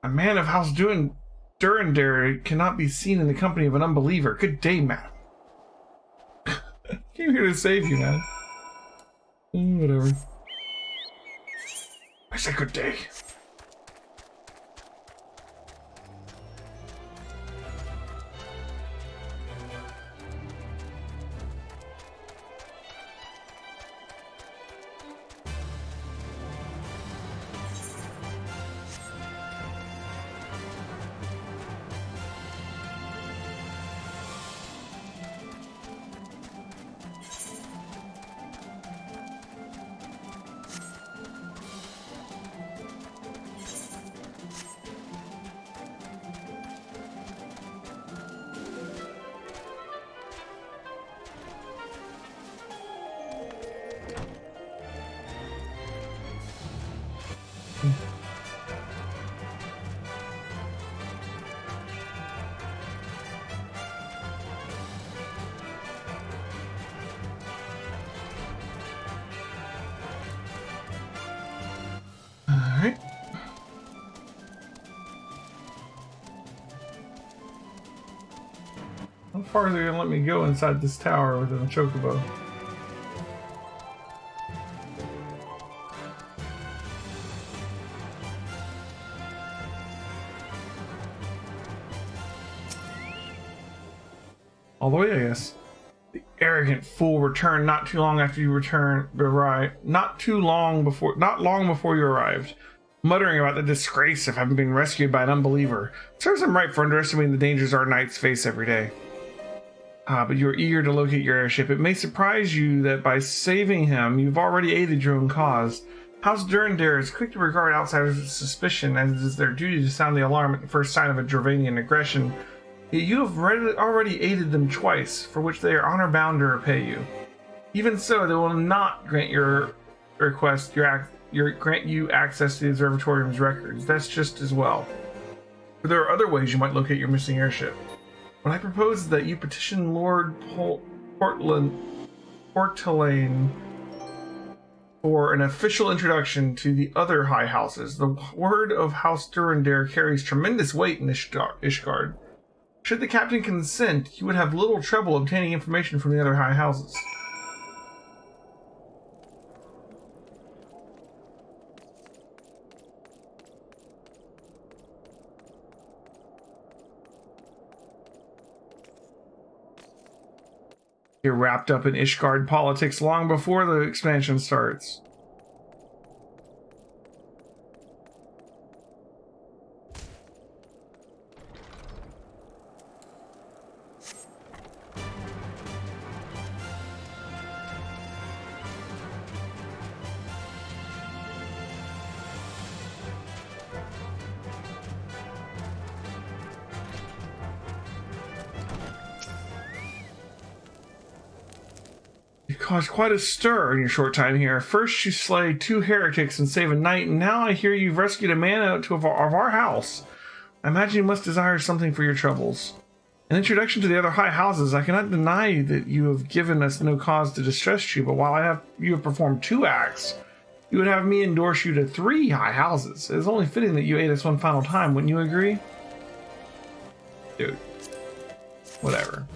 A man of House Durandare cannot be seen in the company of an unbeliever. Good day, madam. Came here to save you, man. Whatever. I said good day. Alright. How far are they gonna let me go inside this tower within a chocobo? All the way, I guess. The arrogant fool returned not too long after you arrived. Not long before you arrived, muttering about the disgrace of having been rescued by an unbeliever. Serves him right for underestimating the dangers our knights face every day. But you're eager to locate your airship. It may surprise you that by saving him, you've already aided your own cause. House Durandare is quick to regard outsiders with suspicion, as it is their duty to sound the alarm at the first sign of a Dravanian aggression. Yet you have already aided them twice, for which they are honor-bound to repay you. Even so, they will not grant your request, grant you access to the observatorium's records. That's just as well. But there are other ways you might locate your missing airship. What I propose is that you petition Lord Portelaine for an official introduction to the other high houses. The word of House Durandare carries tremendous weight in Ishgard. Should the captain consent, you would have little trouble obtaining information from the other high houses. You're wrapped up in Ishgard politics long before the expansion starts. Caused quite a stir in your short time here. First you slay 2 heretics and save a knight, and now I hear you've rescued a man out of our house. I imagine you must desire something for your troubles. An introduction to the other high houses. I cannot deny that you have given us no cause to distrust you, but while you have performed 2 acts, you would have me endorse you to 3 high houses. It is only fitting that you aid us one final time, wouldn't you agree? Dude. Whatever.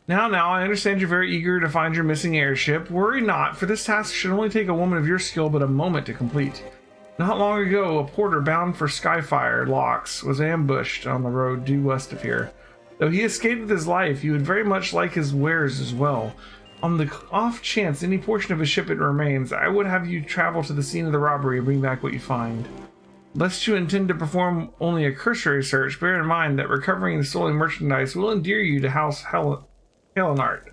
Now, I understand you're very eager to find your missing airship. Worry not, for this task should only take a woman of your skill but a moment to complete. Not long ago, a porter bound for Skyfire Locks was ambushed on the road due west of here. Though he escaped with his life, you would very much like his wares as well. On the off chance any portion of his shipment remains, I would have you travel to the scene of the robbery and bring back what you find. Lest you intend to perform only a cursory search, bear in mind that recovering the stolen merchandise will endear you to House Helenart,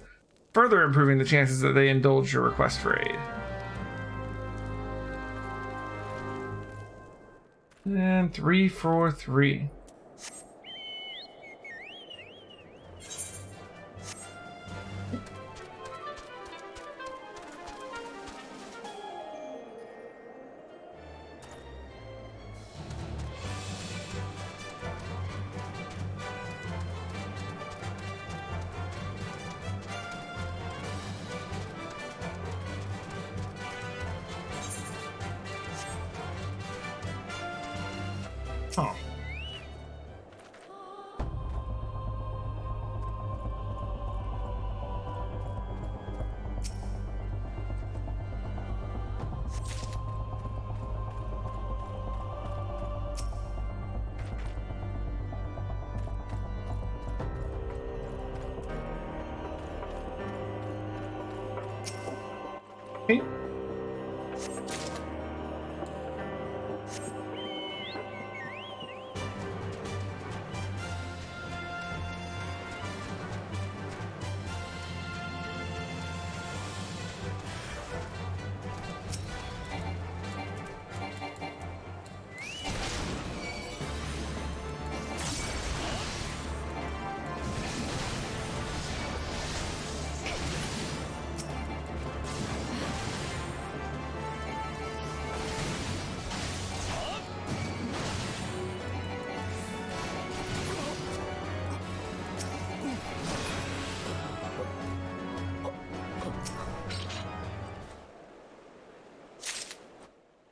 further improving the chances that they indulge your request for aid. And 3 for 3. Oh. Okay.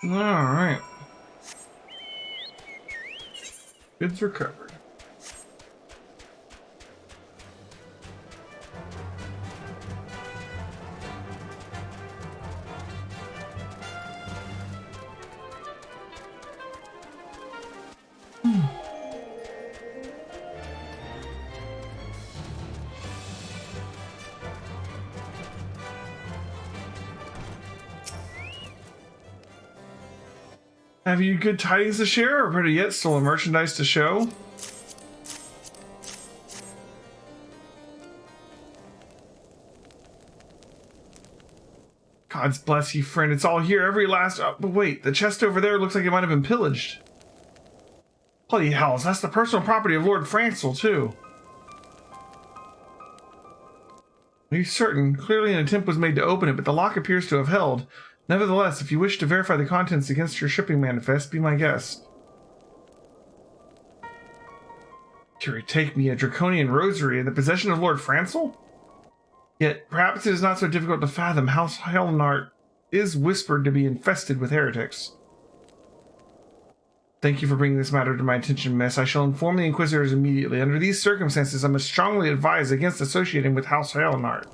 All right. Goods recovered. Have you good tidings to share, or better yet, stolen merchandise to show? God's bless you, friend. It's all here. Every last... but wait, the chest over there looks like it might have been pillaged. Bloody hells, that's the personal property of Lord Francel, too. Are you certain? Clearly an attempt was made to open it, but the lock appears to have held. Nevertheless, if you wish to verify the contents against your shipping manifest, be my guest. To retake me a draconian rosary in the possession of Lord Francel? Yet, perhaps it is not so difficult to fathom. House Helnart is whispered to be infested with heretics. Thank you for bringing this matter to my attention, miss. I shall inform the Inquisitors immediately. Under these circumstances, I must strongly advise against associating with House Helnart.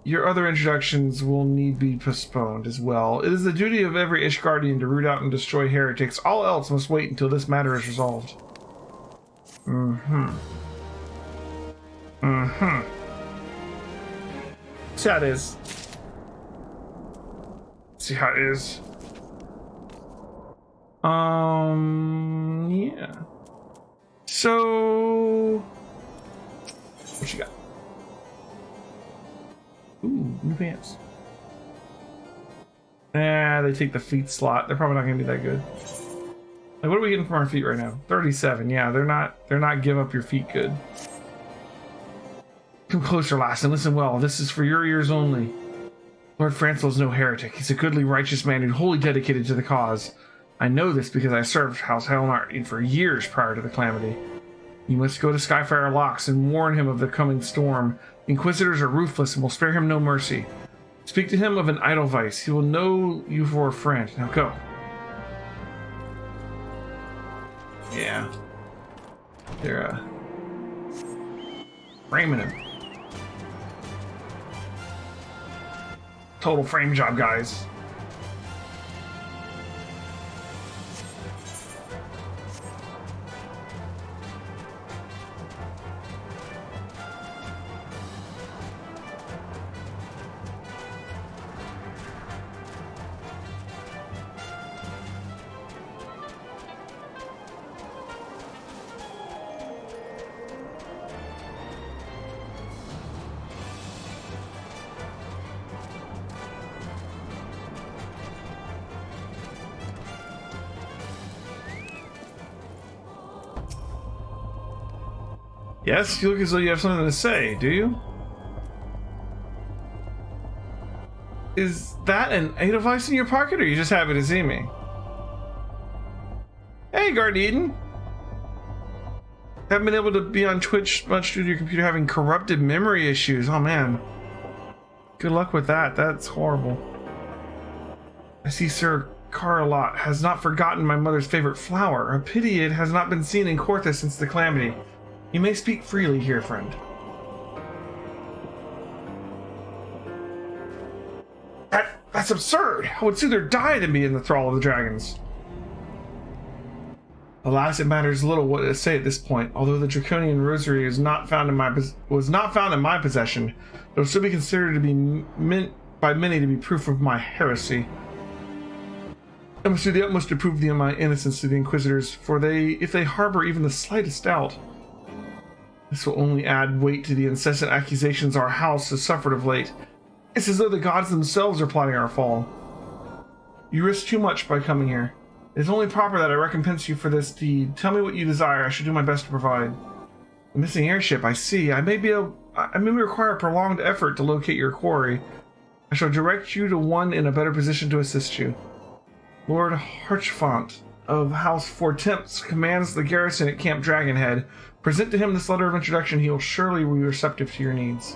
Your other introductions will need be postponed as well. It is the duty of every Ishgardian to root out and destroy heretics. All else must wait until this matter is resolved. See how it is. See how it is. Yeah. So, what you got? Ooh, new pants. They take the feet slot. They're probably not gonna be that good. Like, what are we getting from our feet right now? 37. Yeah, they're not give up your feet good. Come closer, lass, and listen well. This is for your ears only. Lord Francel is no heretic. He's a goodly, righteous man who's wholly dedicated to the cause. I know this because I served House Helnart for years prior to the calamity. You must go to Skyfire Locks and warn him of the coming storm. Inquisitors are ruthless and will spare him no mercy. Speak to him of an Edelweiss. He will know you for a friend. Now go. Yeah. They're, framing him. Total frame job, guys. Yes, you look as though you have something to say, do you? Is that an Edelweiss in your pocket, or you just happy to see me? Hey, Guardian! Haven't been able to be on Twitch much due to your computer having corrupted memory issues. Oh man. Good luck with that. That's horrible. I see Sir Carlot has not forgotten my mother's favorite flower. A pity it has not been seen in Corthus since the calamity. You may speak freely here, friend. That's absurd! I would sooner die than be in the thrall of the dragons. Alas, it matters little what to say at this point. Although the Draconian Rosary was not found in my possession, it will still be considered to be meant by many to be proof of my heresy. I must do the utmost to prove my innocence to the Inquisitors, for if they harbor even the slightest doubt, this will only add weight to the incessant accusations our house has suffered of late. It's as though the gods themselves are plotting our fall. You risk too much by coming here. It is only proper that I recompense you for this deed. Tell me what you desire. I shall do my best to provide. The missing airship, I see. I may require a prolonged effort to locate your quarry. I shall direct you to one in a better position to assist you. Lord Harchfont of House Fortemps commands the garrison at Camp Dragonhead. Present to him this letter of introduction. He will surely be receptive to your needs.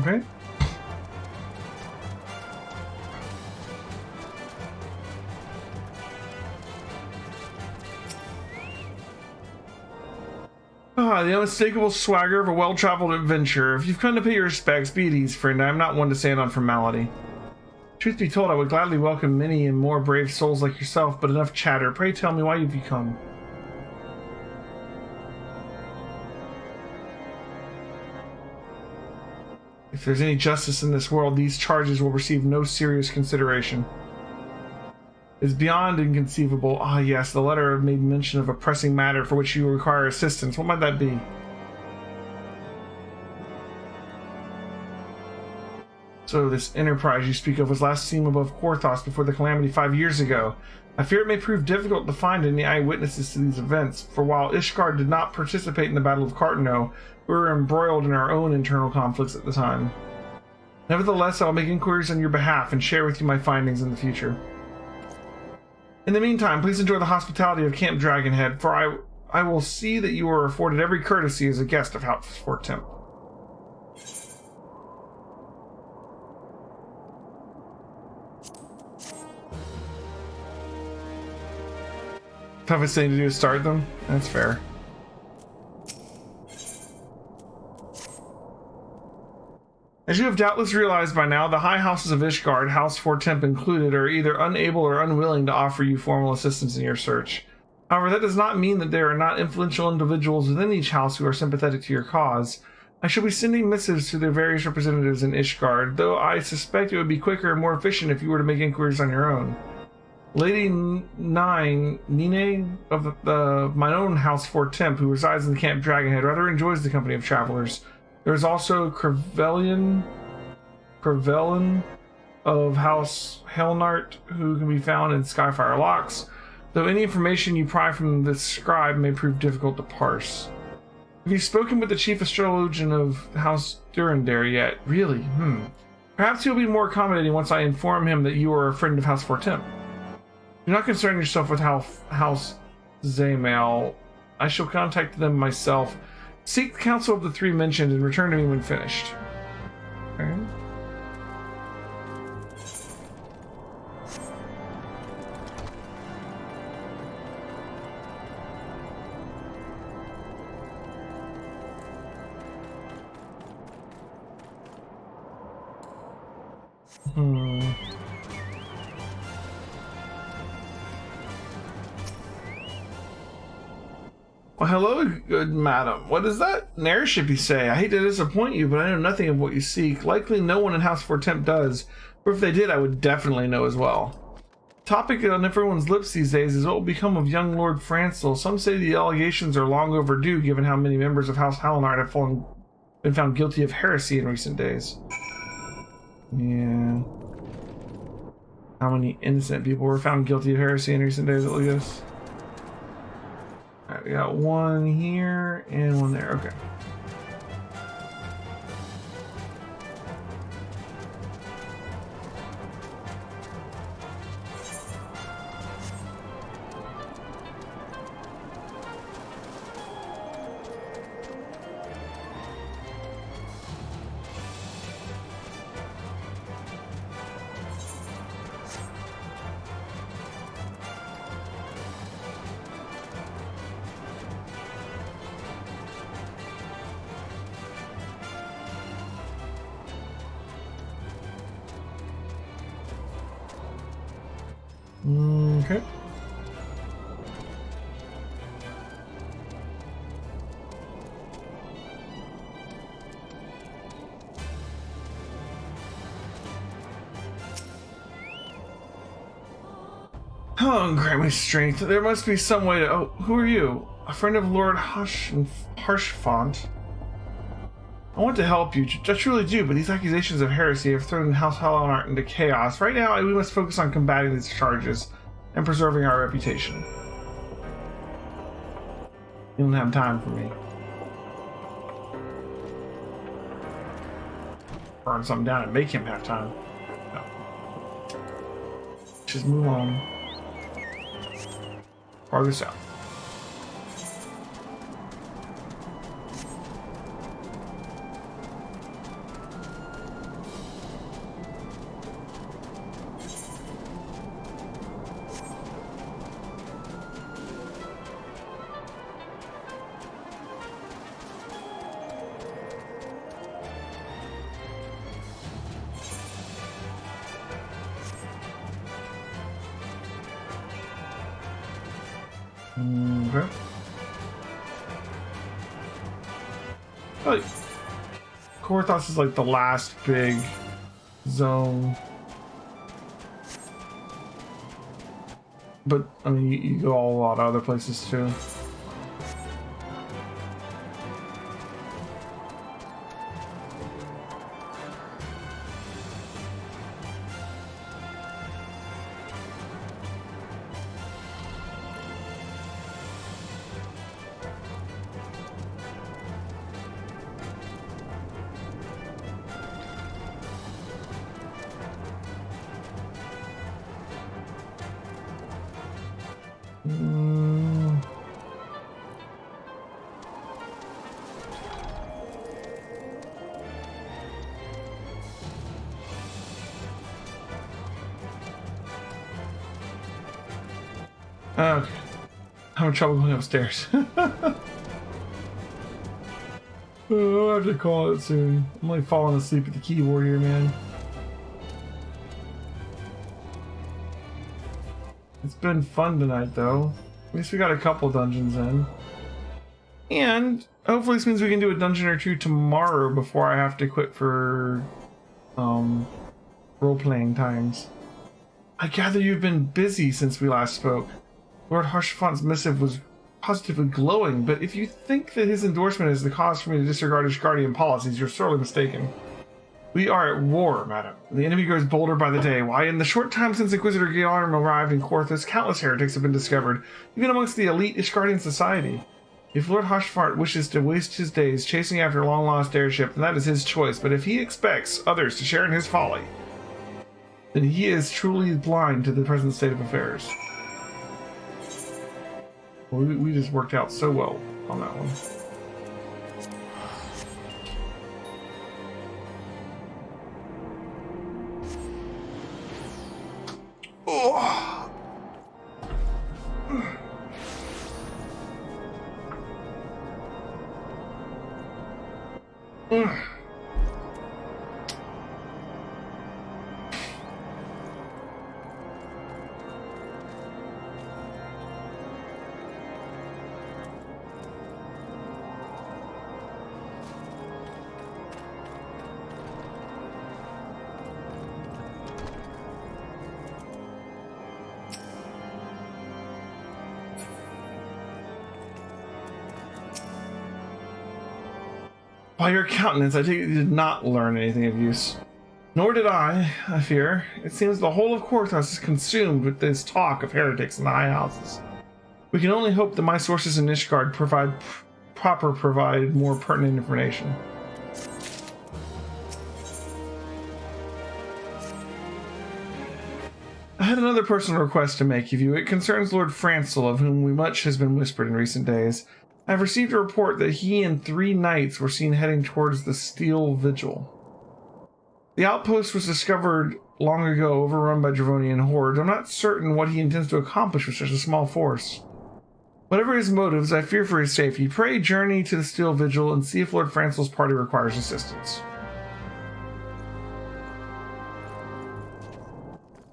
Okay. The unmistakable swagger of a well-traveled adventurer. If you've come to pay your respects, be at ease, friend. I am not one to stand on formality. Truth be told, I would gladly welcome many and more brave souls like yourself, but enough chatter. Pray tell me why you've come. If there's any justice in this world, these charges will receive no serious consideration. It's beyond inconceivable. Ah, yes, the letter made mention of a pressing matter for which you require assistance. What might that be? So, this enterprise you speak of was last seen above Korthos before the calamity 5 years ago. I fear it may prove difficult to find any eyewitnesses to these events, for while Ishgard did not participate in the Battle of Cartano, we were embroiled in our own internal conflicts at the time. Nevertheless, I will make inquiries on your behalf and share with you my findings in the future. In the meantime, please enjoy the hospitality of Camp Dragonhead, for I will see that you are afforded every courtesy as a guest of House Fortemps. Toughest thing to do is start them? That's fair. As you have doubtless realized by now, the high houses of Ishgard, House Fortemps included, are either unable or unwilling to offer you formal assistance in your search. However, that does not mean that there are not influential individuals within each house who are sympathetic to your cause. I shall be sending missives to their various representatives in Ishgard, though I suspect it would be quicker and more efficient if you were to make inquiries on your own. Lady Nine of my own House Fortemps, who resides in the Camp Dragonhead, rather enjoys the company of travelers. There is also Crevellian of House Helnart, who can be found in Skyfire Locks, though any information you pry from this scribe may prove difficult to parse. Have you spoken with the chief astrologian of House Durandare yet? Really? Perhaps he'll be more accommodating once I inform him that you are a friend of House Fortemps. Do not concern yourself with House Zamail. I shall contact them myself. Seek the counsel of the three mentioned and return to me when finished. Okay. Well, hello, good madam. What is that? An airship, you say? I hate to disappoint you, but I know nothing of what you seek. Likely no one in House Fortemps does. Or if they did, I would definitely know as well. The topic on everyone's lips these days is what will become of young Lord Francel. Some say the allegations are long overdue, given how many members of House Hallinard have been found guilty of heresy in recent days. Yeah. How many innocent people were found guilty of heresy in recent days, look at this. Alright, we got one here and one there. Okay. Okay. Oh, grant me strength. There must be some way to... Oh, who are you? A friend of Lord Harshfont. I want to help you. I truly do, but these accusations of heresy have thrown House Hallinard into chaos. Right now, we must focus on combating these charges and preserving our reputation. You don't have time for me. Burn something down and make him have time. No. Just move on. Farther south. Okay. Like, Korthos is like the last big zone. But, I mean, you go all a lot of other places too. Okay. I'm having trouble going upstairs. Oh, I'll have to call it soon. I'm like falling asleep at the keyboard here, man. It's been fun tonight, though. At least we got a couple dungeons in. And hopefully this means we can do a dungeon or two tomorrow before I have to quit for role-playing times. I gather you've been busy since we last spoke. Lord Harshfont's missive was positively glowing, but if you think that his endorsement is the cause for me to disregard Ishgardian policies, you're sorely mistaken. We are at war, madam. The enemy grows bolder by the day. Why, in the short time since Inquisitor Guillermo arrived in Korthos, countless heretics have been discovered, even amongst the elite Ishgardian society. If Lord Harshfont wishes to waste his days chasing after a long-lost airship, then that is his choice, but if he expects others to share in his folly, then he is truly blind to the present state of affairs. Well, we just worked out so well on that one. Oh. By your countenance, I take it you did not learn anything of use. Nor did I fear. It seems the whole of Korthos is consumed with this talk of heretics in the high houses. We can only hope that my sources in Nishgard provide more pertinent information. I had another personal request to make of you. It concerns Lord Francel, of whom much has been whispered in recent days. I have received a report that he and 3 knights were seen heading towards the Steel Vigil. The outpost was discovered long ago, overrun by Dravonian hordes. I'm not certain what he intends to accomplish with such a small force. Whatever his motives, I fear for his safety. Pray journey to the Steel Vigil and see if Lord Francel's party requires assistance.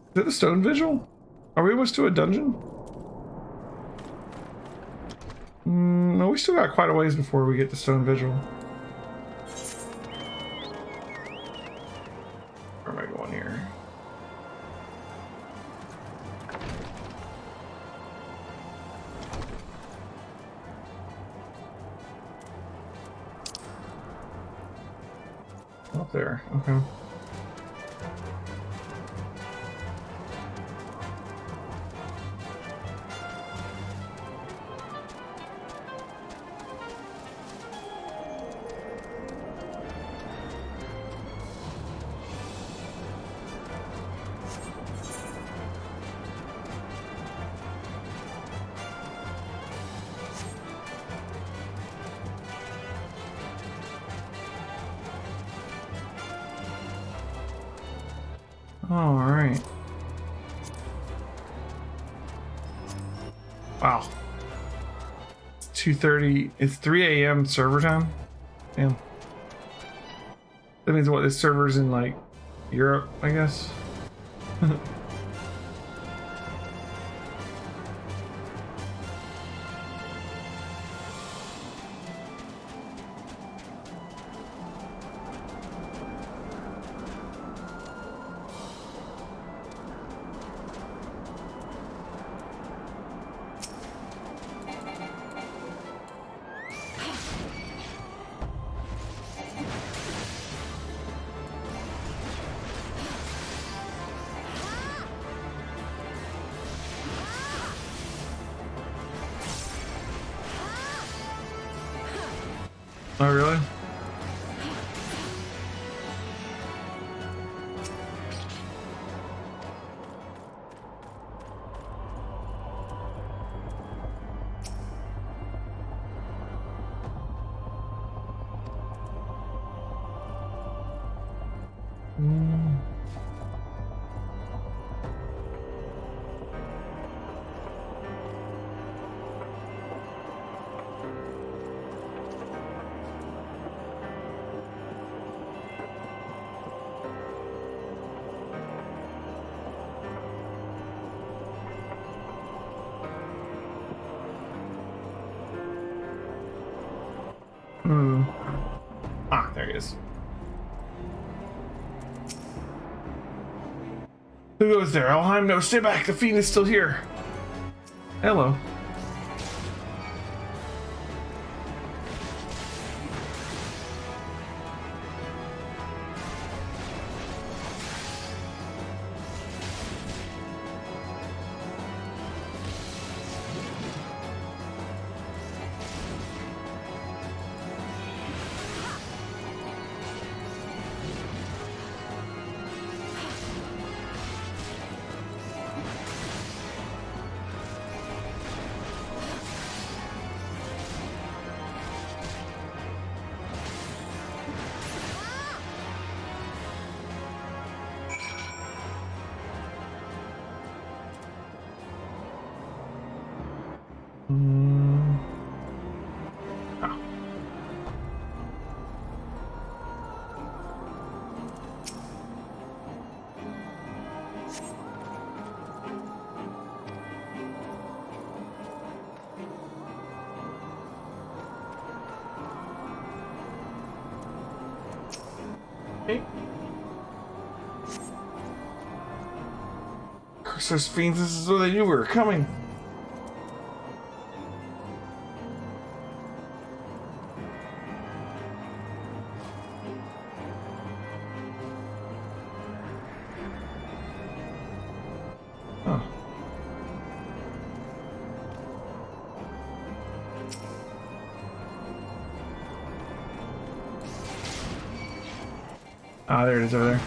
Is that the Stone Vigil? Are we almost to a dungeon? No, we still got quite a ways before we get to Stone Vigil. Where am I going here? Up there, okay. All right. Wow. It's 2:30. It's 3 a.m. server time. Damn. That means what? This server's in like Europe, I guess. Oh, really? Ah, there he is. Who goes there? Elheim? No, stay back. The fiend is still here. Hello. Okay. Curses, fiends, this is where you were coming. Ah, there it is over there.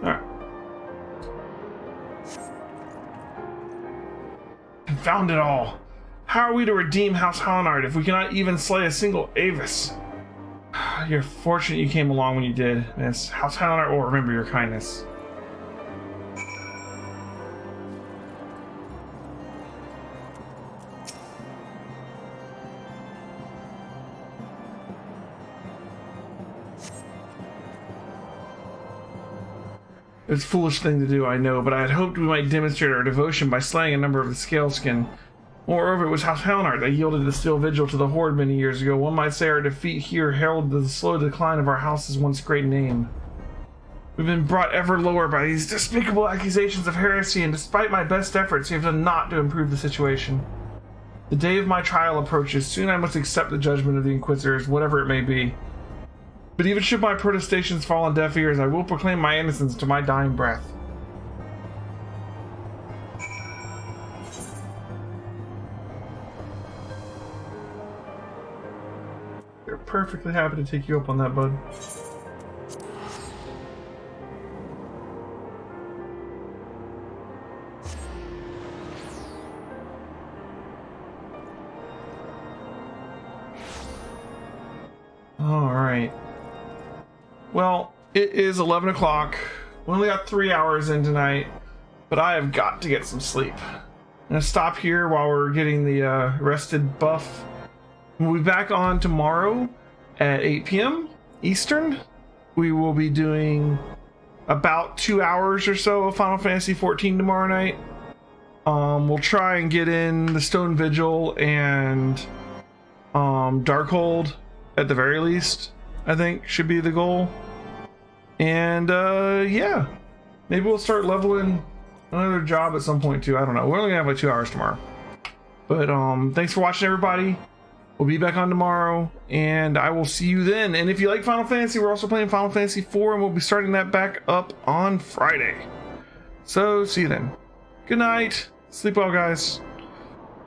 Alright. Confound it all. How are we to redeem House Hallinard if we cannot even slay a single Avis? You're fortunate you came along when you did, Miss. House Hallinard will remember your kindness. It's a foolish thing to do, I know, but I had hoped we might demonstrate our devotion by slaying a number of the Scaleskin. Moreover, it was House Hallinard that yielded the Steel Vigil to the Horde many years ago. One might say our defeat here heralded the slow decline of our house's once great name. We've been brought ever lower by these despicable accusations of heresy, and despite my best efforts, we have done naught to improve the situation. The day of my trial approaches. Soon I must accept the judgment of the Inquisitors, whatever it may be. But even should my protestations fall on deaf ears, I will proclaim my innocence to my dying breath. They're perfectly happy to take you up on that, bud. All right. Well, it is 11 o'clock. We only got 3 hours in tonight, but I have got to get some sleep. I'm gonna stop here while we're getting the rested buff. We'll be back on tomorrow at 8 p.m. Eastern. We will be doing about 2 hours or so of Final Fantasy XIV tomorrow night. We'll try and get in the Stone Vigil and Darkhold at the very least. I think should be the goal. And yeah, maybe we'll start leveling another job at some point too. I don't know. We're only gonna have like 2 hours tomorrow. But thanks for watching, everybody. We'll be back on tomorrow, and I will see you then. And if you like Final Fantasy, we're also playing Final Fantasy IV, and we'll be starting that back up on Friday. So see you then. Good night. Sleep well, guys.